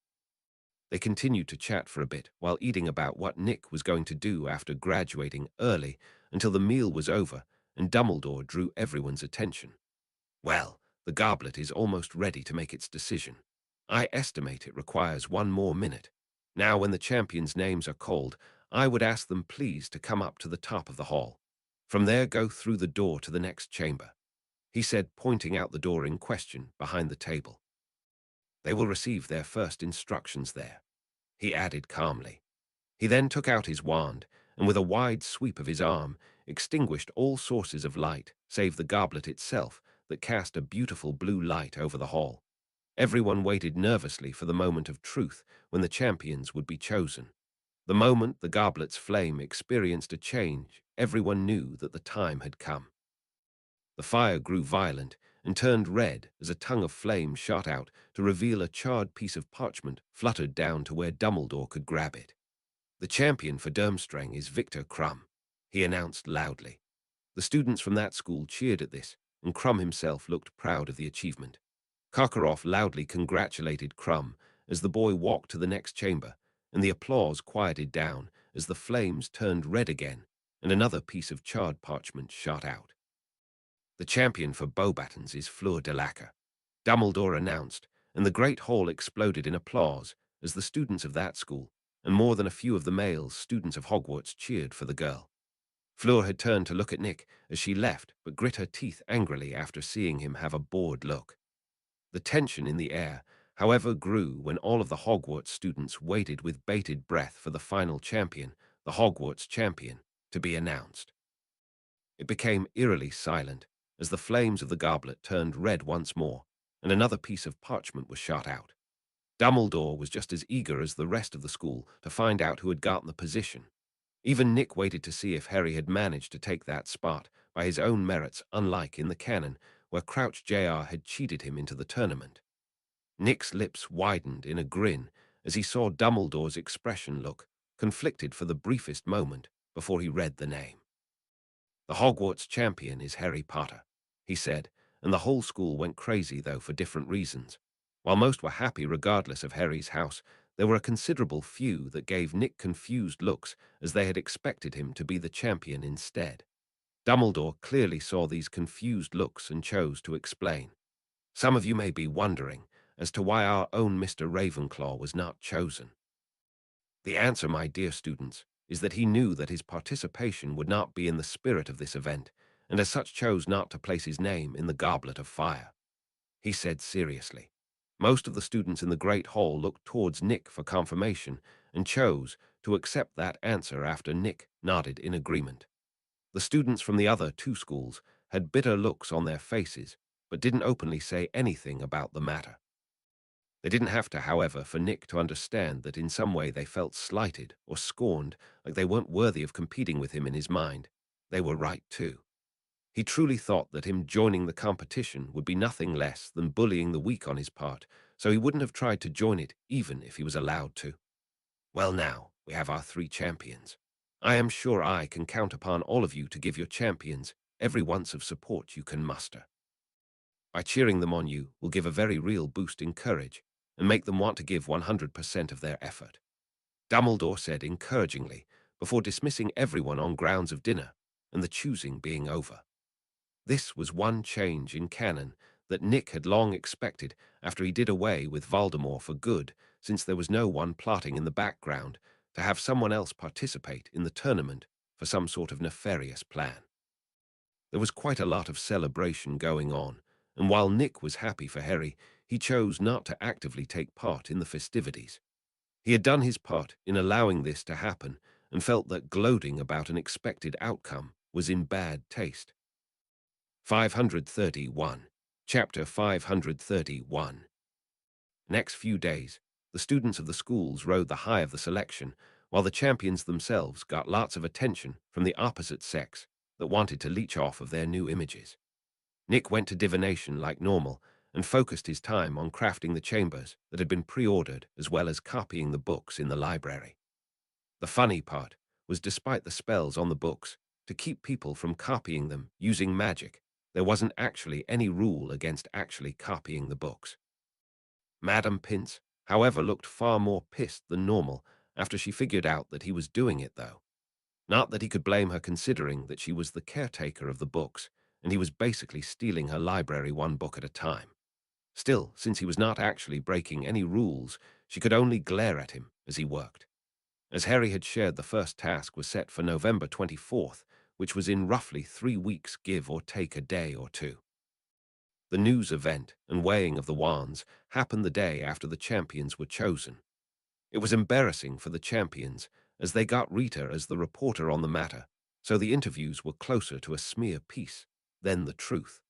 They continued to chat for a bit while eating about what Nick was going to do after graduating early until the meal was over and Dumbledore drew everyone's attention. Well, the goblet is almost ready to make its decision. I estimate it requires 1 more minute. Now, when the champions' names are called, I would ask them please to come up to the top of the hall. From there, go through the door to the next chamber, he said, pointing out the door in question behind the table. They will receive their first instructions there, he added calmly. He then took out his wand, and with a wide sweep of his arm, extinguished all sources of light, save the goblet itself, that cast a beautiful blue light over the hall. Everyone waited nervously for the moment of truth when the champions would be chosen. The moment the goblet's flame experienced a change, everyone knew that the time had come. The fire grew violent and turned red as a tongue of flame shot out to reveal a charred piece of parchment fluttered down to where Dumbledore could grab it. The champion for Durmstrang is Victor Krum, he announced loudly. The students from that school cheered at this, and Krum himself looked proud of the achievement. Karkaroff loudly congratulated Krum as the boy walked to the next chamber, and the applause quieted down as the flames turned red again and another piece of charred parchment shot out. The champion for Beauxbatons is Fleur de Lacre, Dumbledore announced, and the great hall exploded in applause as the students of that school, and more than a few of the male students of Hogwarts, cheered for the girl. Fleur had turned to look at Nick as she left, but grit her teeth angrily after seeing him have a bored look. The tension in the air, however, grew when all of the Hogwarts students waited with bated breath for the final champion, the Hogwarts champion, to be announced. It became eerily silent as the flames of the goblet turned red once more, and another piece of parchment was shot out. Dumbledore was just as eager as the rest of the school to find out who had gotten the position. Even Nick waited to see if Harry had managed to take that spot by his own merits, unlike in the canon, where Crouch Jr. had cheated him into the tournament. Nick's lips widened in a grin as he saw Dumbledore's expression look, conflicted for the briefest moment before he read the name. The Hogwarts champion is Harry Potter, he said, and the whole school went crazy, though for different reasons. While most were happy regardless of Harry's house, there were a considerable few that gave Nick confused looks as they had expected him to be the champion instead. Dumbledore clearly saw these confused looks and chose to explain. Some of you may be wondering as to why our own Mr. Ravenclaw was not chosen. The answer, my dear students, is that he knew that his participation would not be in the spirit of this event, and as such chose not to place his name in the Goblet of Fire. He said seriously. Most of the students in the Great Hall looked towards Nick for confirmation and chose to accept that answer after Nick nodded in agreement. The students from the other two schools had bitter looks on their faces, but didn't openly say anything about the matter. They didn't have to, however, for Nick to understand that in some way they felt slighted or scorned, like they weren't worthy of competing with him in his mind. They were right, too. He truly thought that him joining the competition would be nothing less than bullying the weak on his part, so he wouldn't have tried to join it even if he was allowed to. Well, now, we have our 3 champions. I am sure I can count upon all of you to give your champions every ounce of support you can muster. By cheering them on, you will give a very real boost in courage and make them want to give 100% of their effort. Dumbledore said encouragingly before dismissing everyone on grounds of dinner and the choosing being over. This was one change in canon that Nick had long expected after he did away with Voldemort for good, since there was no one plotting in the background to have someone else participate in the tournament for some sort of nefarious plan. There was quite a lot of celebration going on, and while Nick was happy for Harry, he chose not to actively take part in the festivities. He had done his part in allowing this to happen and felt that gloating about an expected outcome was in bad taste. 531. Chapter 531. Next few days, the students of the schools rode the high of the selection, while the champions themselves got lots of attention from the opposite sex that wanted to leech off of their new images. Nick went to divination like normal and focused his time on crafting the chambers that had been pre-ordered as well as copying the books in the library. The funny part was, despite the spells on the books to keep people from copying them using magic, there wasn't actually any rule against actually copying the books. Madame Pince, however, looked far more pissed than normal after she figured out that he was doing it, though. Not that he could blame her, considering that she was the caretaker of the books, and he was basically stealing her library one book at a time. Still, since he was not actually breaking any rules, she could only glare at him as he worked. As Harry had shared, the first task was set for November 24th, which was in roughly 3 weeks, give or take a day or two. The news event and weighing of the wands happened the day after the champions were chosen. It was embarrassing for the champions, as they got Rita as the reporter on the matter, so the interviews were closer to a smear piece than the truth.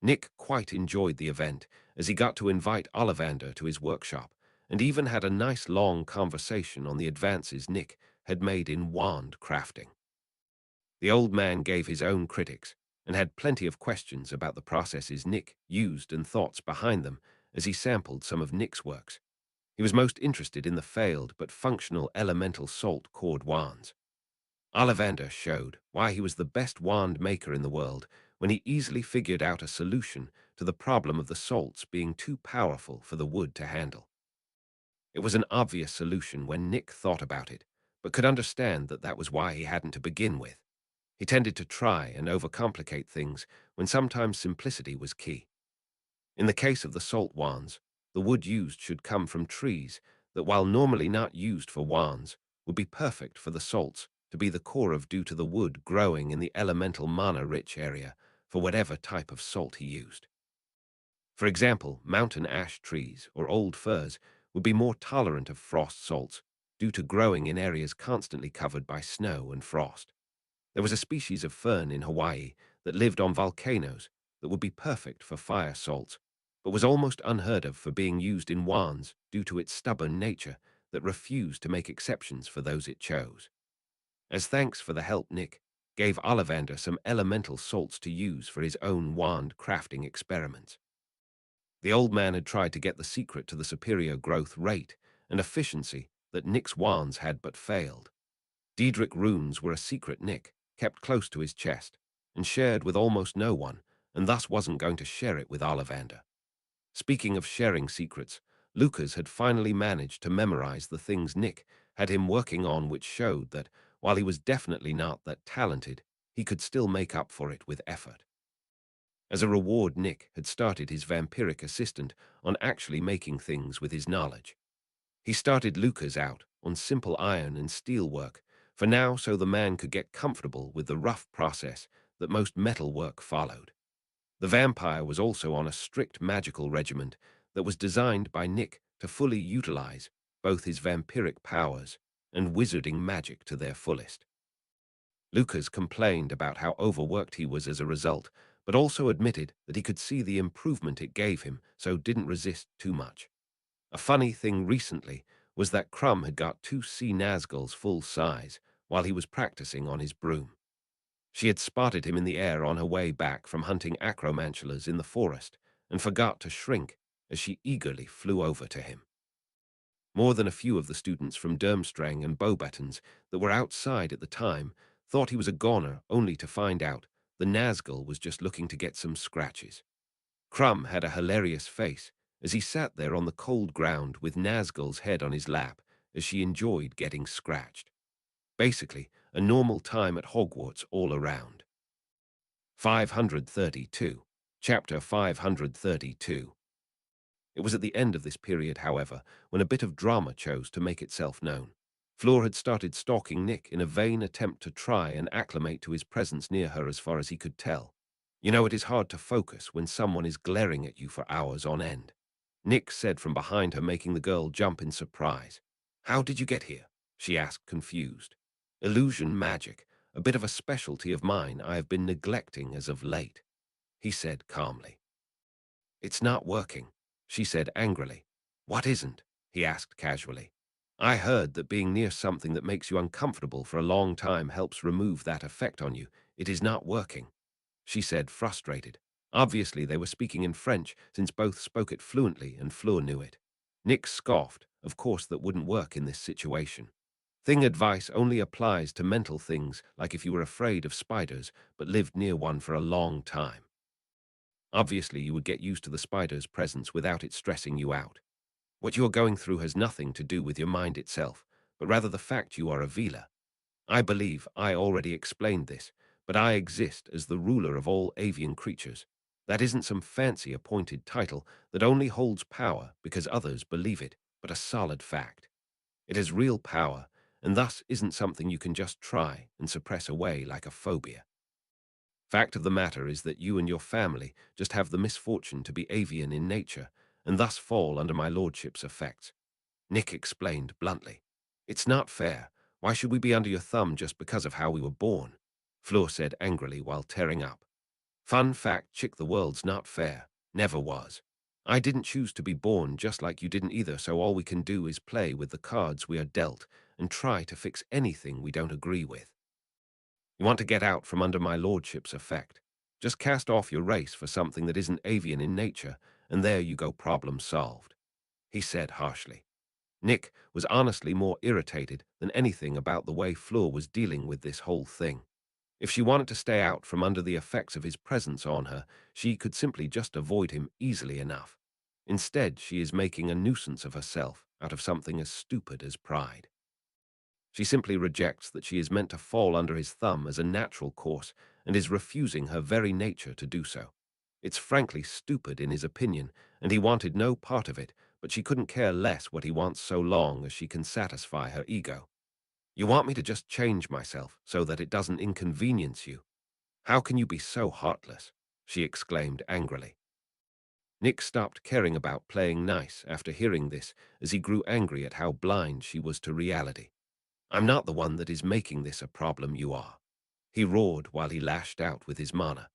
Nick quite enjoyed the event, as he got to invite Ollivander to his workshop, and even had a nice long conversation on the advances Nick had made in wand crafting. The old man gave his own critics, and had plenty of questions about the processes Nick used and thoughts behind them as he sampled some of Nick's works. He was most interested in the failed but functional elemental salt cord wands. Ollivander showed why he was the best wand maker in the world when he easily figured out a solution to the problem of the salts being too powerful for the wood to handle. It was an obvious solution when Nick thought about it, but could understand that that was why he hadn't to begin with. He tended to try and overcomplicate things when sometimes simplicity was key. In the case of the salt wands, the wood used should come from trees that, while normally not used for wands, would be perfect for the salts to be the core of, due to the wood growing in the elemental mana-rich area for whatever type of salt he used. For example, mountain ash trees or old firs would be more tolerant of frost salts due to growing in areas constantly covered by snow and frost. There was a species of fern in Hawaii that lived on volcanoes that would be perfect for fire salts, but was almost unheard of for being used in wands due to its stubborn nature that refused to make exceptions for those it chose. As thanks for the help, Nick gave Ollivander some elemental salts to use for his own wand crafting experiments. The old man had tried to get the secret to the superior growth rate and efficiency that Nick's wands had, but failed. Daedric runes were a secret Nick kept close to his chest and shared with almost no one, and thus wasn't going to share it with Ollivander. Speaking of sharing secrets, Lucas had finally managed to memorize the things Nick had him working on, which showed that, while he was definitely not that talented, he could still make up for it with effort. As a reward, Nick had started his vampiric assistant on actually making things with his knowledge. He started Lucas out on simple iron and steel work for now, so the man could get comfortable with the rough process that most metal work followed. The vampire was also on a strict magical regimen that was designed by Nick to fully utilize both his vampiric powers and wizarding magic to their fullest. Lucas complained about how overworked he was as a result, but also admitted that he could see the improvement it gave him, so didn't resist too much. A funny thing recently was that Crumb had got 2 sea Nazgul's full size while he was practicing on his broom. She had spotted him in the air on her way back from hunting acromantulas in the forest and forgot to shrink as she eagerly flew over to him. More than a few of the students from Durmstrang and Beauxbatons that were outside at the time thought he was a goner, only to find out the Nazgul was just looking to get some scratches. Crumb had a hilarious face as he sat there on the cold ground with Nazgul's head on his lap as she enjoyed getting scratched. Basically, a normal time at Hogwarts all around. 532. Chapter 532. It was at the end of this period, however, when a bit of drama chose to make itself known. Fleur had started stalking Nick in a vain attempt to try and acclimate to his presence near her as far as he could tell. You know, it is hard to focus when someone is glaring at you for hours on end. Nick said from behind her, making the girl jump in surprise. How did you get here? She asked, confused. Illusion magic, a bit of a specialty of mine I have been neglecting as of late, he said calmly. It's not working, she said angrily. What isn't? He asked casually. I heard that being near something that makes you uncomfortable for a long time helps remove that effect on you. It is not working, she said, frustrated. Obviously, they were speaking in French, since both spoke it fluently and Fleur knew it. Nick scoffed. Of course that wouldn't work in this situation. Thing advice only applies to mental things, like if you were afraid of spiders but lived near one for a long time. Obviously, you would get used to the spider's presence without it stressing you out. What you are going through has nothing to do with your mind itself, but rather the fact you are a Veela. I believe I already explained this, but I exist as the ruler of all avian creatures. That isn't some fancy appointed title that only holds power because others believe it, but a solid fact. It has real power, and thus isn't something you can just try and suppress away like a phobia. Fact of the matter is that you and your family just have the misfortune to be avian in nature, and thus fall under my lordship's effects. Nick explained bluntly. It's not fair. Why should we be under your thumb just because of how we were born? Fleur said angrily while tearing up. Fun fact, chick, the world's not fair. Never was. I didn't choose to be born, just like you didn't either, so all we can do is play with the cards we are dealt and try to fix anything we don't agree with. You want to get out from under my lordship's effect? Just cast off your race for something that isn't avian in nature, and there you go, problem solved, he said harshly. Nick was honestly more irritated than anything about the way Fleur was dealing with this whole thing. If she wanted to stay out from under the effects of his presence on her, she could simply just avoid him easily enough. Instead, she is making a nuisance of herself out of something as stupid as pride. She simply rejects that she is meant to fall under his thumb as a natural course and is refusing her very nature to do so. It's frankly stupid in his opinion, and he wanted no part of it, but she couldn't care less what he wants so long as she can satisfy her ego. You want me to just change myself so that it doesn't inconvenience you? How can you be so heartless? She exclaimed angrily. Nick stopped caring about playing nice after hearing this, as he grew angry at how blind she was to reality. I'm not the one that is making this a problem, you are, he roared while he lashed out with his mana.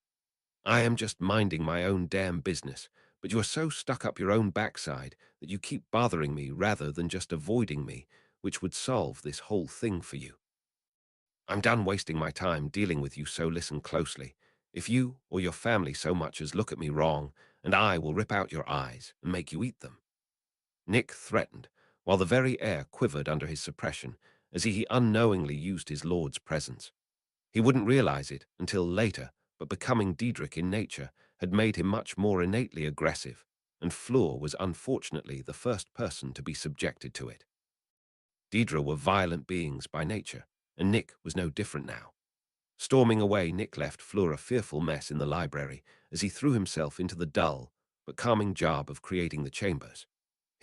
I am just minding my own damn business, but you are so stuck up your own backside that you keep bothering me rather than just avoiding me, which would solve this whole thing for you. I'm done wasting my time dealing with you, so listen closely. If you or your family so much as look at me wrong, and I will rip out your eyes and make you eat them. Nick threatened, while the very air quivered under his suppression, as he unknowingly used his lord's presence. He wouldn't realize it until later, but becoming Diedrich in nature had made him much more innately aggressive, and Fleur was unfortunately the first person to be subjected to it. Deidre were violent beings by nature, and Nick was no different now. Storming away, Nick left Fleur a fearful mess in the library as he threw himself into the dull but calming job of creating the chambers.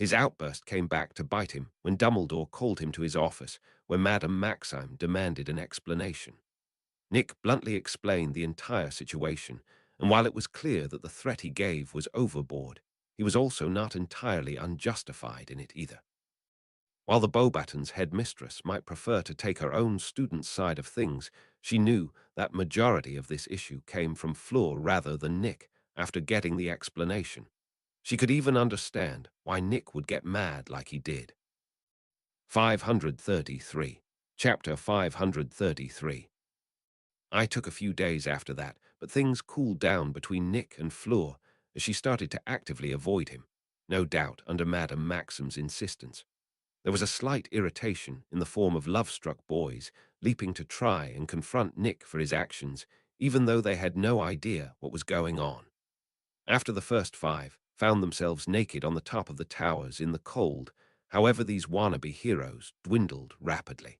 His outburst came back to bite him when Dumbledore called him to his office, where Madame Maxime demanded an explanation. Nick bluntly explained the entire situation, and while it was clear that the threat he gave was overboard, he was also not entirely unjustified in it either. While the Beauxbatons' headmistress might prefer to take her own student's side of things, she knew that majority of this issue came from Fleur rather than Nick after getting the explanation. She could even understand why Nick would get mad like he did. 533. Chapter 533. I took a few days after that, but things cooled down between Nick and Fleur as she started to actively avoid him, no doubt under Madame Maxim's insistence. There was a slight irritation in the form of love-struck boys leaping to try and confront Nick for his actions, even though they had no idea what was going on. After the first five found themselves naked on the top of the towers in the cold, however, these wannabe heroes dwindled rapidly.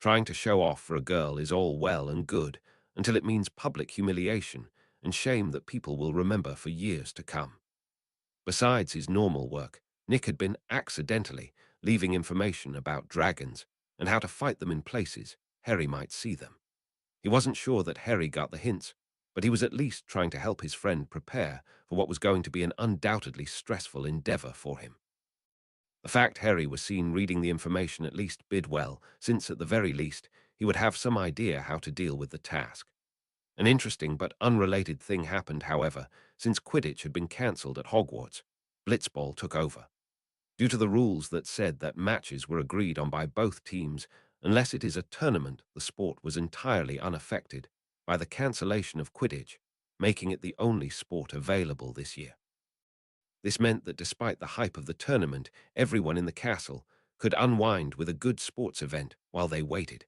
Trying to show off for a girl is all well and good until it means public humiliation and shame that people will remember for years to come. Besides his normal work, Nick had been accidentally leaving information about dragons and how to fight them in places Harry might see them. He wasn't sure that Harry got the hints, but he was at least trying to help his friend prepare for what was going to be an undoubtedly stressful endeavor for him. The fact Harry was seen reading the information at least bid well, since at the very least he would have some idea how to deal with the task. An interesting but unrelated thing happened, however, since Quidditch had been cancelled at Hogwarts. Blitzball took over. Due to the rules that said that matches were agreed on by both teams, unless it is a tournament, the sport was entirely unaffected by the cancellation of Quidditch, making it the only sport available this year. This meant that despite the hype of the tournament, everyone in the castle could unwind with a good sports event while they waited.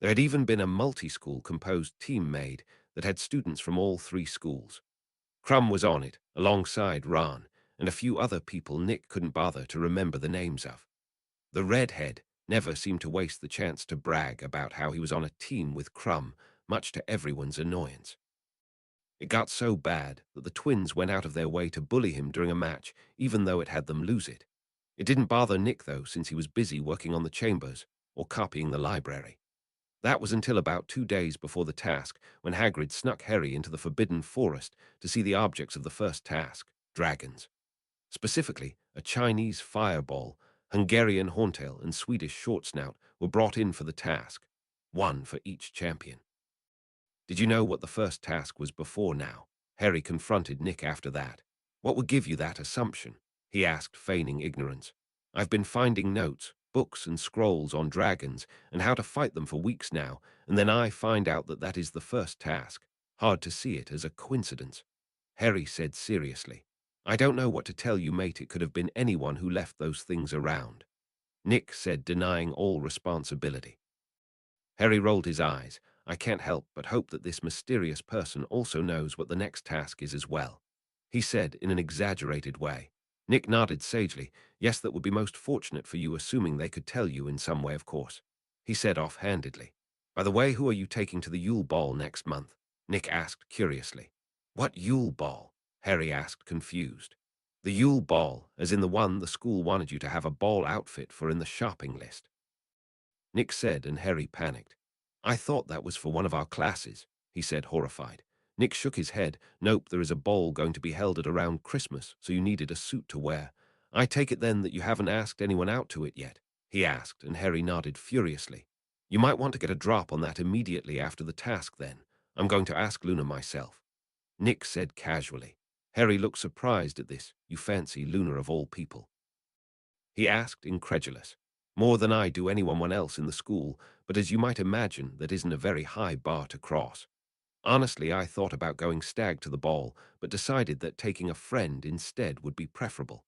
There had even been a multi-school composed team made that had students from all three schools. Crumb was on it, alongside Ron, and a few other people Nick couldn't bother to remember the names of. The redhead never seemed to waste the chance to brag about how he was on a team with Crumb, much to everyone's annoyance. It got so bad that the twins went out of their way to bully him during a match, even though it had them lose it. It didn't bother Nick, though, since he was busy working on the chambers or copying the library. That was until about 2 days before the task, when Hagrid snuck Harry into the Forbidden Forest to see the objects of the first task, dragons. Specifically, a Chinese fireball, Hungarian horntail, and Swedish shortsnout were brought in for the task, one for each champion. Did you know what the first task was before now? Harry confronted Nick after that. What would give you that assumption? He asked, feigning ignorance. I've been finding notes, books and scrolls on dragons and how to fight them for weeks now, and then I find out that that is the first task. Hard to see it as a coincidence. Harry said seriously. I don't know what to tell you, mate. It could have been anyone who left those things around. Nick said, denying all responsibility. Harry rolled his eyes. I can't help but hope that this mysterious person also knows what the next task is as well, he said in an exaggerated way. Nick nodded sagely. Yes, that would be most fortunate for you, assuming they could tell you in some way, of course, he said offhandedly. By the way, who are you taking to the Yule Ball next month? Nick asked curiously. What Yule Ball? Harry asked, confused. The Yule Ball, as in the one the school wanted you to have a ball outfit for in the shopping list, Nick said, and Harry panicked. I thought that was for one of our classes, he said, horrified. Nick shook his head. Nope, there is a ball going to be held at around Christmas, so you needed a suit to wear. I take it then that you haven't asked anyone out to it yet, he asked, and Harry nodded furiously. You might want to get a drop on that immediately after the task then. I'm going to ask Luna myself, Nick said casually. Harry looked surprised at this. You fancy Luna of all people? He asked, incredulous. More than I do anyone else in the school, but as you might imagine, that isn't a very high bar to cross. Honestly, I thought about going stag to the ball, but decided that taking a friend instead would be preferable.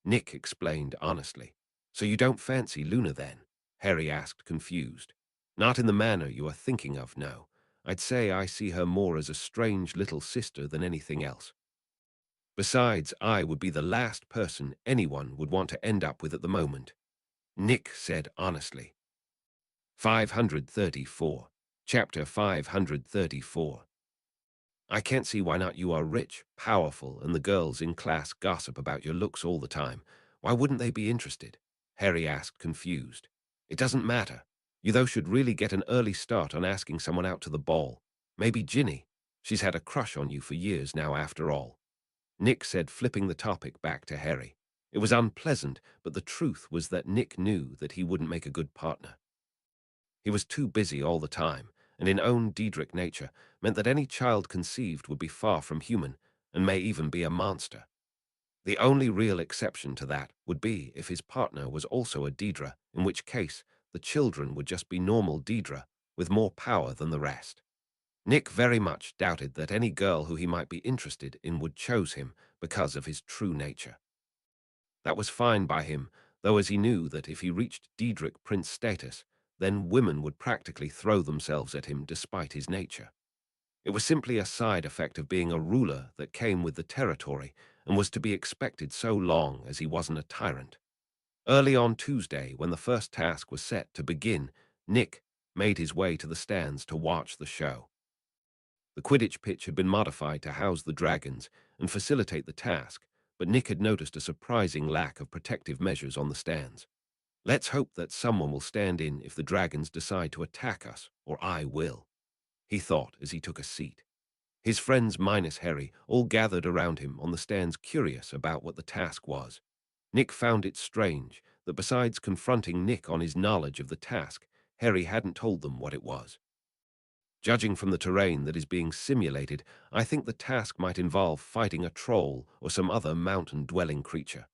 Nick explained honestly. So you don't fancy Luna then? Harry asked, confused. Not in the manner you are thinking of, no. I'd say I see her more as a strange little sister than anything else. Besides, I would be the last person anyone would want to end up with at the moment, Nick said honestly. 534. Chapter 534. I can't see why not. You are rich, powerful, and the girls in class gossip about your looks all the time. Why wouldn't they be interested? Harry asked, confused. It doesn't matter. You though should really get an early start on asking someone out to the ball. Maybe Ginny. She's had a crush on you for years now after all, Nick said, flipping the topic back to Harry. It was unpleasant, but the truth was that Nick knew that he wouldn't make a good partner. He was too busy all the time, and in own Daedric nature meant that any child conceived would be far from human, and may even be a monster. The only real exception to that would be if his partner was also a Daedra, in which case the children would just be normal Daedra with more power than the rest. Nick very much doubted that any girl who he might be interested in would choose him because of his true nature. That was fine by him, though as he knew that if he reached Diedrich Prince status, then women would practically throw themselves at him despite his nature. It was simply a side effect of being a ruler that came with the territory and was to be expected so long as he wasn't a tyrant. Early on Tuesday, when the first task was set to begin, Nick made his way to the stands to watch the show. The Quidditch pitch had been modified to house the dragons and facilitate the task, but Nick had noticed a surprising lack of protective measures on the stands. Let's hope that someone will stand in if the dragons decide to attack us, or I will, he thought as he took a seat. His friends minus Harry all gathered around him on the stands curious about what the task was. Nick found it strange that besides confronting Nick on his knowledge of the task, Harry hadn't told them what it was. Judging from the terrain that is being simulated, I think the task might involve fighting a troll or some other mountain-dwelling creature,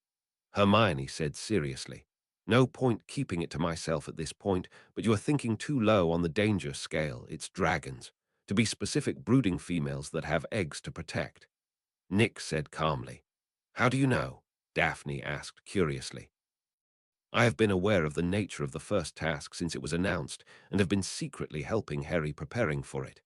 Hermione said seriously. No point keeping it to myself at this point, but you are thinking too low on the danger scale. It's dragons. To be specific, brooding females that have eggs to protect. Nick said calmly. How do you know? Daphne asked curiously. I have been aware of the nature of the first task since it was announced and have been secretly helping Harry preparing for it.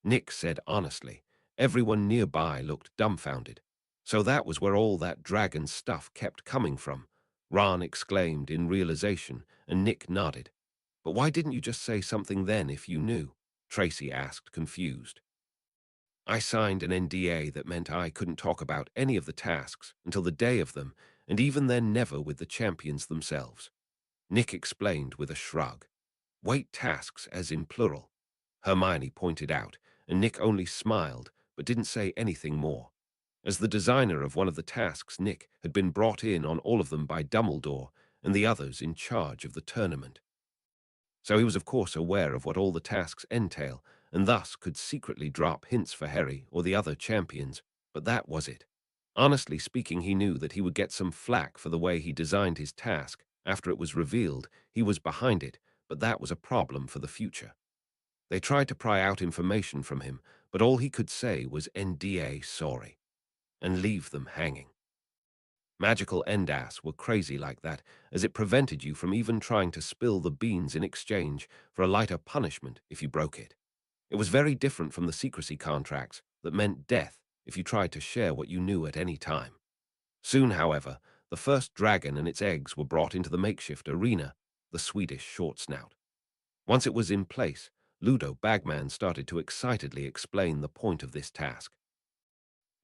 Nick said honestly. Everyone nearby looked dumbfounded. So that was where all that dragon stuff kept coming from, Ron exclaimed in realization, and Nick nodded. But why didn't you just say something then if you knew? Tracy asked, confused. I signed an NDA that meant I couldn't talk about any of the tasks until the day of them, and even then never with the champions themselves. Nick explained with a shrug. Wait, tasks as in plural, Hermione pointed out, and Nick only smiled but didn't say anything more. As the designer of one of the tasks, Nick had been brought in on all of them by Dumbledore and the others in charge of the tournament. So he was of course aware of what all the tasks entail, and thus could secretly drop hints for Harry or the other champions, but that was it. Honestly speaking, he knew that he would get some flack for the way he designed his task. After it was revealed, he was behind it, but that was a problem for the future. They tried to pry out information from him, but all he could say was NDA sorry, and leave them hanging. Magical endas were crazy like that, as it prevented you from even trying to spill the beans in exchange for a lighter punishment if you broke it. It was very different from the secrecy contracts that meant death if you tried to share what you knew at any time. Soon, however, the first dragon and its eggs were brought into the makeshift arena, the Swedish short snout. Once it was in place, Ludo Bagman started to excitedly explain the point of this task.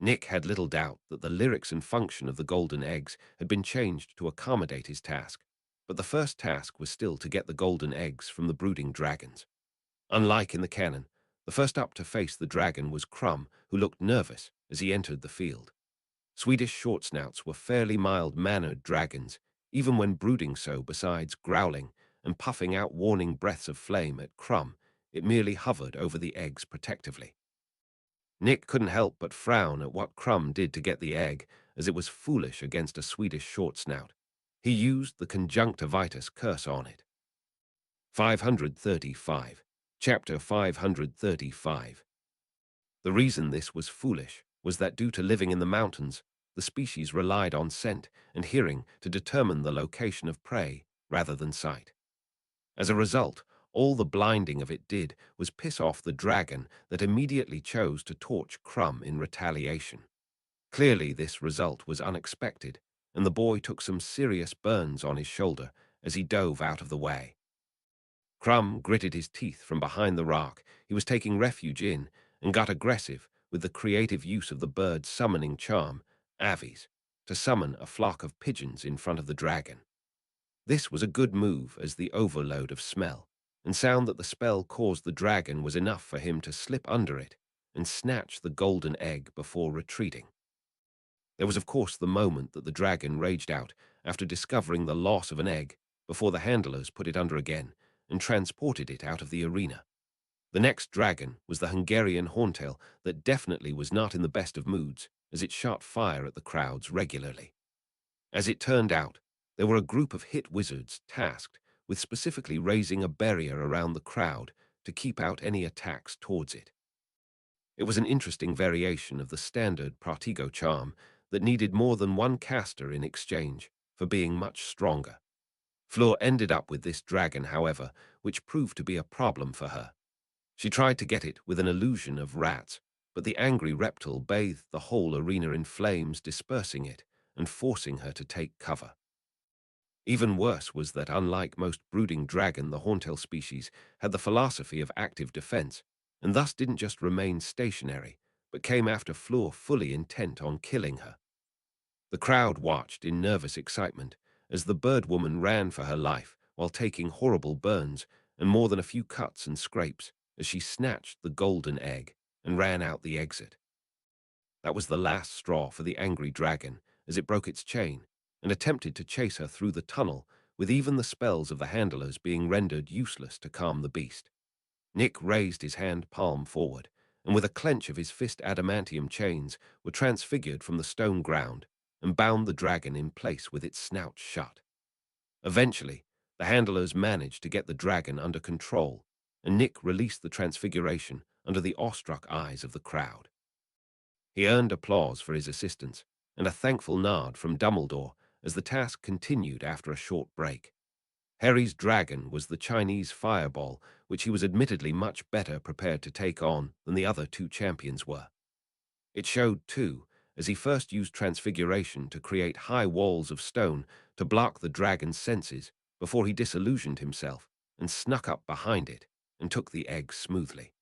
Nick had little doubt that the lyrics and function of the golden eggs had been changed to accommodate his task, but the first task was still to get the golden eggs from the brooding dragons. Unlike in the canon, the first up to face the dragon was Crumb, who looked nervous as he entered the field. Swedish short snouts were fairly mild-mannered dragons, even when brooding, so besides growling and puffing out warning breaths of flame at Crumb, it merely hovered over the eggs protectively. Nick couldn't help but frown at what Crumb did to get the egg, as it was foolish against a Swedish short snout. He used the conjunctivitis curse on it. 535. Chapter 535. The reason this was foolish was that due to living in the mountains, the species relied on scent and hearing to determine the location of prey rather than sight. As a result, all the blinding of it did was piss off the dragon that immediately chose to torch Crumb in retaliation. Clearly this result was unexpected, and the boy took some serious burns on his shoulder as he dove out of the way. Crumb gritted his teeth from behind the rock he was taking refuge in and got aggressive with the creative use of the bird's summoning charm, Avies, to summon a flock of pigeons in front of the dragon. This was a good move, as the overload of smell and sound that the spell caused the dragon was enough for him to slip under it and snatch the golden egg before retreating. There was of course the moment that the dragon raged out after discovering the loss of an egg before the handlers put it under again and transported it out of the arena. The next dragon was the Hungarian horntail that definitely was not in the best of moods, as it shot fire at the crowds regularly. As it turned out, there were a group of hit wizards tasked with specifically raising a barrier around the crowd to keep out any attacks towards it. It was an interesting variation of the standard Pratigo charm that needed more than one caster in exchange, for being much stronger. Fleur ended up with this dragon, however, which proved to be a problem for her. She tried to get it with an illusion of rats, but the angry reptile bathed the whole arena in flames, dispersing it and forcing her to take cover. Even worse was that, unlike most brooding dragon, the horntail species had the philosophy of active defense, and thus didn't just remain stationary, but came after Fleur fully intent on killing her. The crowd watched in nervous excitement as the bird woman ran for her life while taking horrible burns and more than a few cuts and scrapes as she snatched the golden egg and ran out the exit. That was the last straw for the angry dragon as it broke its chain and attempted to chase her through the tunnel, with even the spells of the handlers being rendered useless to calm the beast. Nick raised his hand palm forward, and with a clench of his fist adamantium chains were transfigured from the stone ground and bound the dragon in place with its snout shut. Eventually, the handlers managed to get the dragon under control, and Nick released the transfiguration under the awestruck eyes of the crowd. He earned applause for his assistance and a thankful nod from Dumbledore as the task continued after a short break. Harry's dragon was the Chinese fireball, which he was admittedly much better prepared to take on than the other two champions were. It showed, too, as he first used transfiguration to create high walls of stone to block the dragon's senses before he disillusioned himself and snuck up behind it and took the egg smoothly.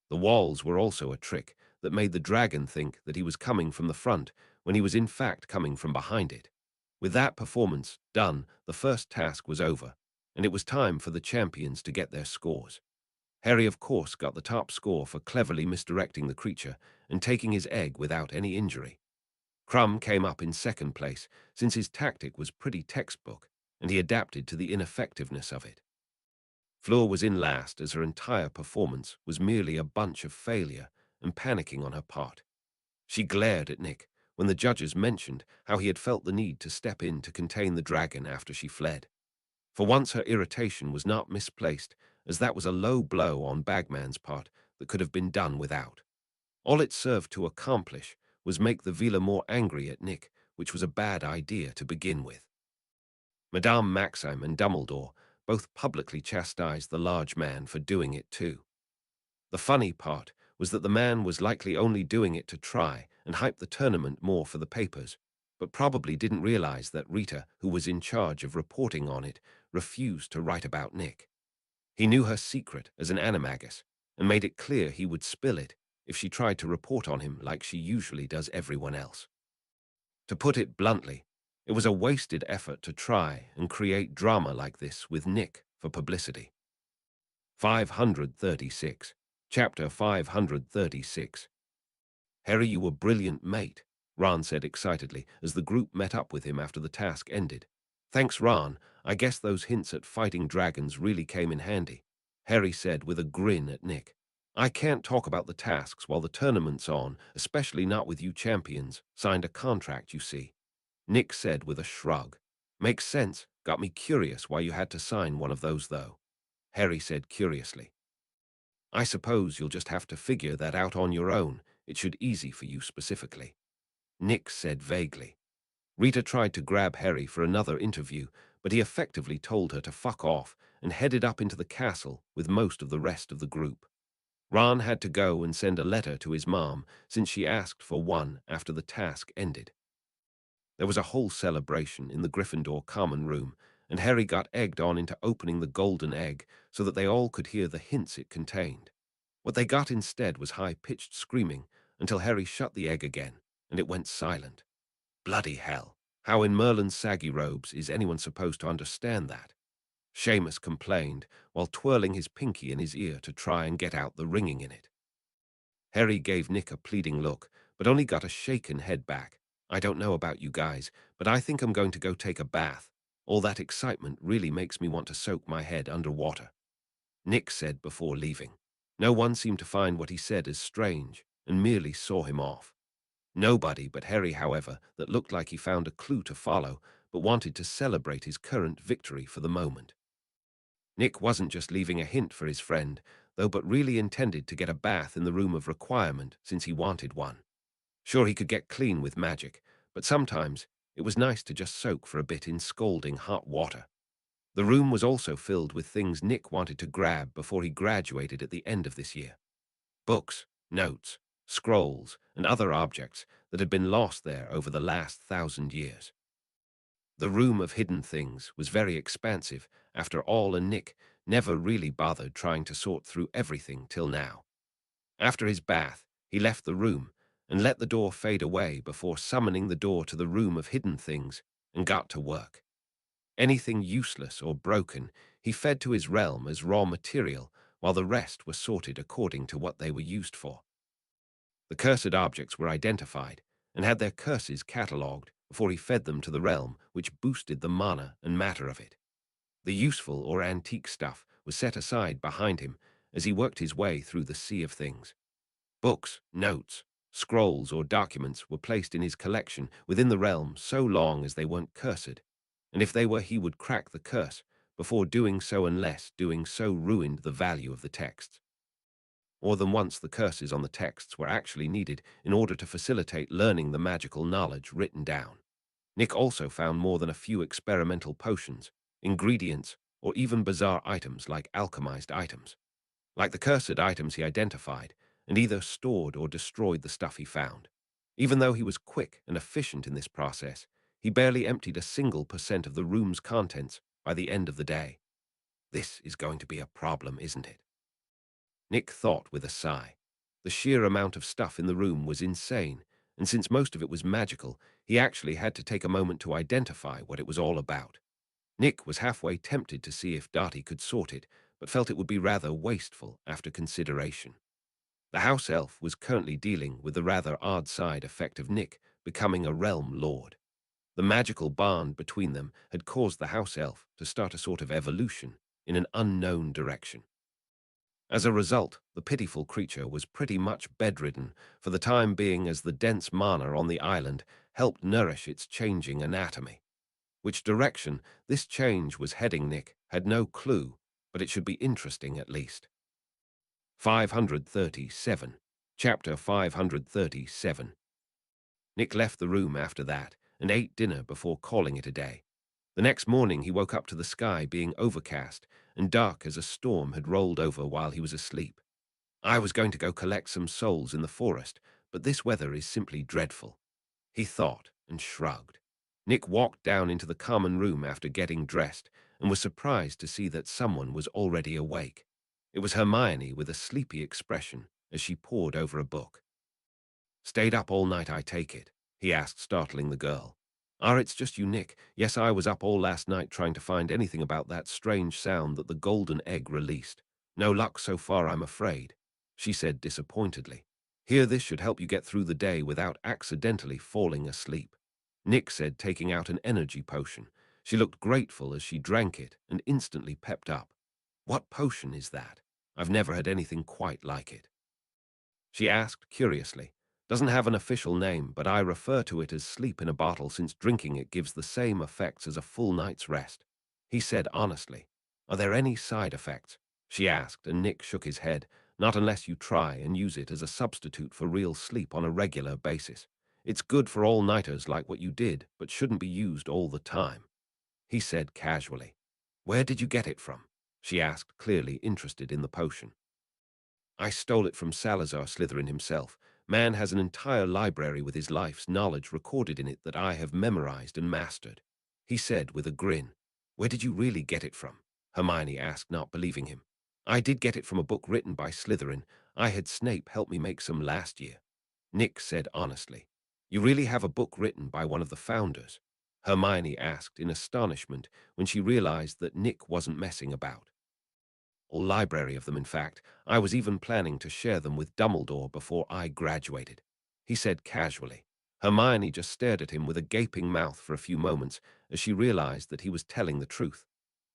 The walls were also a trick that made the dragon think that he was coming from the front when he was in fact coming from behind it. With that performance done, the first task was over, and it was time for the champions to get their scores. Harry, of course, got the top score for cleverly misdirecting the creature and taking his egg without any injury. Crumb came up in second place, since his tactic was pretty textbook, and he adapted to the ineffectiveness of it. Fleur was in last, as her entire performance was merely a bunch of failure and panicking on her part. She glared at Nick when the judges mentioned how he had felt the need to step in to contain the dragon after she fled. For once her irritation was not misplaced, as that was a low blow on Bagman's part that could have been done without. All it served to accomplish was make the Vila more angry at Nick, which was a bad idea to begin with. Madame Maxime and Dumbledore both publicly chastised the large man for doing it too. The funny part was that the man was likely only doing it to try and hype the tournament more for the papers, but probably didn't realize that Rita, who was in charge of reporting on it, refused to write about Nick. He knew her secret as an animagus and made it clear he would spill it if she tried to report on him like she usually does everyone else. To put it bluntly, it was a wasted effort to try and create drama like this with Nick for publicity. 536. Chapter 536. Harry, you were brilliant, mate, Ron said excitedly as the group met up with him after the task ended. Thanks, Ron. I guess those hints at fighting dragons really came in handy, Harry said with a grin at Nick. I can't talk about the tasks while the tournament's on, especially not with you champions. Signed a contract, you see, Nick said with a shrug. Makes sense. Got me curious why you had to sign one of those, though, Harry said curiously. I suppose you'll just have to figure that out on your own. It should easy for you specifically, Nick said vaguely. Rita tried to grab Harry for another interview, but he effectively told her to fuck off and headed up into the castle with most of the rest of the group. Ron had to go and send a letter to his mom since she asked for one after the task ended. There was a whole celebration in the Gryffindor common room, and Harry got egged on into opening the golden egg so that they all could hear the hints it contained. What they got instead was high-pitched screaming until Harry shut the egg again, and it went silent. Bloody hell. How in Merlin's saggy robes is anyone supposed to understand that? Seamus complained while twirling his pinky in his ear to try and get out the ringing in it. Harry gave Nick a pleading look, but only got a shaken head back. I don't know about you guys, but I think I'm going to go take a bath. All that excitement really makes me want to soak my head underwater, Nick said before leaving. No one seemed to find what he said as strange and merely saw him off. Nobody but Harry, however, that looked like he found a clue to follow, but wanted to celebrate his current victory for the moment. Nick wasn't just leaving a hint for his friend, though, but really intended to get a bath in the room of requirement since he wanted one. Sure, he could get clean with magic, but sometimes It was nice to just soak for a bit in scalding hot water. The room was also filled with things Nick wanted to grab before he graduated at the end of this year. Books, notes, scrolls, and other objects that had been lost there over the last 1,000 years. The room of hidden things was very expansive after all, and Nick never really bothered trying to sort through everything till now. After his bath, he left the room and let the door fade away before summoning the door to the room of hidden things and got to work. Anything useless or broken he fed to his realm as raw material, while the rest were sorted according to what they were used for. The cursed objects were identified and had their curses catalogued before he fed them to the realm, which boosted the mana and matter of it. The useful or antique stuff was set aside behind him as he worked his way through the sea of things. Books, notes, scrolls, or documents were placed in his collection within the realm so long as they weren't cursed, and if they were, he would crack the curse before doing so, unless doing so ruined the value of the texts. More than once, the curses on the texts were actually needed in order to facilitate learning the magical knowledge written down. Nick also found more than a few experimental potions, ingredients, or even bizarre items like alchemized items. Like the cursed items, he identified and either stored or destroyed the stuff he found. Even though he was quick and efficient in this process, he barely emptied a single % of the room's contents by the end of the day. This is going to be a problem, isn't it? Nick thought with a sigh. The sheer amount of stuff in the room was insane, and since most of it was magical, he actually had to take a moment to identify what it was all about. Nick was halfway tempted to see if Dottie could sort it, but felt it would be rather wasteful after consideration. The house elf was currently dealing with the rather odd side effect of Nick becoming a realm lord. The magical bond between them had caused the house elf to start a sort of evolution in an unknown direction. As a result, the pitiful creature was pretty much bedridden for the time being, as the dense mana on the island helped nourish its changing anatomy. Which direction this change was heading, Nick had no clue, but it should be interesting at least. 537. Chapter 537. Nick left the room after that and ate dinner before calling it a day. The next morning he woke up to the sky being overcast and dark as a storm had rolled over while he was asleep. I was going to go collect some souls in the forest, but this weather is simply dreadful, he thought and shrugged. Nick walked down into the common room after getting dressed and was surprised to see that someone was already awake. It was Hermione with a sleepy expression as she pored over a book. "Stayed up all night, I take it?" he asked, startling the girl. It's just you, Nick. Yes, I was up all last night trying to find anything about that strange sound that the golden egg released. No luck so far, I'm afraid," she said disappointedly. "Here, this should help you get through the day without accidentally falling asleep," Nick said, taking out an energy potion. She looked grateful as she drank it and instantly pepped up. "What potion is that? I've never had anything quite like it," she asked curiously. "Doesn't have an official name, but I refer to it as sleep in a bottle, since drinking it gives the same effects as a full night's rest," he said honestly. "Are there any side effects?" she asked, and Nick shook his head. "Not unless you try and use it as a substitute for real sleep on a regular basis. It's good for all-nighters like what you did, but shouldn't be used all the time," he said casually. "Where did you get it from?" she asked, clearly interested in the potion. "I stole it from Salazar Slytherin himself. Man has an entire library with his life's knowledge recorded in it that I have memorized and mastered," he said with a grin. "Where did you really get it from?" Hermione asked, not believing him. "I did get it from a book written by Slytherin. I had Snape help me make some last year," Nick said honestly. "You really have a book written by one of the founders?" Hermione asked in astonishment when she realized that Nick wasn't messing about. "A library of them, in fact. I was even planning to share them with Dumbledore before I graduated," he said casually. Hermione just stared at him with a gaping mouth for a few moments as she realized that he was telling the truth.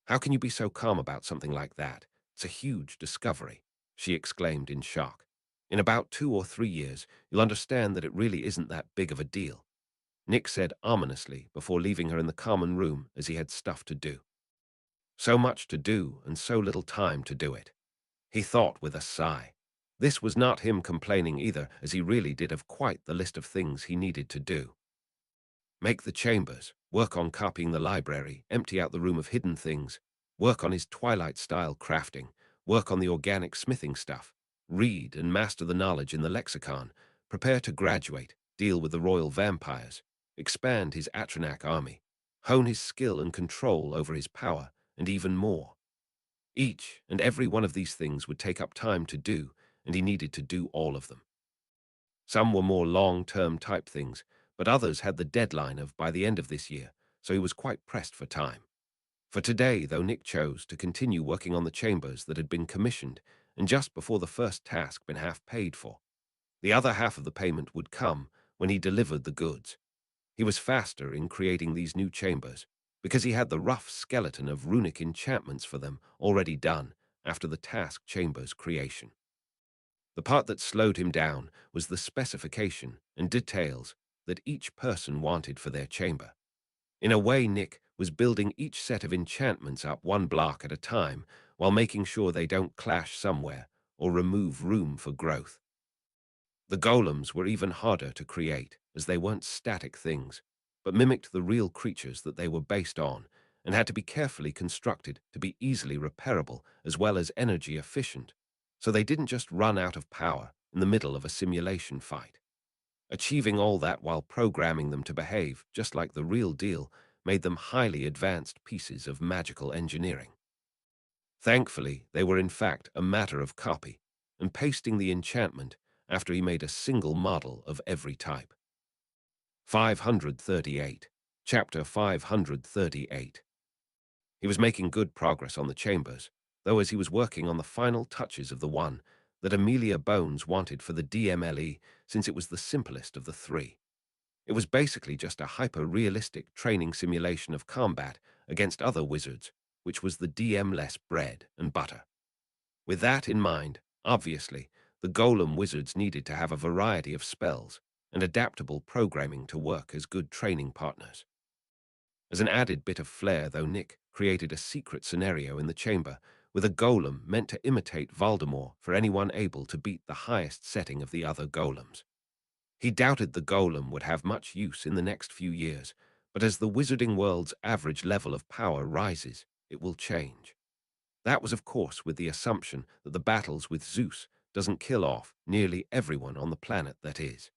"How can you be so calm about something like that? It's a huge discovery," she exclaimed in shock. "In about 2 or 3 years, you'll understand that it really isn't that big of a deal," Nick said ominously before leaving her in the common room as he had stuff to do. So much to do and so little time to do it, he thought with a sigh. This was not him complaining either, as he really did have quite the list of things he needed to do. Make the chambers, work on copying the library, empty out the room of hidden things, work on his Twilight-style crafting, work on the organic smithing stuff, read and master the knowledge in the lexicon, prepare to graduate, deal with the royal vampires, expand his Atronach army, hone his skill and control over his power, and even more. Each and every one of these things would take up time to do, and he needed to do all of them. Some were more long-term type things, but others had the deadline of by the end of this year, so he was quite pressed for time. For today, though, Nick chose to continue working on the chambers that had been commissioned, and just before the first task been half paid for. The other half of the payment would come when he delivered the goods. He was faster in creating these new chambers, because he had the rough skeleton of runic enchantments for them already done after the task chamber's creation. The part that slowed him down was the specification and details that each person wanted for their chamber. In a way, Nick was building each set of enchantments up one block at a time while making sure they don't clash somewhere or remove room for growth. The golems were even harder to create, as they weren't static things, but mimicked the real creatures that they were based on and had to be carefully constructed to be easily repairable as well as energy efficient, so they didn't just run out of power in the middle of a simulation fight. Achieving all that while programming them to behave just like the real deal made them highly advanced pieces of magical engineering. Thankfully, they were in fact a matter of copy and pasting the enchantment after he made a single model of every type. 538. Chapter 538. He was making good progress on the chambers, though as he was working on the final touches of the one that Amelia Bones wanted for the DMLE, since it was the simplest of the three. It was basically just a hyper-realistic training simulation of combat against other wizards, which was the DM-less bread and butter. With that in mind, obviously, the golem wizards needed to have a variety of spells and adaptable programming to work as good training partners. As an added bit of flair, though, Nick created a secret scenario in the chamber with a golem meant to imitate Voldemort for anyone able to beat the highest setting of the other golems. He doubted the golem would have much use in the next few years, but as the wizarding world's average level of power rises, it will change. That was, of course, with the assumption that the battles with Zeus doesn't kill off nearly everyone on the planet that is.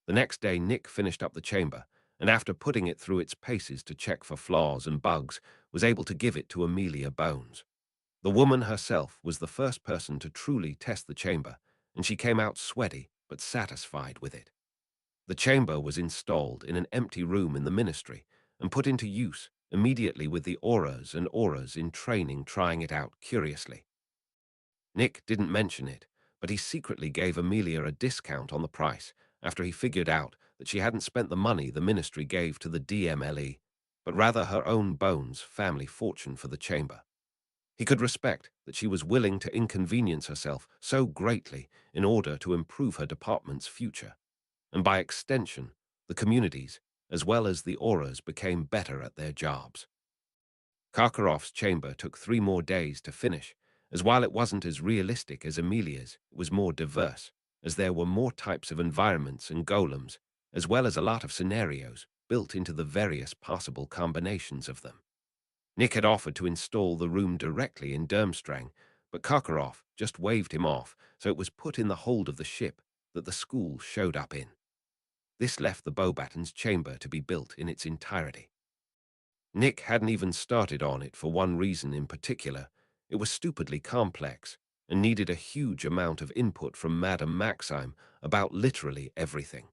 The next day, Nick finished up the chamber, and after putting it through its paces to check for flaws and bugs, was able to give it to Amelia Bones. The woman herself was the first person to truly test the chamber, and she came out sweaty but satisfied with it. The chamber was installed in an empty room in the ministry and put into use immediately with the auras and auras in training trying it out curiously. Nick didn't mention it, but he secretly gave Amelia a discount on the price after he figured out that she hadn't spent the money the ministry gave to the DMLE, but rather her own Bones family fortune for the chamber. He could respect that she was willing to inconvenience herself so greatly in order to improve her department's future, and by extension, the communities, as well as the auras, became better at their jobs. Karkaroff's chamber took 3 more days to finish, as while it wasn't as realistic as Amelia's, it was more diverse, as there were more types of environments and golems, as well as a lot of scenarios built into the various possible combinations of them. Nick had offered to install the room directly in Durmstrang, but Karkaroff just waved him off, so it was put in the hold of the ship that the school showed up in. This left the Beauxbatons chamber to be built in its entirety. Nick hadn't even started on it for one reason in particular. It was stupidly complex and needed a huge amount of input from Madame Maxime about literally everything.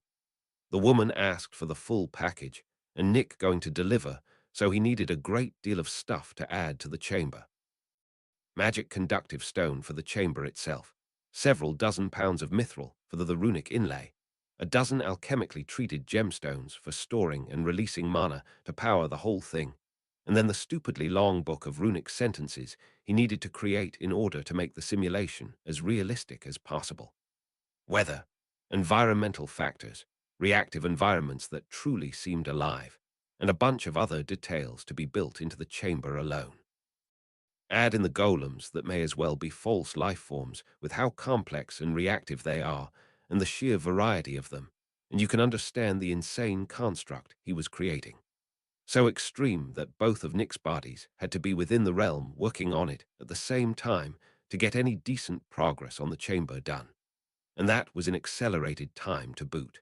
The woman asked for the full package, and Nick going to deliver, so he needed a great deal of stuff to add to the chamber. Magic conductive stone for the chamber itself, several dozen pounds of mithril for the runic inlay, a dozen alchemically treated gemstones for storing and releasing mana to power the whole thing, and then the stupidly long book of runic sentences he needed to create in order to make the simulation as realistic as possible. Weather, environmental factors, reactive environments that truly seemed alive, and a bunch of other details to be built into the chamber alone. Add in the golems that may as well be false life forms with how complex and reactive they are, and the sheer variety of them, and you can understand the insane construct he was creating. So extreme that both of Nick's bodies had to be within the realm working on it at the same time to get any decent progress on the chamber done. And that was in accelerated time to boot.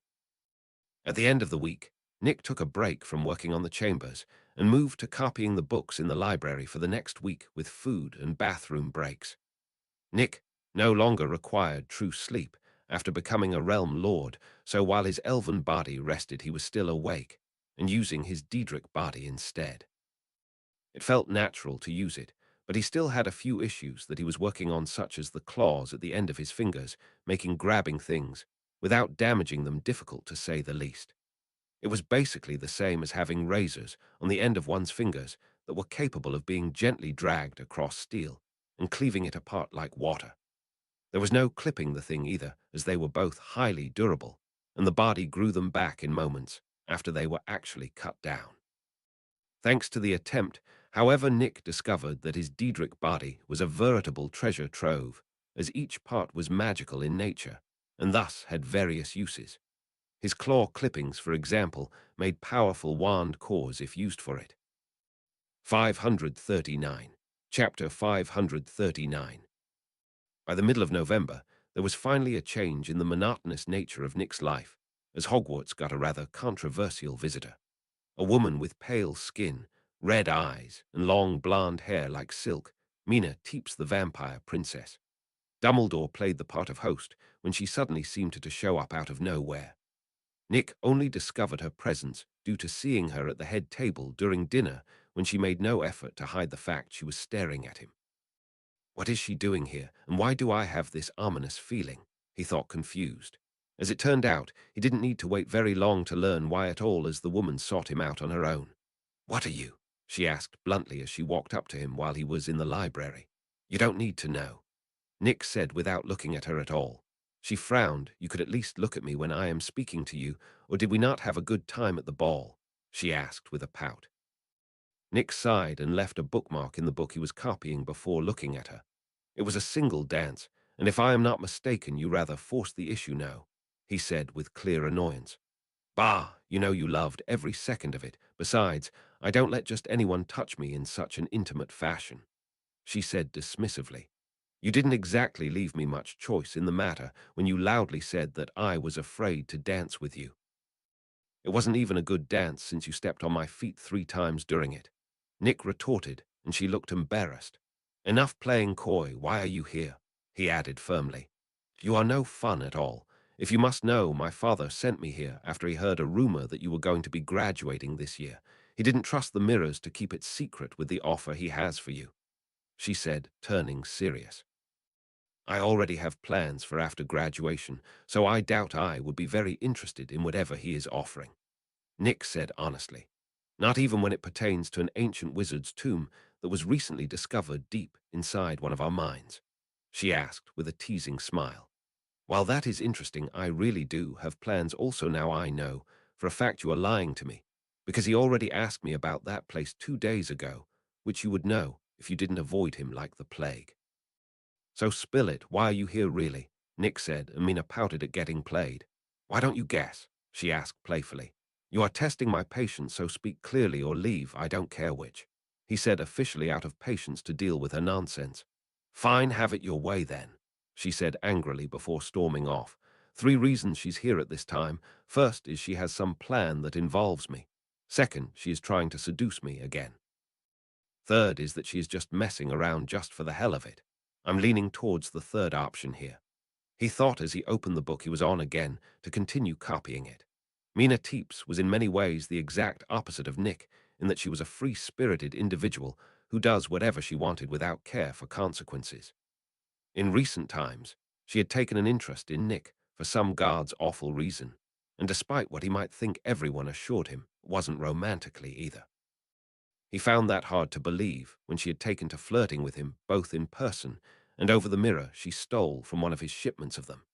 At the end of the week, Nick took a break from working on the chambers and moved to copying the books in the library for the next week with food and bathroom breaks. Nick no longer required true sleep after becoming a realm lord, so while his elven body rested, he was still awake and using his Daedric body instead. It felt natural to use it, but he still had a few issues that he was working on, such as the claws at the end of his fingers, making grabbing things, without damaging them, difficult to say the least. It was basically the same as having razors on the end of one's fingers that were capable of being gently dragged across steel and cleaving it apart like water. There was no clipping the thing either, as they were both highly durable, and the body grew them back in moments after they were actually cut down. Thanks to the attempt, however, Nick discovered that his Daedric body was a veritable treasure trove, as each part was magical in nature, and thus had various uses. His claw clippings, for example, made powerful wand cores if used for it. 539. Chapter 539. By the middle of November, there was finally a change in the monotonous nature of Nick's life, as Hogwarts got a rather controversial visitor. A woman with pale skin, red eyes, and long blonde hair like silk, Mina Teeps the vampire princess. Dumbledore played the part of host when she suddenly seemed to show up out of nowhere. Nick only discovered her presence due to seeing her at the head table during dinner when she made no effort to hide the fact she was staring at him. What is she doing here, and why do I have this ominous feeling? He thought, confused. As it turned out, he didn't need to wait very long to learn why at all, as the woman sought him out on her own. "What are you?" she asked bluntly as she walked up to him while he was in the library. "You don't need to know," Nick said without looking at her at all. She frowned. "You could at least look at me when I am speaking to you, or did we not have a good time at the ball?" she asked with a pout. Nick sighed and left a bookmark in the book he was copying before looking at her. "It was a single dance, and if I am not mistaken, you rather forced the issue now," he said with clear annoyance. "Bah, you know you loved every second of it. Besides, I don't let just anyone touch me in such an intimate fashion," she said dismissively. "You didn't exactly leave me much choice in the matter when you loudly said that I was afraid to dance with you. It wasn't even a good dance since you stepped on my feet 3 times during it," Nick retorted, and she looked embarrassed. "Enough playing coy. Why are you here?" he added firmly. "You are no fun at all. If you must know, my father sent me here after he heard a rumor that you were going to be graduating this year. He didn't trust the mirrors to keep it secret with the offer he has for you," she said, turning serious. "I already have plans for after graduation, so I doubt I would be very interested in whatever he is offering," Nick said honestly. "Not even when it pertains to an ancient wizard's tomb that was recently discovered deep inside one of our mines," she asked with a teasing smile. "While that is interesting, I really do have plans also. Now I know for a fact you are lying to me, because he already asked me about that place 2 days ago, which you would know if you didn't avoid him like the plague." "So spill it. Why are you here really?" Nick said, and Mina pouted at getting played. "Why don't you guess?" she asked playfully. "You are testing my patience, so speak clearly or leave, I don't care which," he said, officially out of patience to deal with her nonsense. "Fine, have it your way then," she said angrily before storming off. "3 reasons she's here at this time. First is she has some plan that involves me. Second, she is trying to seduce me again. Third is that she is just messing around just for the hell of it. I'm leaning towards the third option here," he thought as he opened the book he was on again to continue copying it. Mina Teeps was in many ways the exact opposite of Nick, in that she was a free-spirited individual who does whatever she wanted without care for consequences. In recent times, she had taken an interest in Nick for some god's awful reason, and despite what he might think, everyone assured him it wasn't romantically either. He found that hard to believe when she had taken to flirting with him both in person and over the mirror she stole from one of his shipments of them.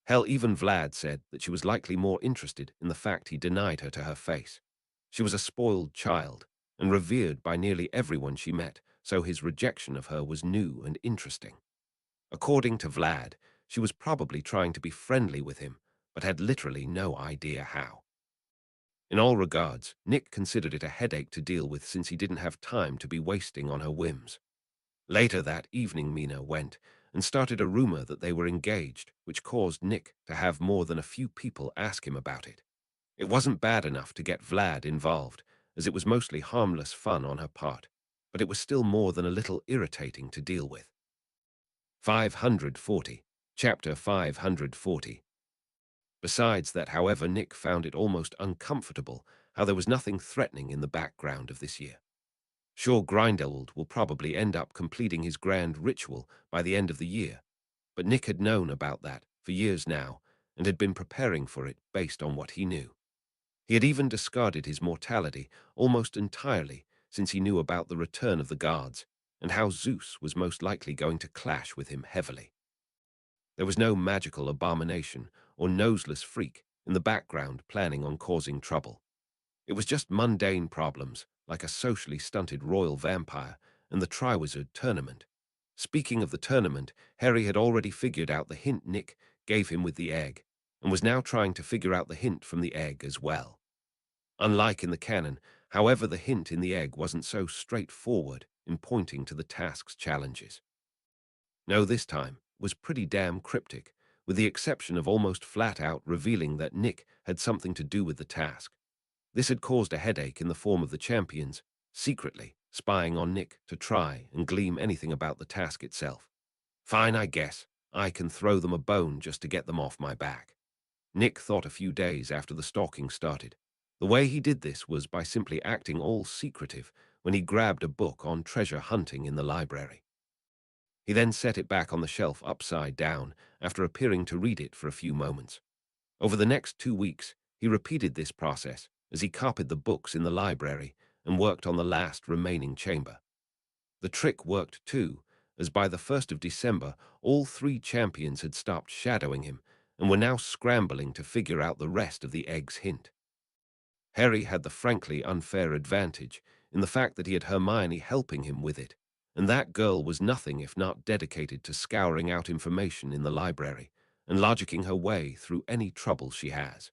Hell, even Vlad said that she was likely more interested in the fact he denied her to her face. She was a spoiled child and revered by nearly everyone she met, so his rejection of her was new and interesting. According to Vlad, she was probably trying to be friendly with him, but had literally no idea how. In all regards, Nick considered it a headache to deal with since he didn't have time to be wasting on her whims. Later that evening, Mina went and started a rumor that they were engaged, which caused Nick to have more than a few people ask him about it. It wasn't bad enough to get Vlad involved, as it was mostly harmless fun on her part, but it was still more than a little irritating to deal with. 540. Chapter 540. Besides that, however, Nick found it almost uncomfortable how there was nothing threatening in the background of this year. Sure, Grindelwald will probably end up completing his grand ritual by the end of the year, but Nick had known about that for years now and had been preparing for it based on what he knew. He had even discarded his mortality almost entirely since he knew about the return of the guards and how Zeus was most likely going to clash with him heavily. There was no magical abomination or noseless freak in the background planning on causing trouble. It was just mundane problems, like a socially stunted royal vampire and the Triwizard tournament. Speaking of the tournament, Harry had already figured out the hint Nick gave him with the egg, and was now trying to figure out the hint from the egg as well. Unlike in the canon, however, the hint in the egg wasn't so straightforward in pointing to the task's challenges. No, this time was pretty damn cryptic, with the exception of almost flat-out revealing that Nick had something to do with the task. This had caused a headache in the form of the champions, secretly spying on Nick to try and glean anything about the task itself. Fine, I guess. I can throw them a bone just to get them off my back. Nick thought a few days after the stalking started. The way he did this was by simply acting all secretive when he grabbed a book on treasure hunting in the library. He then set it back on the shelf upside down after appearing to read it for a few moments. Over the next 2 weeks, he repeated this process as he copied the books in the library and worked on the last remaining chamber. The trick worked too, as by the 1st of December, all 3 champions had stopped shadowing him and were now scrambling to figure out the rest of the egg's hint. Harry had the frankly unfair advantage in the fact that he had Hermione helping him with it, and that girl was nothing if not dedicated to scouring out information in the library and logicking her way through any trouble she has.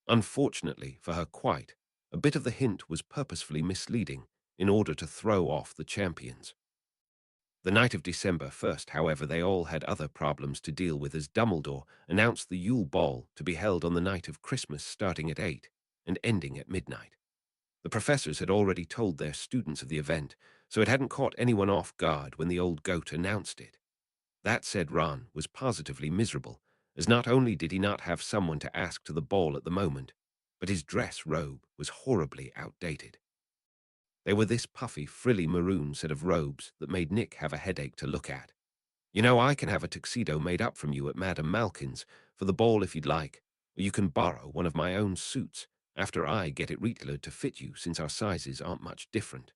Unfortunately for her quite, a bit of the hint was purposefully misleading in order to throw off the champions. The night of December 1st, however, they all had other problems to deal with as Dumbledore announced the Yule Ball to be held on the night of Christmas starting at 8 and ending at midnight. The professors had already told their students of the event, so it hadn't caught anyone off guard when the old goat announced it. That said, Ron was positively miserable, as not only did he not have someone to ask to the ball at the moment, but his dress robe was horribly outdated. They were this puffy, frilly maroon set of robes that made Nick have a headache to look at. You know, I can have a tuxedo made up from you at Madame Malkin's for the ball if you'd like, or you can borrow one of my own suits after I get it retailored to fit you since our sizes aren't much different.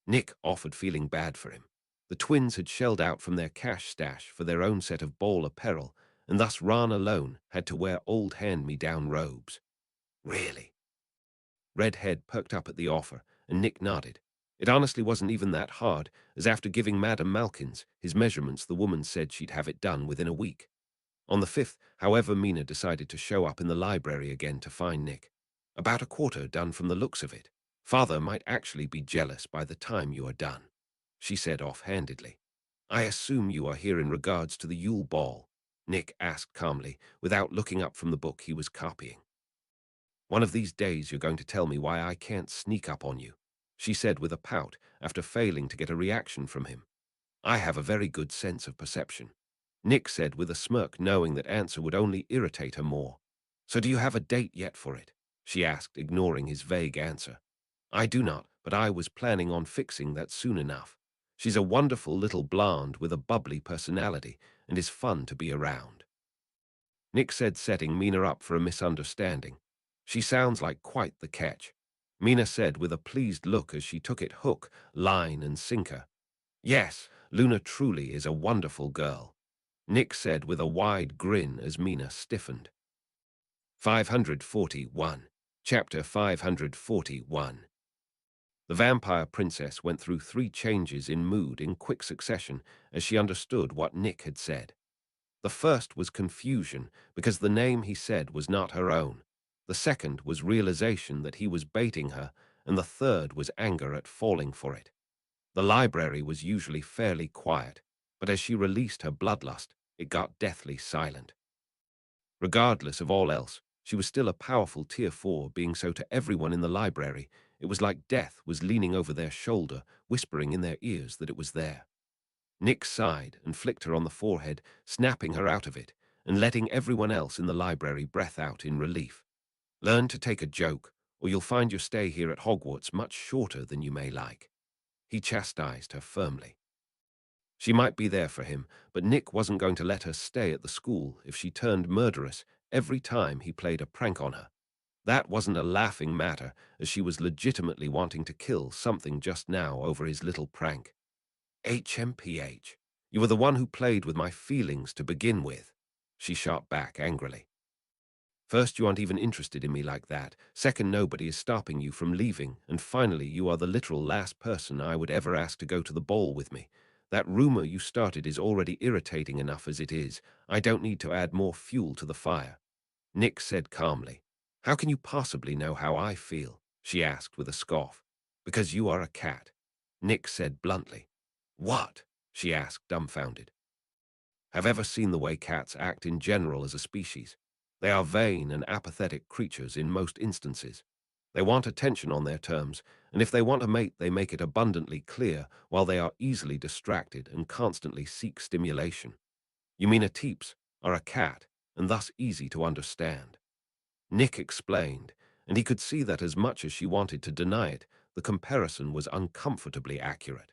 Nick offered, feeling bad for him. The twins had shelled out from their cash stash for their own set of ball apparel, and thus Ron alone had to wear old hand-me-down robes. Really? Redhead perked up at the offer, and Nick nodded. It honestly wasn't even that hard, as after giving Madame Malkins his measurements, the woman said she'd have it done within a week. On the 5th, however, Mina decided to show up in the library again to find Nick. About a quarter done from the looks of it. Father might actually be jealous by the time you are done, she said offhandedly. I assume you are here in regards to the Yule Ball, Nick asked calmly, without looking up from the book he was copying. One of these days you're going to tell me why I can't sneak up on you, she said with a pout after failing to get a reaction from him. I have a very good sense of perception, Nick said with a smirk, knowing that answer would only irritate her more. So do you have a date yet for it? She asked, ignoring his vague answer. I do not, but I was planning on fixing that soon enough. She's a wonderful little blonde with a bubbly personality and is fun to be around, Nick said, setting Mina up for a misunderstanding. She sounds like quite the catch, Mina said with a pleased look as she took it hook, line, and sinker. Yes, Luna truly is a wonderful girl, Nick said with a wide grin as Mina stiffened. 541. Chapter 541. The vampire princess went through 3 changes in mood in quick succession as she understood what Nick had said. The first was confusion, because the name he said was not her own. The second was realization that he was baiting her, and the third was anger at falling for it. The library was usually fairly quiet, but as she released her bloodlust, it got deathly silent. Regardless of all else, she was still a powerful Tier 4, being so to everyone in the library. It was like death was leaning over their shoulder, whispering in their ears that it was there. Nick sighed and flicked her on the forehead, snapping her out of it, and letting everyone else in the library breath out in relief. Learn to take a joke, or you'll find your stay here at Hogwarts much shorter than you may like. He chastised her firmly. She might be there for him, but Nick wasn't going to let her stay at the school if she turned murderous every time he played a prank on her. That wasn't a laughing matter, as she was legitimately wanting to kill something just now over his little prank. HMPH, you were the one who played with my feelings to begin with, she shot back angrily. First, you aren't even interested in me like that. Second, nobody is stopping you from leaving. And finally, you are the literal last person I would ever ask to go to the ball with me. That rumor you started is already irritating enough as it is. I don't need to add more fuel to the fire. Nick said calmly. How can you possibly know how I feel? She asked with a scoff. Because you are a cat. Nick said bluntly. What? She asked, dumbfounded. Have ever seen the way cats act in general as a species? They are vain and apathetic creatures in most instances. They want attention on their terms, and if they want a mate, they make it abundantly clear, while they are easily distracted and constantly seek stimulation. You mean a teeps are a cat, and thus easy to understand. Nick explained, and he could see that as much as she wanted to deny it, the comparison was uncomfortably accurate.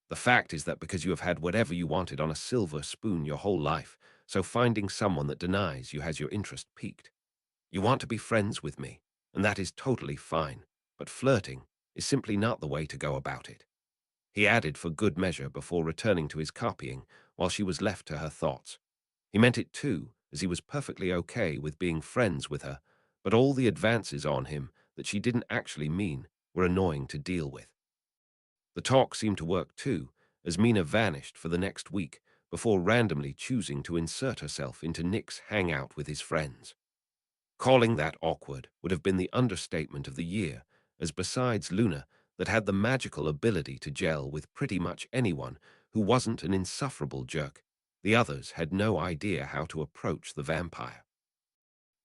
The fact is that because you have had whatever you wanted on a silver spoon your whole life, so finding someone that denies you has your interest piqued. You want to be friends with me, and that is totally fine, but flirting is simply not the way to go about it. He added for good measure before returning to his copying while she was left to her thoughts. He meant it too, as he was perfectly okay with being friends with her, but all the advances on him that she didn't actually mean were annoying to deal with. The talk seemed to work too, as Mina vanished for the next week before randomly choosing to insert herself into Nick's hangout with his friends. Calling that awkward would have been the understatement of the year, as besides Luna, that had the magical ability to gel with pretty much anyone who wasn't an insufferable jerk, the others had no idea how to approach the vampire.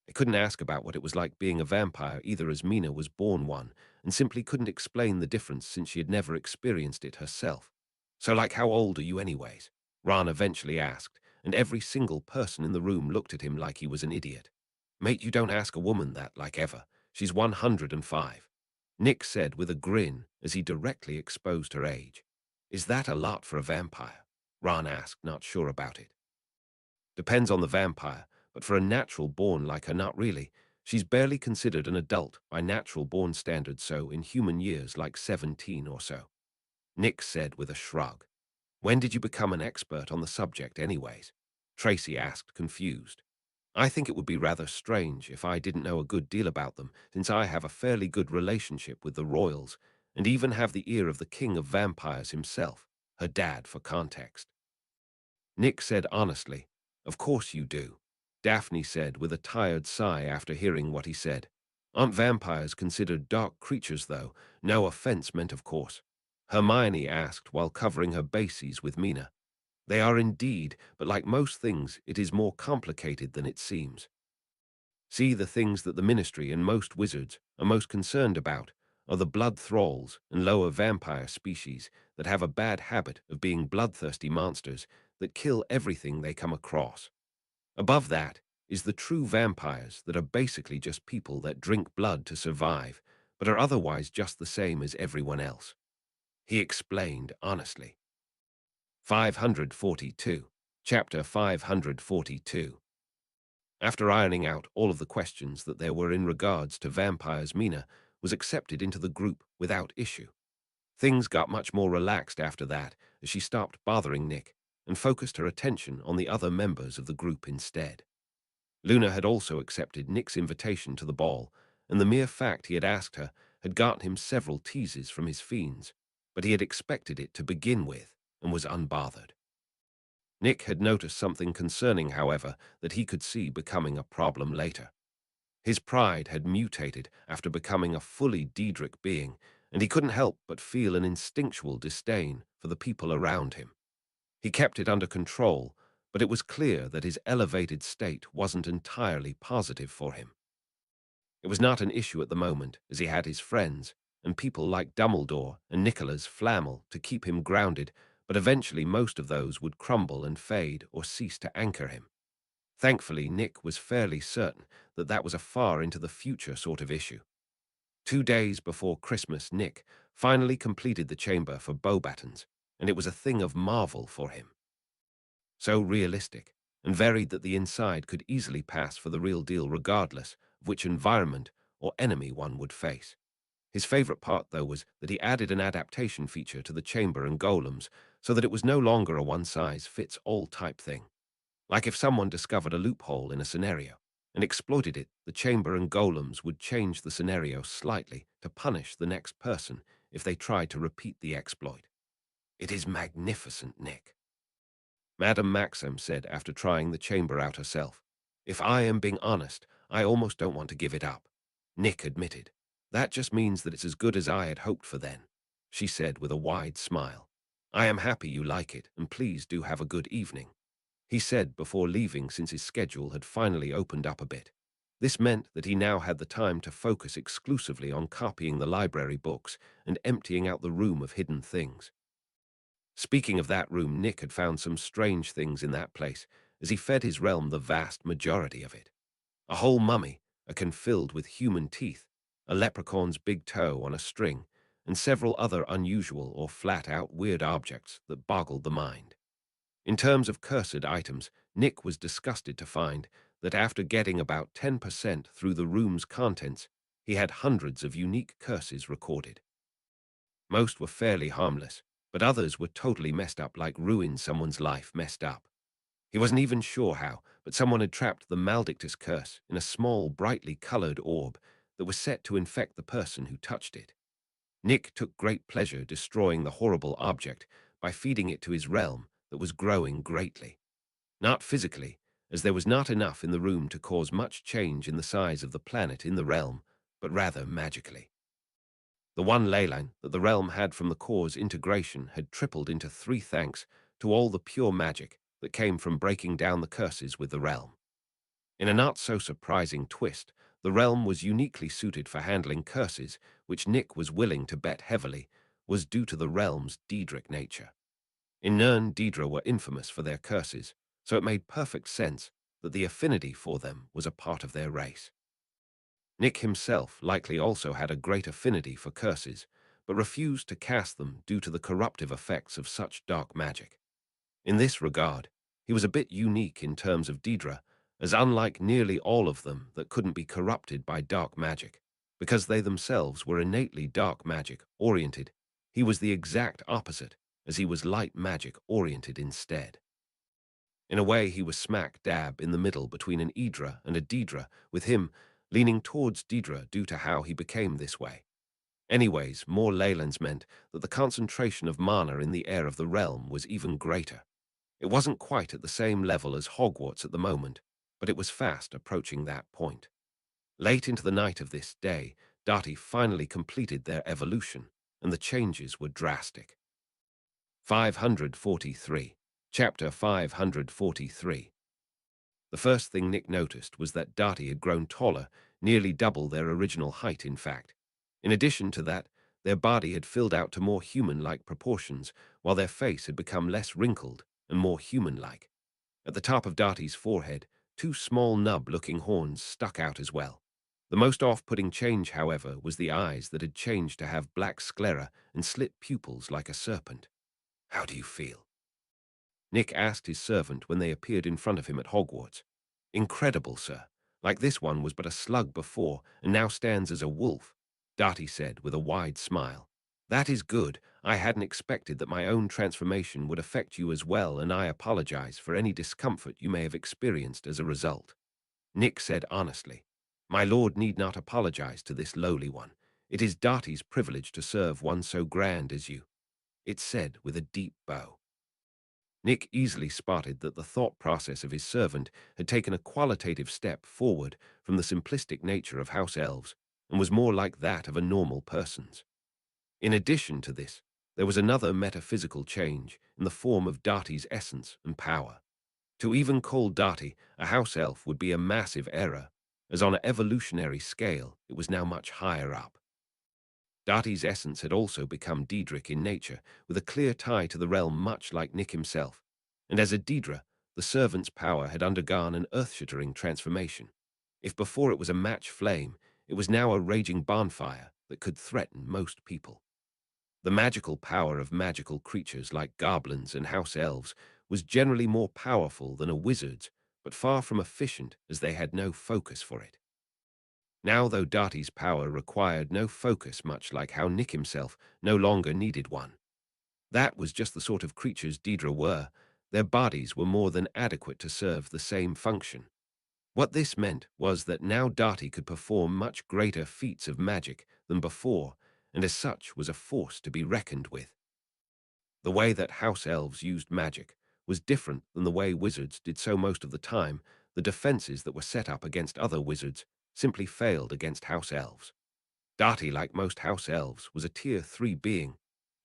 I couldn't ask about what it was like being a vampire either, as Mina was born one and simply couldn't explain the difference since she had never experienced it herself. So like, how old are you anyways? Ron eventually asked, and every single person in the room looked at him like he was an idiot. Mate, you don't ask a woman that like ever. She's 105. Nick said with a grin as he directly exposed her age. Is that a lot for a vampire? Ron asked, not sure about it. Depends on the vampire, but for a natural-born like her, not really. She's barely considered an adult by natural-born standards, so in human years like 17 or so. Nick said with a shrug. When did you become an expert on the subject anyways? Tracy asked, confused. I think it would be rather strange if I didn't know a good deal about them, since I have a fairly good relationship with the royals, and even have the ear of the king of vampires himself, her dad for context. Nick said honestly, Of course you do. Daphne said with a tired sigh after hearing what he said. Aren't vampires considered dark creatures, though? No offense meant, of course. Hermione asked while covering her bases with Mina. They are indeed, but like most things, it is more complicated than it seems. See, the things that the Ministry and most wizards are most concerned about are the blood thralls and lower vampire species that have a bad habit of being bloodthirsty monsters that kill everything they come across. Above that is the true vampires that are basically just people that drink blood to survive, but are otherwise just the same as everyone else. He explained honestly. 542. Chapter 542. After ironing out all of the questions that there were in regards to vampires, Mina was accepted into the group without issue. Things got much more relaxed after that, as she stopped bothering Nick and focused her attention on the other members of the group instead. Luna had also accepted Nick's invitation to the ball, and the mere fact he had asked her had gotten him several teases from his fiends, but he had expected it to begin with and was unbothered. Nick had noticed something concerning, however, that he could see becoming a problem later. His pride had mutated after becoming a fully Daedric being, and he couldn't help but feel an instinctual disdain for the people around him. He kept it under control, but it was clear that his elevated state wasn't entirely positive for him. It was not an issue at the moment, as he had his friends, and people like Dumbledore and Nicholas Flamel to keep him grounded, but eventually most of those would crumble and fade or cease to anchor him. Thankfully, Nick was fairly certain that that was a far into the future sort of issue. 2 days before Christmas, Nick finally completed the chamber for Beauxbatons, and it was a thing of marvel for him. So realistic and varied that the inside could easily pass for the real deal regardless of which environment or enemy one would face. His favorite part, though, was that he added an adaptation feature to the chamber and golems so that it was no longer a one-size-fits-all type thing. Like if someone discovered a loophole in a scenario and exploited it, the chamber and golems would change the scenario slightly to punish the next person if they tried to repeat the exploit. It is magnificent, Nick. Madame Maxim said after trying the chamber out herself. If I am being honest, I almost don't want to give it up. Nick admitted. That just means that it's as good as I had hoped for then, she said with a wide smile. I am happy you like it, and please do have a good evening, he said before leaving since his schedule had finally opened up a bit. This meant that he now had the time to focus exclusively on copying the library books and emptying out the room of hidden things. Speaking of that room, Nick had found some strange things in that place, as he fed his realm the vast majority of it. A whole mummy, a can filled with human teeth, a leprechaun's big toe on a string, and several other unusual or flat-out weird objects that boggled the mind. In terms of cursed items, Nick was disgusted to find that after getting about 10% through the room's contents, he had hundreds of unique curses recorded. Most were fairly harmless, but others were totally messed up, like ruin someone's life messed up. He wasn't even sure how, but someone had trapped the Maldictus curse in a small, brightly colored orb that was set to infect the person who touched it. Nick took great pleasure destroying the horrible object by feeding it to his realm that was growing greatly. Not physically, as there was not enough in the room to cause much change in the size of the planet in the realm, but rather magically. The one ley line that the realm had from the core's integration had tripled into 3 thanks to all the pure magic that came from breaking down the curses with the realm. In a not-so-surprising twist, the realm was uniquely suited for handling curses, which Nick was willing to bet heavily was due to the realm's Daedric nature. In Nirn, Daedra were infamous for their curses, so it made perfect sense that the affinity for them was a part of their race. Nick himself likely also had a great affinity for curses, but refused to cast them due to the corruptive effects of such dark magic. In this regard, he was a bit unique in terms of Daedra, as unlike nearly all of them that couldn't be corrupted by dark magic, because they themselves were innately dark magic-oriented, he was the exact opposite, as he was light magic-oriented instead. In a way, he was smack dab in the middle between an Aedra and a Daedra, with him leaning towards Daedra due to how he became this way. Anyways, more Leylands meant that the concentration of mana in the air of the realm was even greater. It wasn't quite at the same level as Hogwarts at the moment, but it was fast approaching that point. Late into the night of this day, Dati finally completed their evolution, and the changes were drastic. 543. Chapter 543. The first thing Nick noticed was that Dati had grown taller, nearly double their original height, in fact. In addition to that, their body had filled out to more human-like proportions, while their face had become less wrinkled and more human-like. At the top of Dati's forehead, 2 small nub-looking horns stuck out as well. The most off-putting change, however, was the eyes that had changed to have black sclera and slit pupils like a serpent. How do you feel? Nick asked his servant when they appeared in front of him at Hogwarts. Incredible, sir. Like this one was but a slug before, and now stands as a wolf, Dati said with a wide smile. That is good. I hadn't expected that my own transformation would affect you as well, and I apologize for any discomfort you may have experienced as a result. Nick said honestly. My lord need not apologize to this lowly one. It is Dati's privilege to serve one so grand as you. It said with a deep bow. Nick easily spotted that the thought process of his servant had taken a qualitative step forward from the simplistic nature of house elves and was more like that of a normal person's. In addition to this, there was another metaphysical change in the form of Darty's essence and power. To even call Darty a house elf would be a massive error, as on an evolutionary scale it was now much higher up. Darty's essence had also become Daedric in nature, with a clear tie to the realm much like Nick himself, and as a Daedra, the servant's power had undergone an earth-shattering transformation. If before it was a match flame, it was now a raging bonfire that could threaten most people. The magical power of magical creatures like goblins and house elves was generally more powerful than a wizard's, but far from efficient as they had no focus for it. Now, though Darty's power required no focus, much like how Nick himself no longer needed one. That was just the sort of creatures Daedra were. Their bodies were more than adequate to serve the same function. What this meant was that now Darty could perform much greater feats of magic than before, and as such was a force to be reckoned with. The way that house elves used magic was different than the way wizards did so most of the time. The defenses that were set up against other wizards simply failed against house elves. Darty, like most house elves, was a Tier 3 being,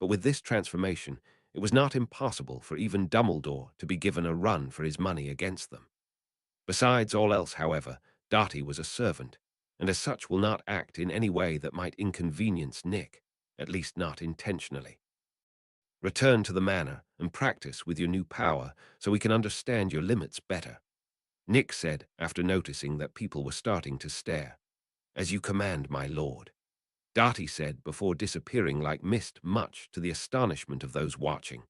but with this transformation, it was not impossible for even Dumbledore to be given a run for his money against them. Besides all else, however, Darty was a servant, and as such will not act in any way that might inconvenience Nick, at least not intentionally. Return to the manor and practice with your new power so we can understand your limits better, Nick said after noticing that people were starting to stare. As you command, my lord, Darty said before disappearing like mist, much to the astonishment of those watching.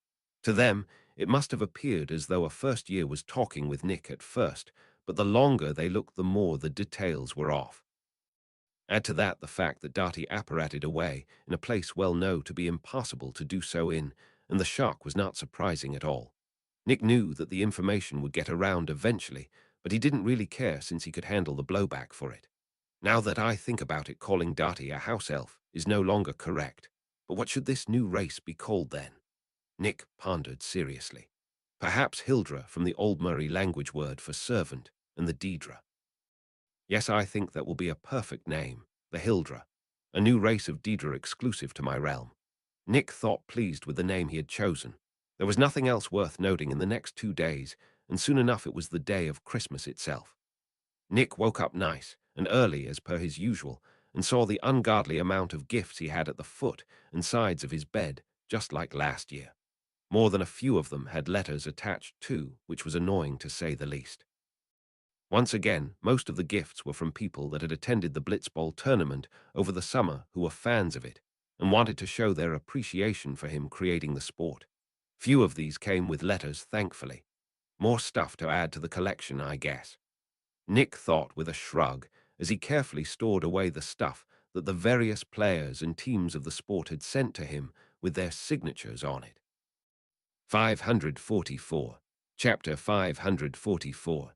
To them, it must have appeared as though a first year was talking with Nick at first, but the longer they looked, the more the details were off. Add to that the fact that Darty apparated away in a place well known to be impossible to do so in, and the shock was not surprising at all. Nick knew that the information would get around eventually, but he didn't really care since he could handle the blowback for it. Now that I think about it, calling Darty a house elf is no longer correct. But what should this new race be called then? Nick pondered seriously. Perhaps Hildra, from the Old Murray language word for servant, and the Daedra. Yes, I think that will be a perfect name, the Hildra, a new race of Daedra exclusive to my realm. Nick thought, pleased with the name he had chosen. There was nothing else worth noting in the next 2 days, and soon enough it was the day of Christmas itself. Nick woke up nice and early as per his usual, and saw the ungodly amount of gifts he had at the foot and sides of his bed, just like last year. More than a few of them had letters attached too, which was annoying to say the least. Once again, most of the gifts were from people that had attended the Blitzball tournament over the summer who were fans of it and wanted to show their appreciation for him creating the sport. Few of these came with letters, thankfully. More stuff to add to the collection, I guess. Nick thought with a shrug as he carefully stored away the stuff that the various players and teams of the sport had sent to him with their signatures on it. 544. Chapter 544.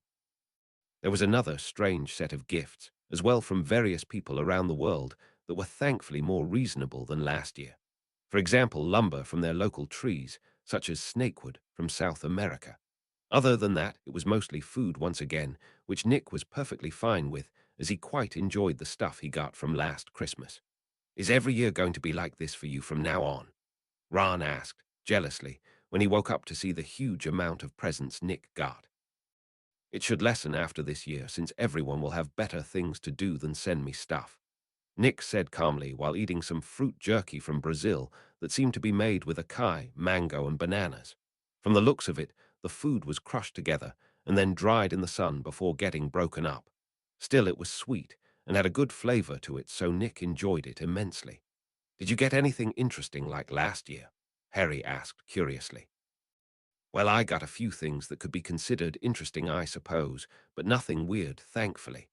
There was another strange set of gifts, as well from various people around the world, that were thankfully more reasonable than last year. For example, lumber from their local trees, such as snakewood from South America. Other than that, it was mostly food once again, which Nick was perfectly fine with, as he quite enjoyed the stuff he got from last Christmas. Is every year going to be like this for you from now on? Ron asked, jealously, when he woke up to see the huge amount of presents Nick got. It should lessen after this year, since everyone will have better things to do than send me stuff, Nick said calmly while eating some fruit jerky from Brazil that seemed to be made with acai, mango, and bananas. From the looks of it, the food was crushed together and then dried in the sun before getting broken up. Still, it was sweet and had a good flavor to it, so Nick enjoyed it immensely. Did you get anything interesting like last year? Harry asked curiously. Well, I got a few things that could be considered interesting, I suppose, but nothing weird, thankfully,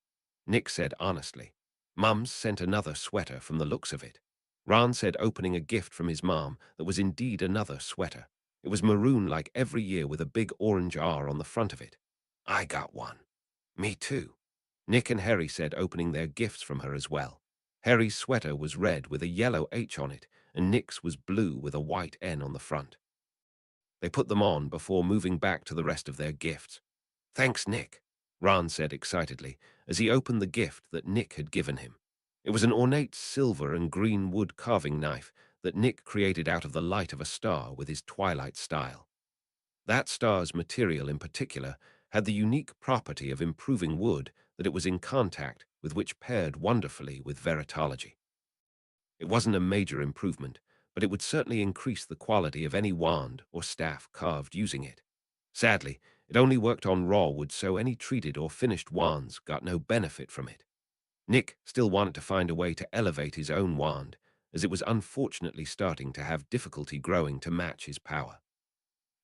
Nick said honestly. Mum's sent another sweater from the looks of it, Ron said, opening a gift from his mom that was indeed another sweater. It was maroon like every year with a big orange R on the front of it. I got one. Me too, Nick and Harry said, opening their gifts from her as well. Harry's sweater was red with a yellow H on it, and Nick's was blue with a white N on the front. They put them on before moving back to the rest of their gifts. Thanks, Nick, Ron said excitedly as he opened the gift that Nick had given him. It was an ornate silver and green wood carving knife that Nick created out of the light of a star with his twilight style. That star's material in particular had the unique property of improving wood that it was in contact with, which paired wonderfully with veritology. It wasn't a major improvement, but it would certainly increase the quality of any wand or staff carved using it. Sadly, it only worked on raw wood, so any treated or finished wands got no benefit from it. Nick still wanted to find a way to elevate his own wand, as it was unfortunately starting to have difficulty growing to match his power.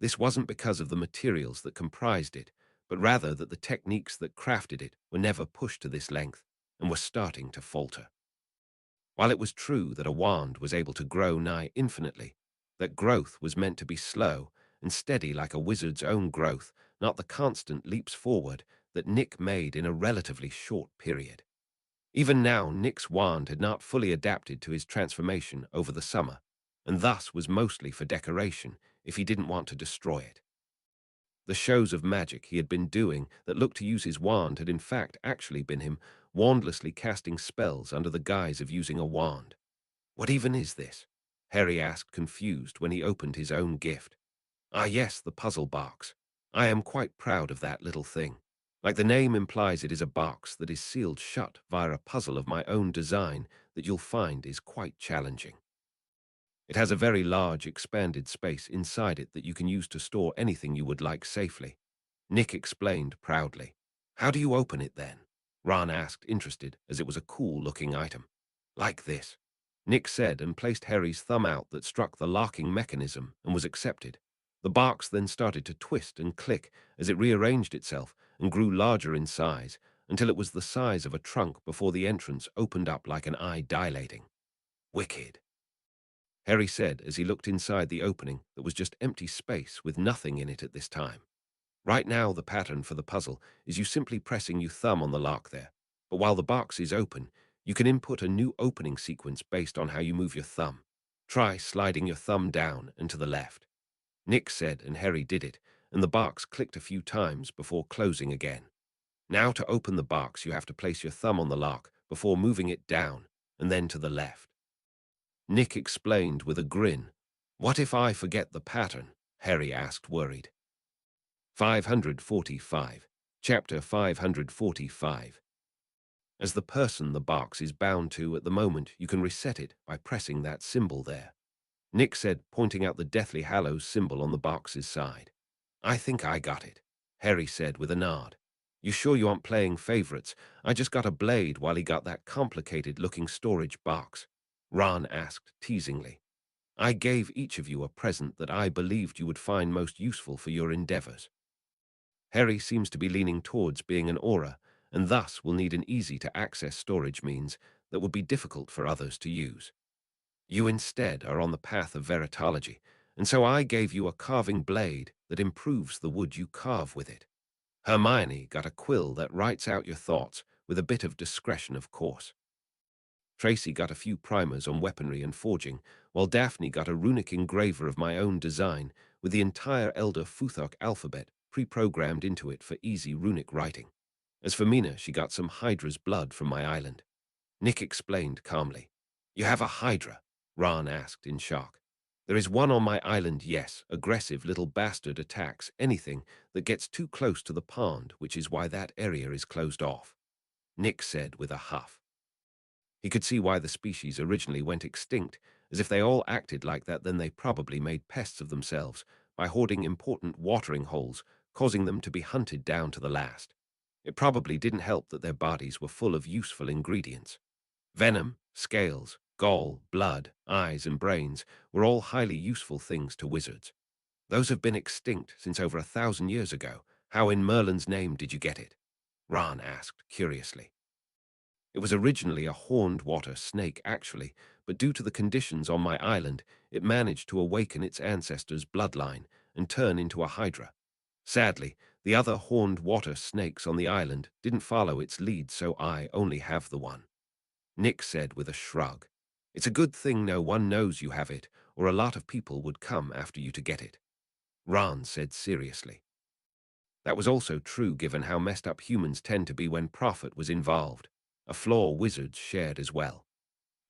This wasn't because of the materials that comprised it, but rather that the techniques that crafted it were never pushed to this length and were starting to falter. While it was true that a wand was able to grow nigh infinitely, that growth was meant to be slow and steady like a wizard's own growth, not the constant leaps forward that Nick made in a relatively short period. Even now, Nick's wand had not fully adapted to his transformation over the summer, and thus was mostly for decoration if he didn't want to destroy it. The shows of magic he had been doing that looked to use his wand had in fact actually been him wandlessly casting spells under the guise of using a wand. What even is this? Harry asked, confused, when he opened his own gift. Ah yes, the puzzle box. I am quite proud of that little thing. Like the name implies, it is a box that is sealed shut via a puzzle of my own design that you'll find is quite challenging. It has a very large expanded space inside it that you can use to store anything you would like safely. Nick explained proudly. How do you open it then? Ron asked, interested, as it was a cool-looking item. Like this, Nick said, and placed Harry's thumb out that struck the locking mechanism and was accepted. The box then started to twist and click as it rearranged itself and grew larger in size until it was the size of a trunk before the entrance opened up like an eye dilating. Wicked, Harry said as he looked inside the opening that was just empty space with nothing in it at this time. Right now, the pattern for the puzzle is you simply pressing your thumb on the lock there, but while the box is open, you can input a new opening sequence based on how you move your thumb. Try sliding your thumb down and to the left. Nick said, and Harry did it, and the box clicked a few times before closing again. Now to open the box, you have to place your thumb on the lock before moving it down and then to the left. Nick explained with a grin. What if I forget the pattern? Harry asked, worried. 545. Chapter 545. As the person the box is bound to at the moment, you can reset it by pressing that symbol there. Nick said, pointing out the Deathly Hallows symbol on the box's side. I think I got it, Harry said with a nod. You sure you aren't playing favorites? I just got a blade while he got that complicated-looking storage box, Ron asked teasingly. I gave each of you a present that I believed you would find most useful for your endeavors. Harry seems to be leaning towards being an aura, and thus will need an easy-to-access storage means that would be difficult for others to use. You instead are on the path of veritology, and so I gave you a carving blade that improves the wood you carve with it. Hermione got a quill that writes out your thoughts, with a bit of discretion, of course. Tracy got a few primers on weaponry and forging, while Daphne got a runic engraver of my own design, with the entire Elder Futhok alphabet pre-programmed into it for easy runic writing. As for Mina, she got some Hydra's blood from my island. Nick explained calmly. You have a Hydra? Ron asked in shock. There is one on my island, yes. Aggressive little bastard attacks anything that gets too close to the pond, which is why that area is closed off, Nick said with a huff. He could see why the species originally went extinct, as if they all acted like that, then they probably made pests of themselves by hoarding important watering holes, causing them to be hunted down to the last. It probably didn't help that their bodies were full of useful ingredients. Venom, scales, gall, blood, eyes, and brains were all highly useful things to wizards. Those have been extinct since over 1,000 years ago. How in Merlin's name did you get it? Ron asked curiously. It was originally a horned water snake, actually, but due to the conditions on my island, it managed to awaken its ancestors' bloodline and turn into a hydra. Sadly, the other horned water snakes on the island didn't follow its lead, so I only have the one, Nick said with a shrug. It's a good thing no one knows you have it, or a lot of people would come after you to get it. Ron said seriously. That was also true given how messed up humans tend to be when profit was involved, a flaw wizards shared as well.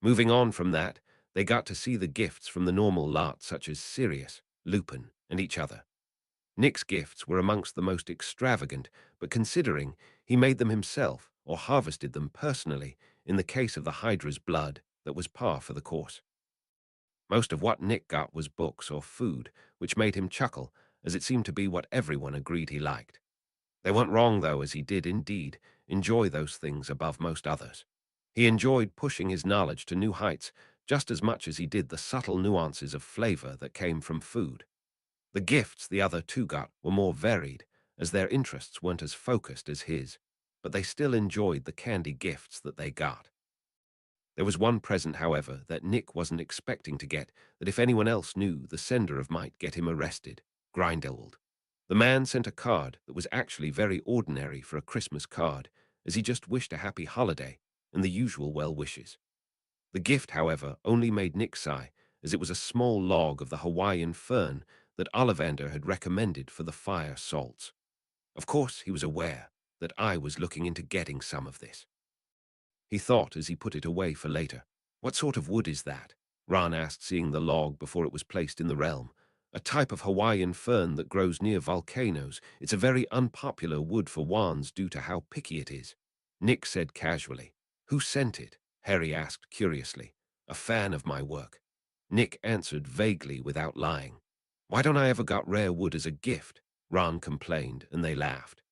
Moving on from that, they got to see the gifts from the normal lot such as Sirius, Lupin, and each other. Nick's gifts were amongst the most extravagant, but considering he made them himself or harvested them personally in the case of the Hydra's blood, that was par for the course. Most of what Nick got was books or food, which made him chuckle, as it seemed to be what everyone agreed he liked. They weren't wrong, though, as he did, indeed, enjoy those things above most others. He enjoyed pushing his knowledge to new heights just as much as he did the subtle nuances of flavor that came from food. The gifts the other two got were more varied, as their interests weren't as focused as his, but they still enjoyed the candy gifts that they got. There was one present, however, that Nick wasn't expecting to get, that if anyone else knew, the sender of might get him arrested. Grindelwald. The man sent a card that was actually very ordinary for a Christmas card, as he just wished a happy holiday and the usual well wishes. The gift, however, only made Nick sigh, as it was a small log of the Hawaiian fern that Ollivander had recommended for the fire salts. Of course, he was aware that I was looking into getting some of this. He thought as he put it away for later. What sort of wood is that? Ron asked, seeing the log before it was placed in the realm. A type of Hawaiian fern that grows near volcanoes. It's a very unpopular wood for wands due to how picky it is. Nick said casually. Who sent it? Harry asked curiously. A fan of my work. Nick answered vaguely without lying. Why don't I ever got rare wood as a gift? Ron complained, and they laughed.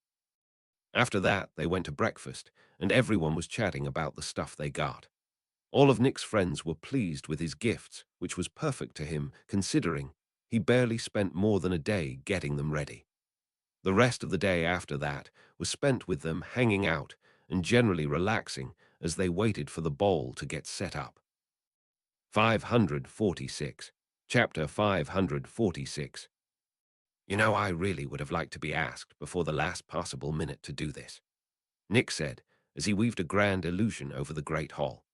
After that, they went to breakfast, and everyone was chatting about the stuff they got. All of Nick's friends were pleased with his gifts, which was perfect to him, considering he barely spent more than a day getting them ready. The rest of the day after that was spent with them hanging out and generally relaxing as they waited for the bowl to get set up. 546. Chapter 546. I really would have liked to be asked before the last possible minute to do this, Nick said, as he weaved a grand illusion over the Great Hall.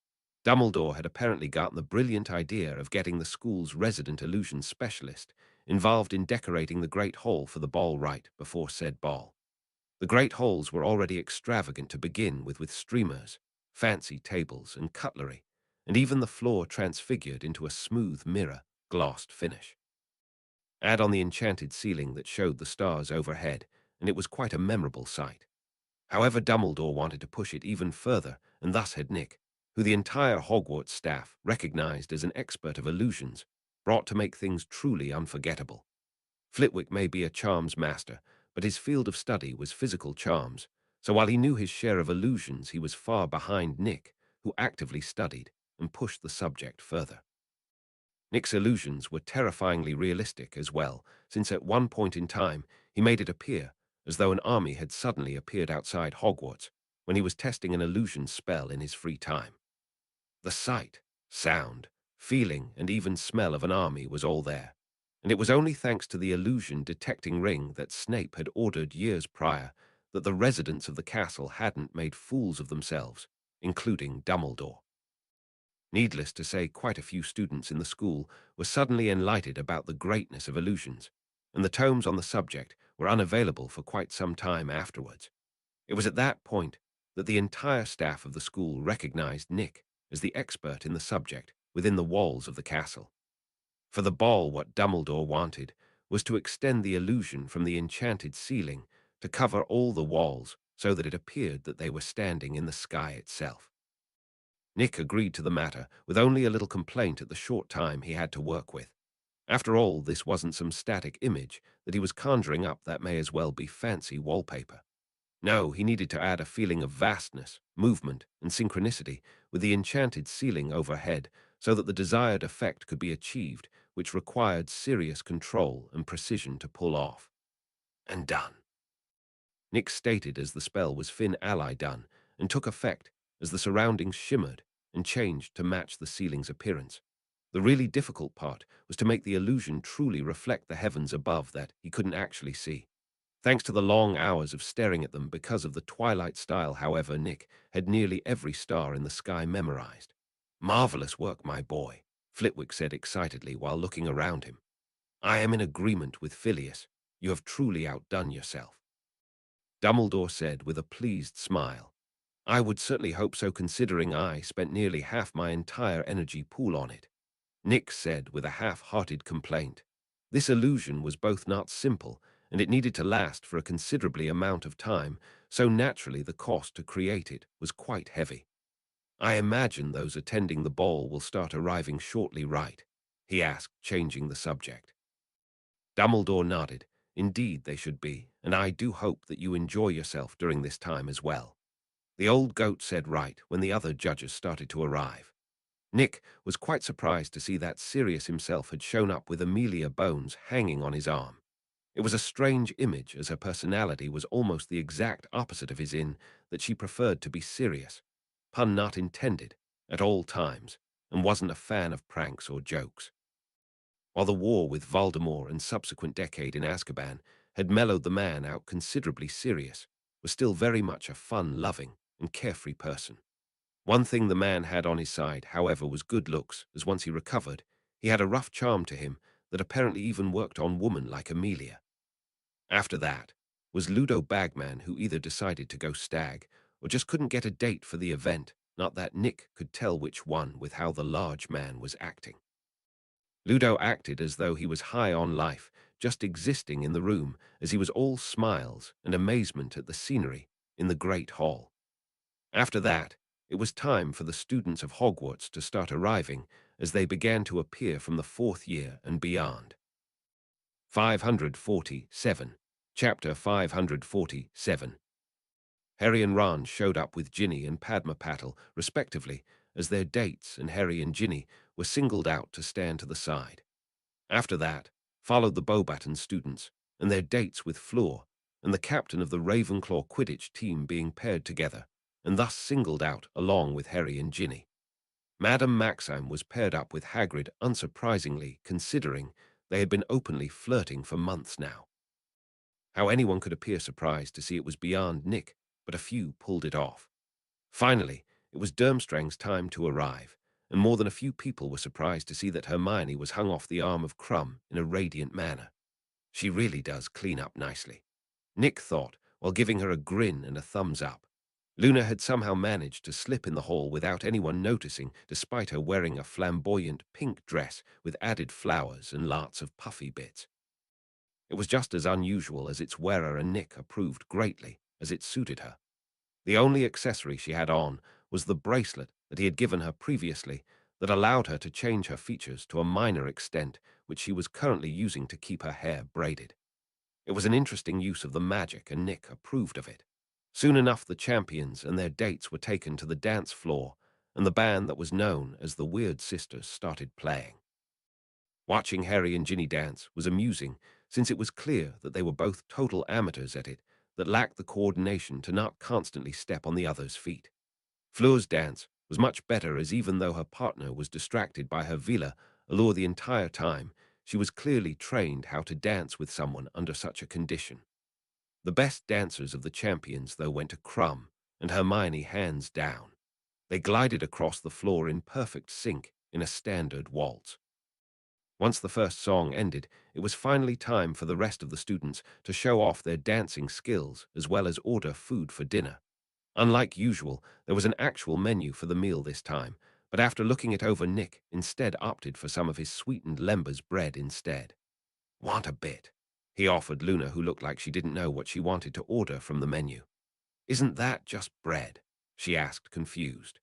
Dumbledore had apparently gotten the brilliant idea of getting the school's resident illusion specialist involved in decorating the Great Hall for the ball right before said ball. The Great Halls were already extravagant to begin with streamers, fancy tables, and cutlery, and even the floor transfigured into a smooth mirror, glossed finish. Add on the enchanted ceiling that showed the stars overhead, and it was quite a memorable sight. However, Dumbledore wanted to push it even further, and thus had Nick, who the entire Hogwarts staff recognized as an expert of illusions, brought to make things truly unforgettable. Flitwick may be a charms master, but his field of study was physical charms, so while he knew his share of illusions, he was far behind Nick, who actively studied and pushed the subject further. Nick's illusions were terrifyingly realistic as well, since at one point in time he made it appear as though an army had suddenly appeared outside Hogwarts when he was testing an illusion spell in his free time. The sight, sound, feeling, and even smell of an army was all there, and it was only thanks to the illusion detecting ring that Snape had ordered years prior that the residents of the castle hadn't made fools of themselves, including Dumbledore. Needless to say, quite a few students in the school were suddenly enlightened about the greatness of illusions, and the tomes on the subject were unavailable for quite some time afterwards. It was at that point that the entire staff of the school recognized Nick as the expert in the subject within the walls of the castle. For the ball, what Dumbledore wanted was to extend the illusion from the enchanted ceiling to cover all the walls so that it appeared that they were standing in the sky itself. Nick agreed to the matter with only a little complaint at the short time he had to work with. After all, this wasn't some static image that he was conjuring up that may as well be fancy wallpaper. No, he needed to add a feeling of vastness, movement, and synchronicity with the enchanted ceiling overhead so that the desired effect could be achieved, which required serious control and precision to pull off. And done. Nick stated as the spell was fin-ally done and took effect as the surroundings shimmered and changed to match the ceiling's appearance. The really difficult part was to make the illusion truly reflect the heavens above that he couldn't actually see. Thanks to the long hours of staring at them because of the twilight style, however, Nick had nearly every star in the sky memorized. Marvelous work, my boy, Flitwick said excitedly while looking around him. I am in agreement with Phileas. You have truly outdone yourself. Dumbledore said with a pleased smile. I would certainly hope so, considering I spent nearly half my entire energy pool on it. Nick said with a half-hearted complaint. This illusion was both not simple, and it needed to last for a considerably amount of time, so naturally the cost to create it was quite heavy. I imagine those attending the ball will start arriving shortly, right? He asked, changing the subject. Dumbledore nodded. Indeed they should be, and I do hope that you enjoy yourself during this time as well. The old goat said right when the other judges started to arrive. Nick was quite surprised to see that Sirius himself had shown up with Amelia Bones hanging on his arm. It was a strange image, as her personality was almost the exact opposite of his, in that she preferred to be serious, pun not intended, at all times, and wasn't a fan of pranks or jokes. While the war with Voldemort and subsequent decade in Azkaban had mellowed the man out considerably, Sirius was still very much a fun-loving and carefree person. One thing the man had on his side, however, was good looks, as once he recovered, he had a rough charm to him that apparently even worked on women like Amelia. After that was Ludo Bagman, who either decided to go stag or just couldn't get a date for the event, not that Nick could tell which one with how the large man was acting. Ludo acted as though he was high on life, just existing in the room, as he was all smiles and amazement at the scenery in the great hall. After that, it was time for the students of Hogwarts to start arriving as they began to appear from the fourth year and beyond. 547. Chapter 547. Harry and Ron showed up with Ginny and Padma Patil, respectively, as their dates, and Harry and Ginny were singled out to stand to the side. After that, followed the Beauxbaton students, and their dates with Fleur, and the captain of the Ravenclaw Quidditch team being paired together, and thus singled out along with Harry and Ginny. Madame Maxime was paired up with Hagrid, unsurprisingly, considering they had been openly flirting for months now. How anyone could appear surprised to see it was beyond Nick, but a few pulled it off. Finally, it was Durmstrang's time to arrive, and more than a few people were surprised to see that Hermione was hung off the arm of Crumb in a radiant manner. She really does clean up nicely, Nick thought, while giving her a grin and a thumbs up. Luna had somehow managed to slip in the hall without anyone noticing, despite her wearing a flamboyant pink dress with added flowers and lots of puffy bits. It was just as unusual as its wearer, and Nick approved greatly, as it suited her. The only accessory she had on was the bracelet that he had given her previously that allowed her to change her features to a minor extent, which she was currently using to keep her hair braided. It was an interesting use of the magic, and Nick approved of it. Soon enough, the champions and their dates were taken to the dance floor, and the band that was known as the Weird Sisters started playing. Watching Harry and Ginny dance was amusing, since it was clear that they were both total amateurs at it, that lacked the coordination to not constantly step on the other's feet. Fleur's dance was much better, as even though her partner was distracted by her Vila allure the entire time, she was clearly trained how to dance with someone under such a condition. The best dancers of the champions, though, went to Crumb and Hermione hands down. They glided across the floor in perfect sync in a standard waltz. Once the first song ended, it was finally time for the rest of the students to show off their dancing skills as well as order food for dinner. Unlike usual, there was an actual menu for the meal this time, but after looking it over, Nick instead opted for some of his sweetened Lembas bread instead. Want a bit? He offered Luna, who looked like she didn't know what she wanted to order from the menu. Isn't that just bread? She asked, confused.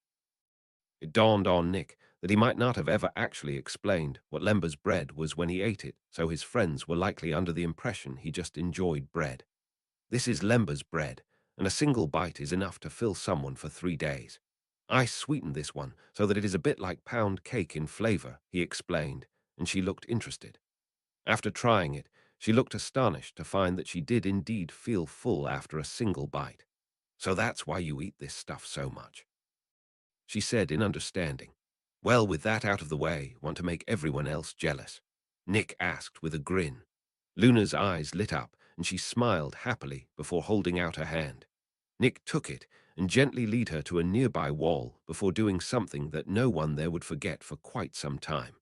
It dawned on Nick that he might not have ever actually explained what Lemba's bread was when he ate it, so his friends were likely under the impression he just enjoyed bread. This is Lemba's bread, and a single bite is enough to fill someone for 3 days. I sweetened this one so that it is a bit like pound cake in flavor, he explained, and she looked interested. After trying it, she looked astonished to find that she did indeed feel full after a single bite. So that's why you eat this stuff so much, she said in understanding. Well, with that out of the way, want to make everyone else jealous? Nick asked with a grin. Luna's eyes lit up, and she smiled happily before holding out her hand. Nick took it and gently led her to a nearby wall before doing something that no one there would forget for quite some time.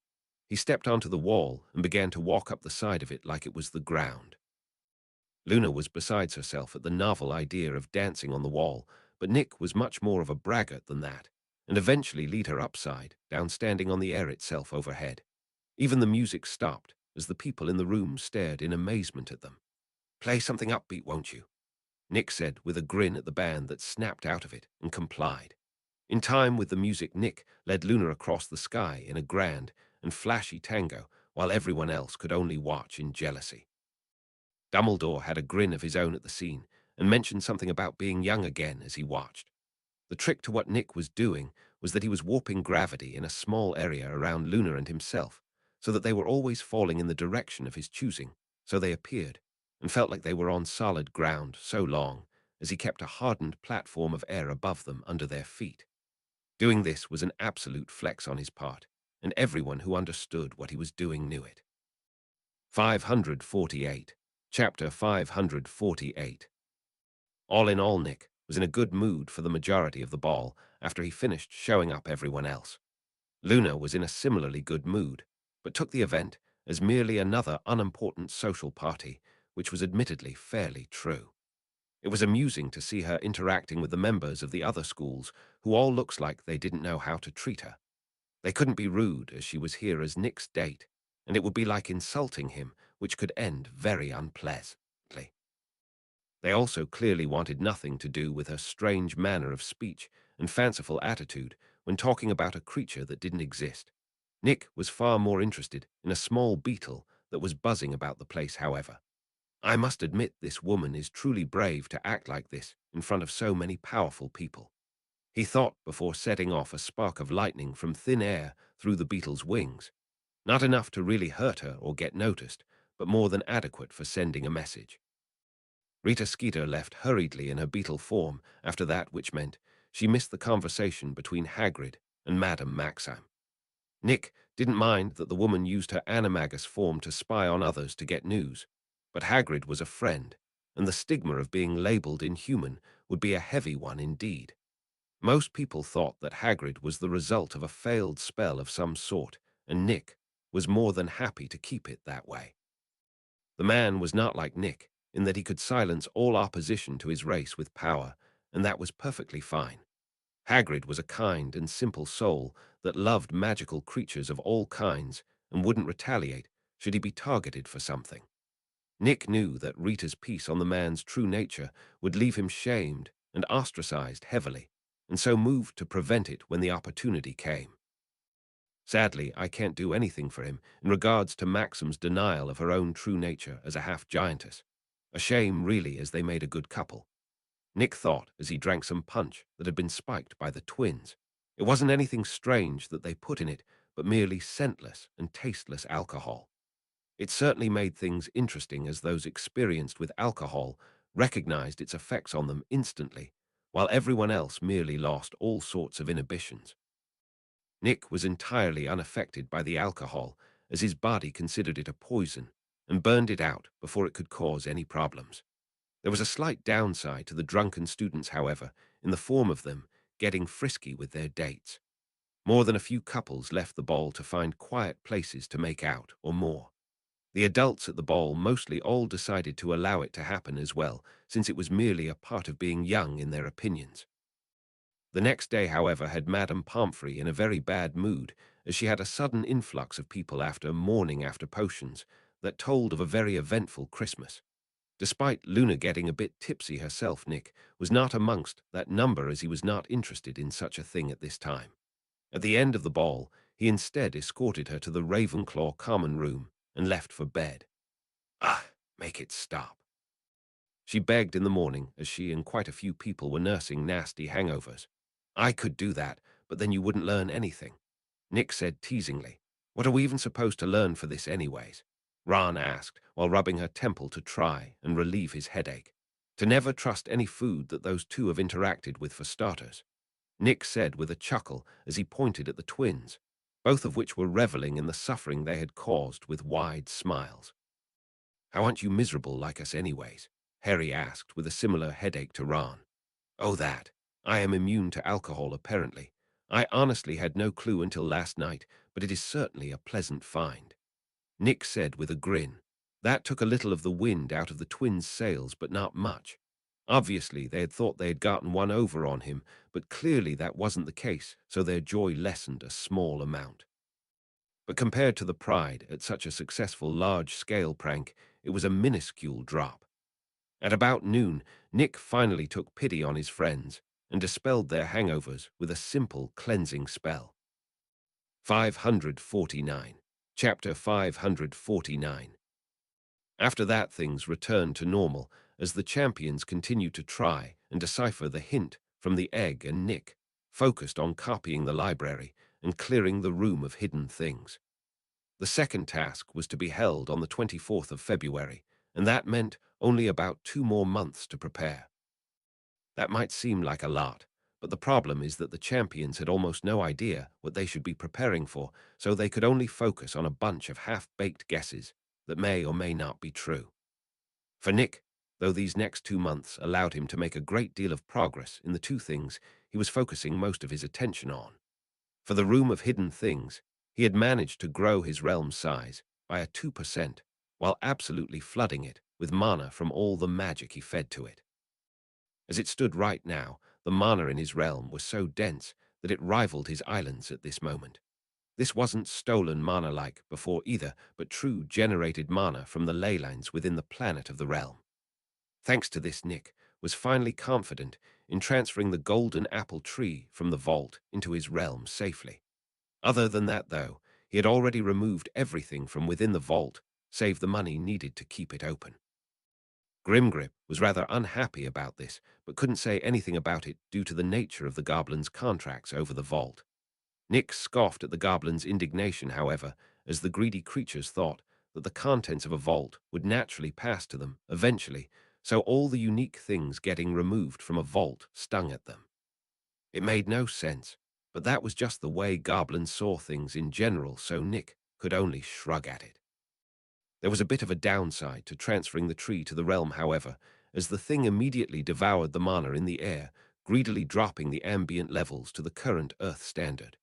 He stepped onto the wall and began to walk up the side of it like it was the ground. Luna was besides herself at the novel idea of dancing on the wall, but Nick was much more of a braggart than that, and eventually lead her upside down, standing on the air itself overhead. Even the music stopped as the people in the room stared in amazement at them. "Play something upbeat, won't you?" Nick said with a grin at the band that snapped out of it and complied. In time with the music, Nick led Luna across the sky in a grand and flashy tango, while everyone else could only watch in jealousy. Dumbledore had a grin of his own at the scene and mentioned something about being young again as he watched. The trick to what Nick was doing was that he was warping gravity in a small area around Luna and himself, so that they were always falling in the direction of his choosing, so they appeared, and felt like they were on solid ground so long, as he kept a hardened platform of air above them under their feet. Doing this was an absolute flex on his part, and everyone who understood what he was doing knew it. 548. Chapter 548. All in all, Nick was in a good mood for the majority of the ball after he finished showing up everyone else. Luna was in a similarly good mood, but took the event as merely another unimportant social party, which was admittedly fairly true. It was amusing to see her interacting with the members of the other schools, who all looks like they didn't know how to treat her. They couldn't be rude, as she was here as Nick's date, and it would be like insulting him, which could end very unpleasantly. They also clearly wanted nothing to do with her strange manner of speech and fanciful attitude when talking about a creature that didn't exist. Nick was far more interested in a small beetle that was buzzing about the place, however. "I must admit this woman is truly brave to act like this in front of so many powerful people," he thought before setting off a spark of lightning from thin air through the beetle's wings. Not enough to really hurt her or get noticed, but more than adequate for sending a message. Rita Skeeter left hurriedly in her beetle form after that, which meant she missed the conversation between Hagrid and Madame Maxime. Nick didn't mind that the woman used her animagus form to spy on others to get news, but Hagrid was a friend, and the stigma of being labeled inhuman would be a heavy one indeed. Most people thought that Hagrid was the result of a failed spell of some sort, and Nick was more than happy to keep it that way. The man was not like Nick, in that he could silence all opposition to his race with power, and that was perfectly fine. Hagrid was a kind and simple soul that loved magical creatures of all kinds and wouldn't retaliate should he be targeted for something. Nick knew that Rita's piece on the man's true nature would leave him shamed and ostracized heavily, and so moved to prevent it when the opportunity came. Sadly, I can't do anything for him in regards to Maxim's denial of her own true nature as a half-giantess. A shame, really, as they made a good couple. Nick thought as he drank some punch that had been spiked by the twins. It wasn't anything strange that they put in it, but merely scentless and tasteless alcohol. It certainly made things interesting, as those experienced with alcohol recognized its effects on them instantly, while everyone else merely lost all sorts of inhibitions. Nick was entirely unaffected by the alcohol, as his body considered it a poison and burned it out before it could cause any problems. There was a slight downside to the drunken students, however, in the form of them getting frisky with their dates. More than a few couples left the ball to find quiet places to make out or more. The adults at the ball mostly all decided to allow it to happen as well, since it was merely a part of being young in their opinions. The next day, however, had Madame Pomfrey in a very bad mood, as she had a sudden influx of people after morning after potions that told of a very eventful Christmas. Despite Luna getting a bit tipsy herself, Nick was not amongst that number, as he was not interested in such a thing at this time. At the end of the ball, he instead escorted her to the Ravenclaw common room and left for bed. "Ah, make it stop," she begged in the morning, as she and quite a few people were nursing nasty hangovers. "I could do that, but then you wouldn't learn anything," Nick said teasingly. "What are we even supposed to learn for this anyways?" Ron asked, while rubbing her temple to try and relieve his headache. "To never trust any food that those two have interacted with, for starters," Nick said with a chuckle as he pointed at the twins, both of which were reveling in the suffering they had caused with wide smiles. "How aren't you miserable like us anyways?" Harry asked with a similar headache to Ron. "Oh, that. I am immune to alcohol, apparently. I honestly had no clue until last night, but it is certainly a pleasant find," Nick said with a grin. That took a little of the wind out of the twins' sails, but not much. Obviously, they had thought they had gotten one over on him, but clearly that wasn't the case, so their joy lessened a small amount. But compared to the pride at such a successful large-scale prank, it was a minuscule drop. At about noon, Nick finally took pity on his friends and dispelled their hangovers with a simple cleansing spell. 549. Chapter 549. After that, things returned to normal as the champions continued to try and decipher the hint from the egg, and Nick focused on copying the library and clearing the room of hidden things. The second task was to be held on the 24th of February, and that meant only about 2 more months to prepare. That might seem like a lot, but the problem is that the champions had almost no idea what they should be preparing for, so they could only focus on a bunch of half-baked guesses that may or may not be true. For Nick, though these next 2 months allowed him to make a great deal of progress in the two things he was focusing most of his attention on. For the Room of Hidden Things, he had managed to grow his realm's size by a 2%, while absolutely flooding it with mana from all the magic he fed to it. As it stood right now, the mana in his realm was so dense that it rivaled his islands at this moment. This wasn't stolen mana like before either, but true generated mana from the ley lines within the planet of the realm. Thanks to this, Nick was finally confident in transferring the golden apple tree from the vault into his realm safely. Other than that, though, he had already removed everything from within the vault, save the money needed to keep it open. Grimgrip was rather unhappy about this, but couldn't say anything about it due to the nature of the goblin's contracts over the vault. Nick scoffed at the goblin's indignation, however, as the greedy creatures thought that the contents of a vault would naturally pass to them eventually, so all the unique things getting removed from a vault stung at them. It made no sense, but that was just the way goblins saw things in general, so Nick could only shrug at it. There was a bit of a downside to transferring the tree to the realm, however, as the thing immediately devoured the mana in the air, greedily dropping the ambient levels to the current Earth standard.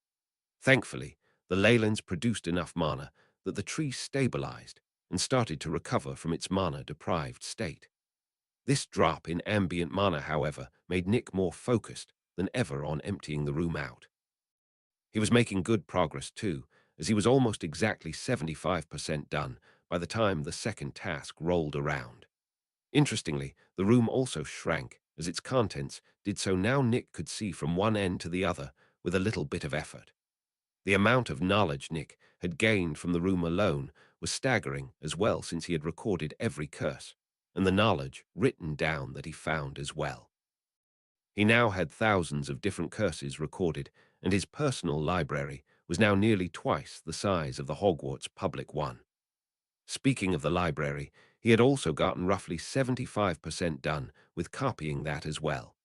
Thankfully, the Leylands produced enough mana that the tree stabilized and started to recover from its mana-deprived state. This drop in ambient mana, however, made Nick more focused than ever on emptying the room out. He was making good progress, too, as he was almost exactly 75% done by the time the second task rolled around. Interestingly, the room also shrank, as its contents did so now Nick could see from one end to the other with a little bit of effort. The amount of knowledge Nick had gained from the room alone was staggering as well, since he had recorded every curse, and the knowledge written down that he found as well. He now had thousands of different curses recorded, and his personal library was now nearly twice the size of the Hogwarts public one. Speaking of the library, he had also gotten roughly 75% done with copying that as well.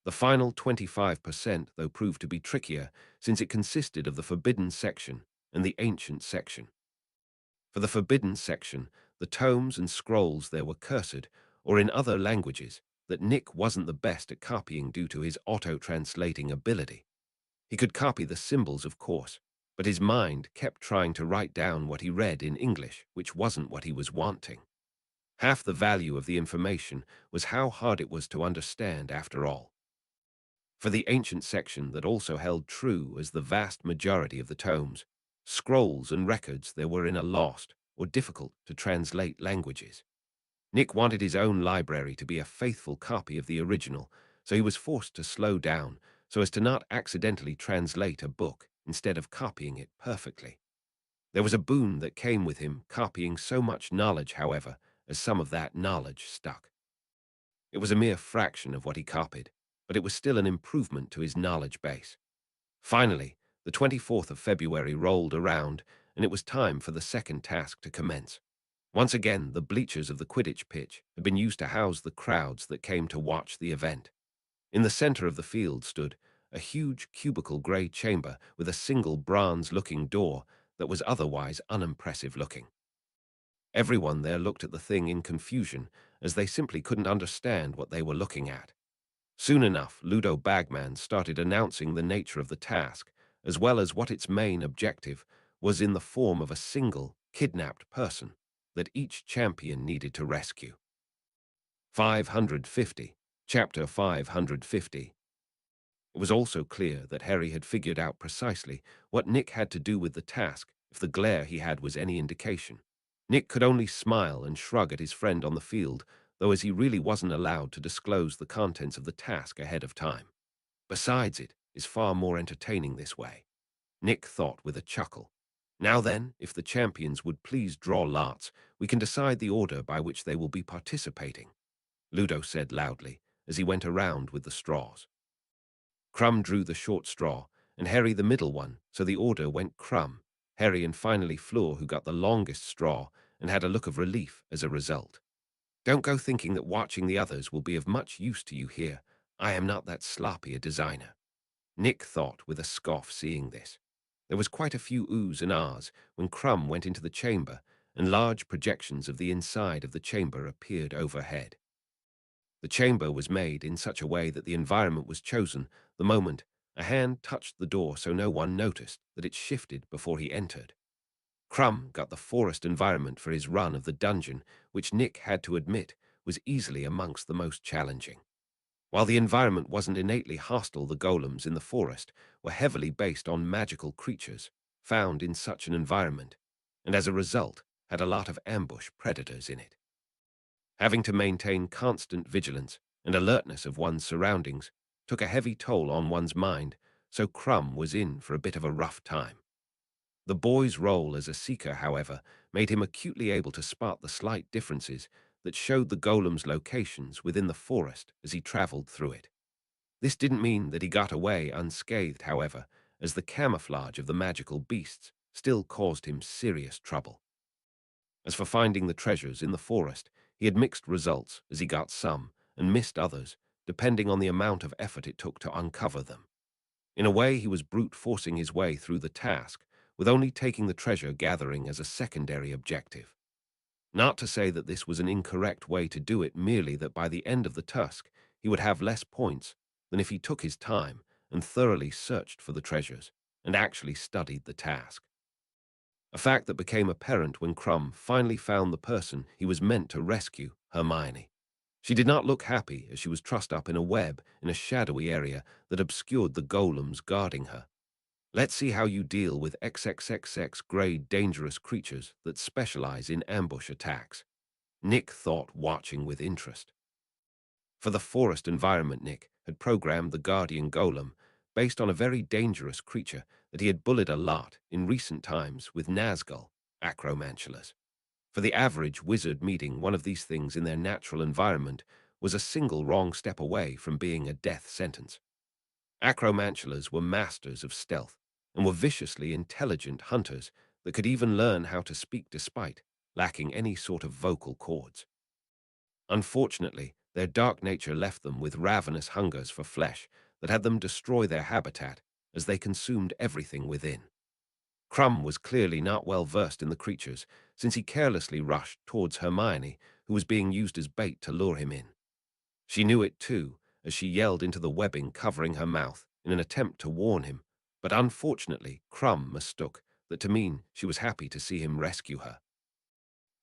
The final 25%, though, proved to be trickier, since it consisted of the forbidden section and the ancient section. For the forbidden section, the tomes and scrolls there were cursed, or in other languages, that Nick wasn't the best at copying due to his auto-translating ability. He could copy the symbols, of course, but his mind kept trying to write down what he read in English, which wasn't what he was wanting. Half the value of the information was how hard it was to understand after all. For the ancient section that also held true as the vast majority of the tomes, scrolls and records there were in a lost or difficult to translate languages. Nick wanted his own library to be a faithful copy of the original, so he was forced to slow down so as to not accidentally translate a book instead of copying it perfectly. There was a boon that came with him copying so much knowledge, however, as some of that knowledge stuck. It was a mere fraction of what he copied, but it was still an improvement to his knowledge base. Finally, the 24th of February rolled around, and it was time for the second task to commence. Once again, the bleachers of the Quidditch pitch had been used to house the crowds that came to watch the event. In the center of the field stood a huge cubicle gray chamber with a single bronze-looking door that was otherwise unimpressive-looking. Everyone there looked at the thing in confusion, as they simply couldn't understand what they were looking at. Soon enough, Ludo Bagman started announcing the nature of the task, as well as what its main objective was in the form of a single, kidnapped person that each champion needed to rescue. 550. Chapter 550. It was also clear that Harry had figured out precisely what Nick had to do with the task, if the glare he had was any indication. Nick could only smile and shrug at his friend on the field, though as he really wasn't allowed to disclose the contents of the task ahead of time. Besides, it is far more entertaining this way, Nick thought with a chuckle. Now then, if the champions would please draw lots, we can decide the order by which they will be participating, Ludo said loudly as he went around with the straws. Crumb drew the short straw, and Harry the middle one, so the order went Crumb, Harry, and finally Fleur, who got the longest straw and had a look of relief as a result. Don't go thinking that watching the others will be of much use to you here. I am not that sloppy a designer, Nick thought with a scoff, seeing this. There was quite a few oohs and ahs when Crumb went into the chamber, and large projections of the inside of the chamber appeared overhead. The chamber was made in such a way that the environment was chosen the moment a hand touched the door, so no one noticed that it shifted before he entered. Crumb got the forest environment for his run of the dungeon, which Nick had to admit was easily amongst the most challenging. While the environment wasn't innately hostile, the golems in the forest were heavily based on magical creatures found in such an environment, and as a result had a lot of ambush predators in it. Having to maintain constant vigilance and alertness of one's surroundings took a heavy toll on one's mind, so Crumb was in for a bit of a rough time. The boy's role as a seeker, however, made him acutely able to spot the slight differences that showed the golem's locations within the forest as he traveled through it. This didn't mean that he got away unscathed, however, as the camouflage of the magical beasts still caused him serious trouble. As for finding the treasures in the forest, he had mixed results, as he got some and missed others, depending on the amount of effort it took to uncover them. In a way, he was brute forcing his way through the task, with only taking the treasure gathering as a secondary objective. Not to say that this was an incorrect way to do it, merely that by the end of the task he would have less points than if he took his time and thoroughly searched for the treasures and actually studied the task. A fact that became apparent when Crumb finally found the person he was meant to rescue, Hermione. She did not look happy as she was trussed up in a web in a shadowy area that obscured the golems guarding her. Let's see how you deal with XXXX grade dangerous creatures that specialize in ambush attacks, Nick thought, watching with interest. For the forest environment, Nick had programmed the guardian golem based on a very dangerous creature that he had bullied a lot in recent times with Nazgul, acromantulas. For the average wizard, meeting one of these things in their natural environment was a single wrong step away from being a death sentence. Acromantulas were masters of stealth and were viciously intelligent hunters that could even learn how to speak despite lacking any sort of vocal cords. Unfortunately, their dark nature left them with ravenous hungers for flesh that had them destroy their habitat as they consumed everything within. Crumb was clearly not well versed in the creatures, since he carelessly rushed towards Hermione, who was being used as bait to lure him in. She knew it too, as she yelled into the webbing covering her mouth in an attempt to warn him, but unfortunately Crumb mistook that to mean she was happy to see him rescue her.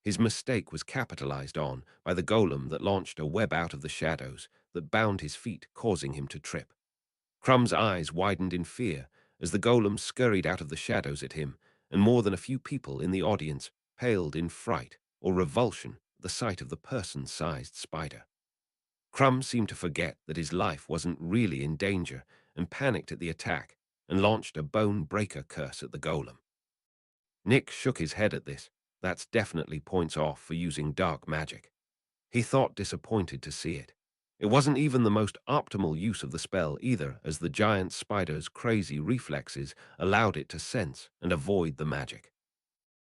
His mistake was capitalized on by the golem that launched a web out of the shadows that bound his feet, causing him to trip. Crumb's eyes widened in fear as the golem scurried out of the shadows at him, and more than a few people in the audience paled in fright or revulsion at the sight of the person-sized spider. Crumb seemed to forget that his life wasn't really in danger and panicked at the attack and launched a bone-breaker curse at the golem. Nick shook his head at this. That's definitely points off for using dark magic. He thought, disappointed to see it. It wasn't even the most optimal use of the spell either, as the giant spider's crazy reflexes allowed it to sense and avoid the magic.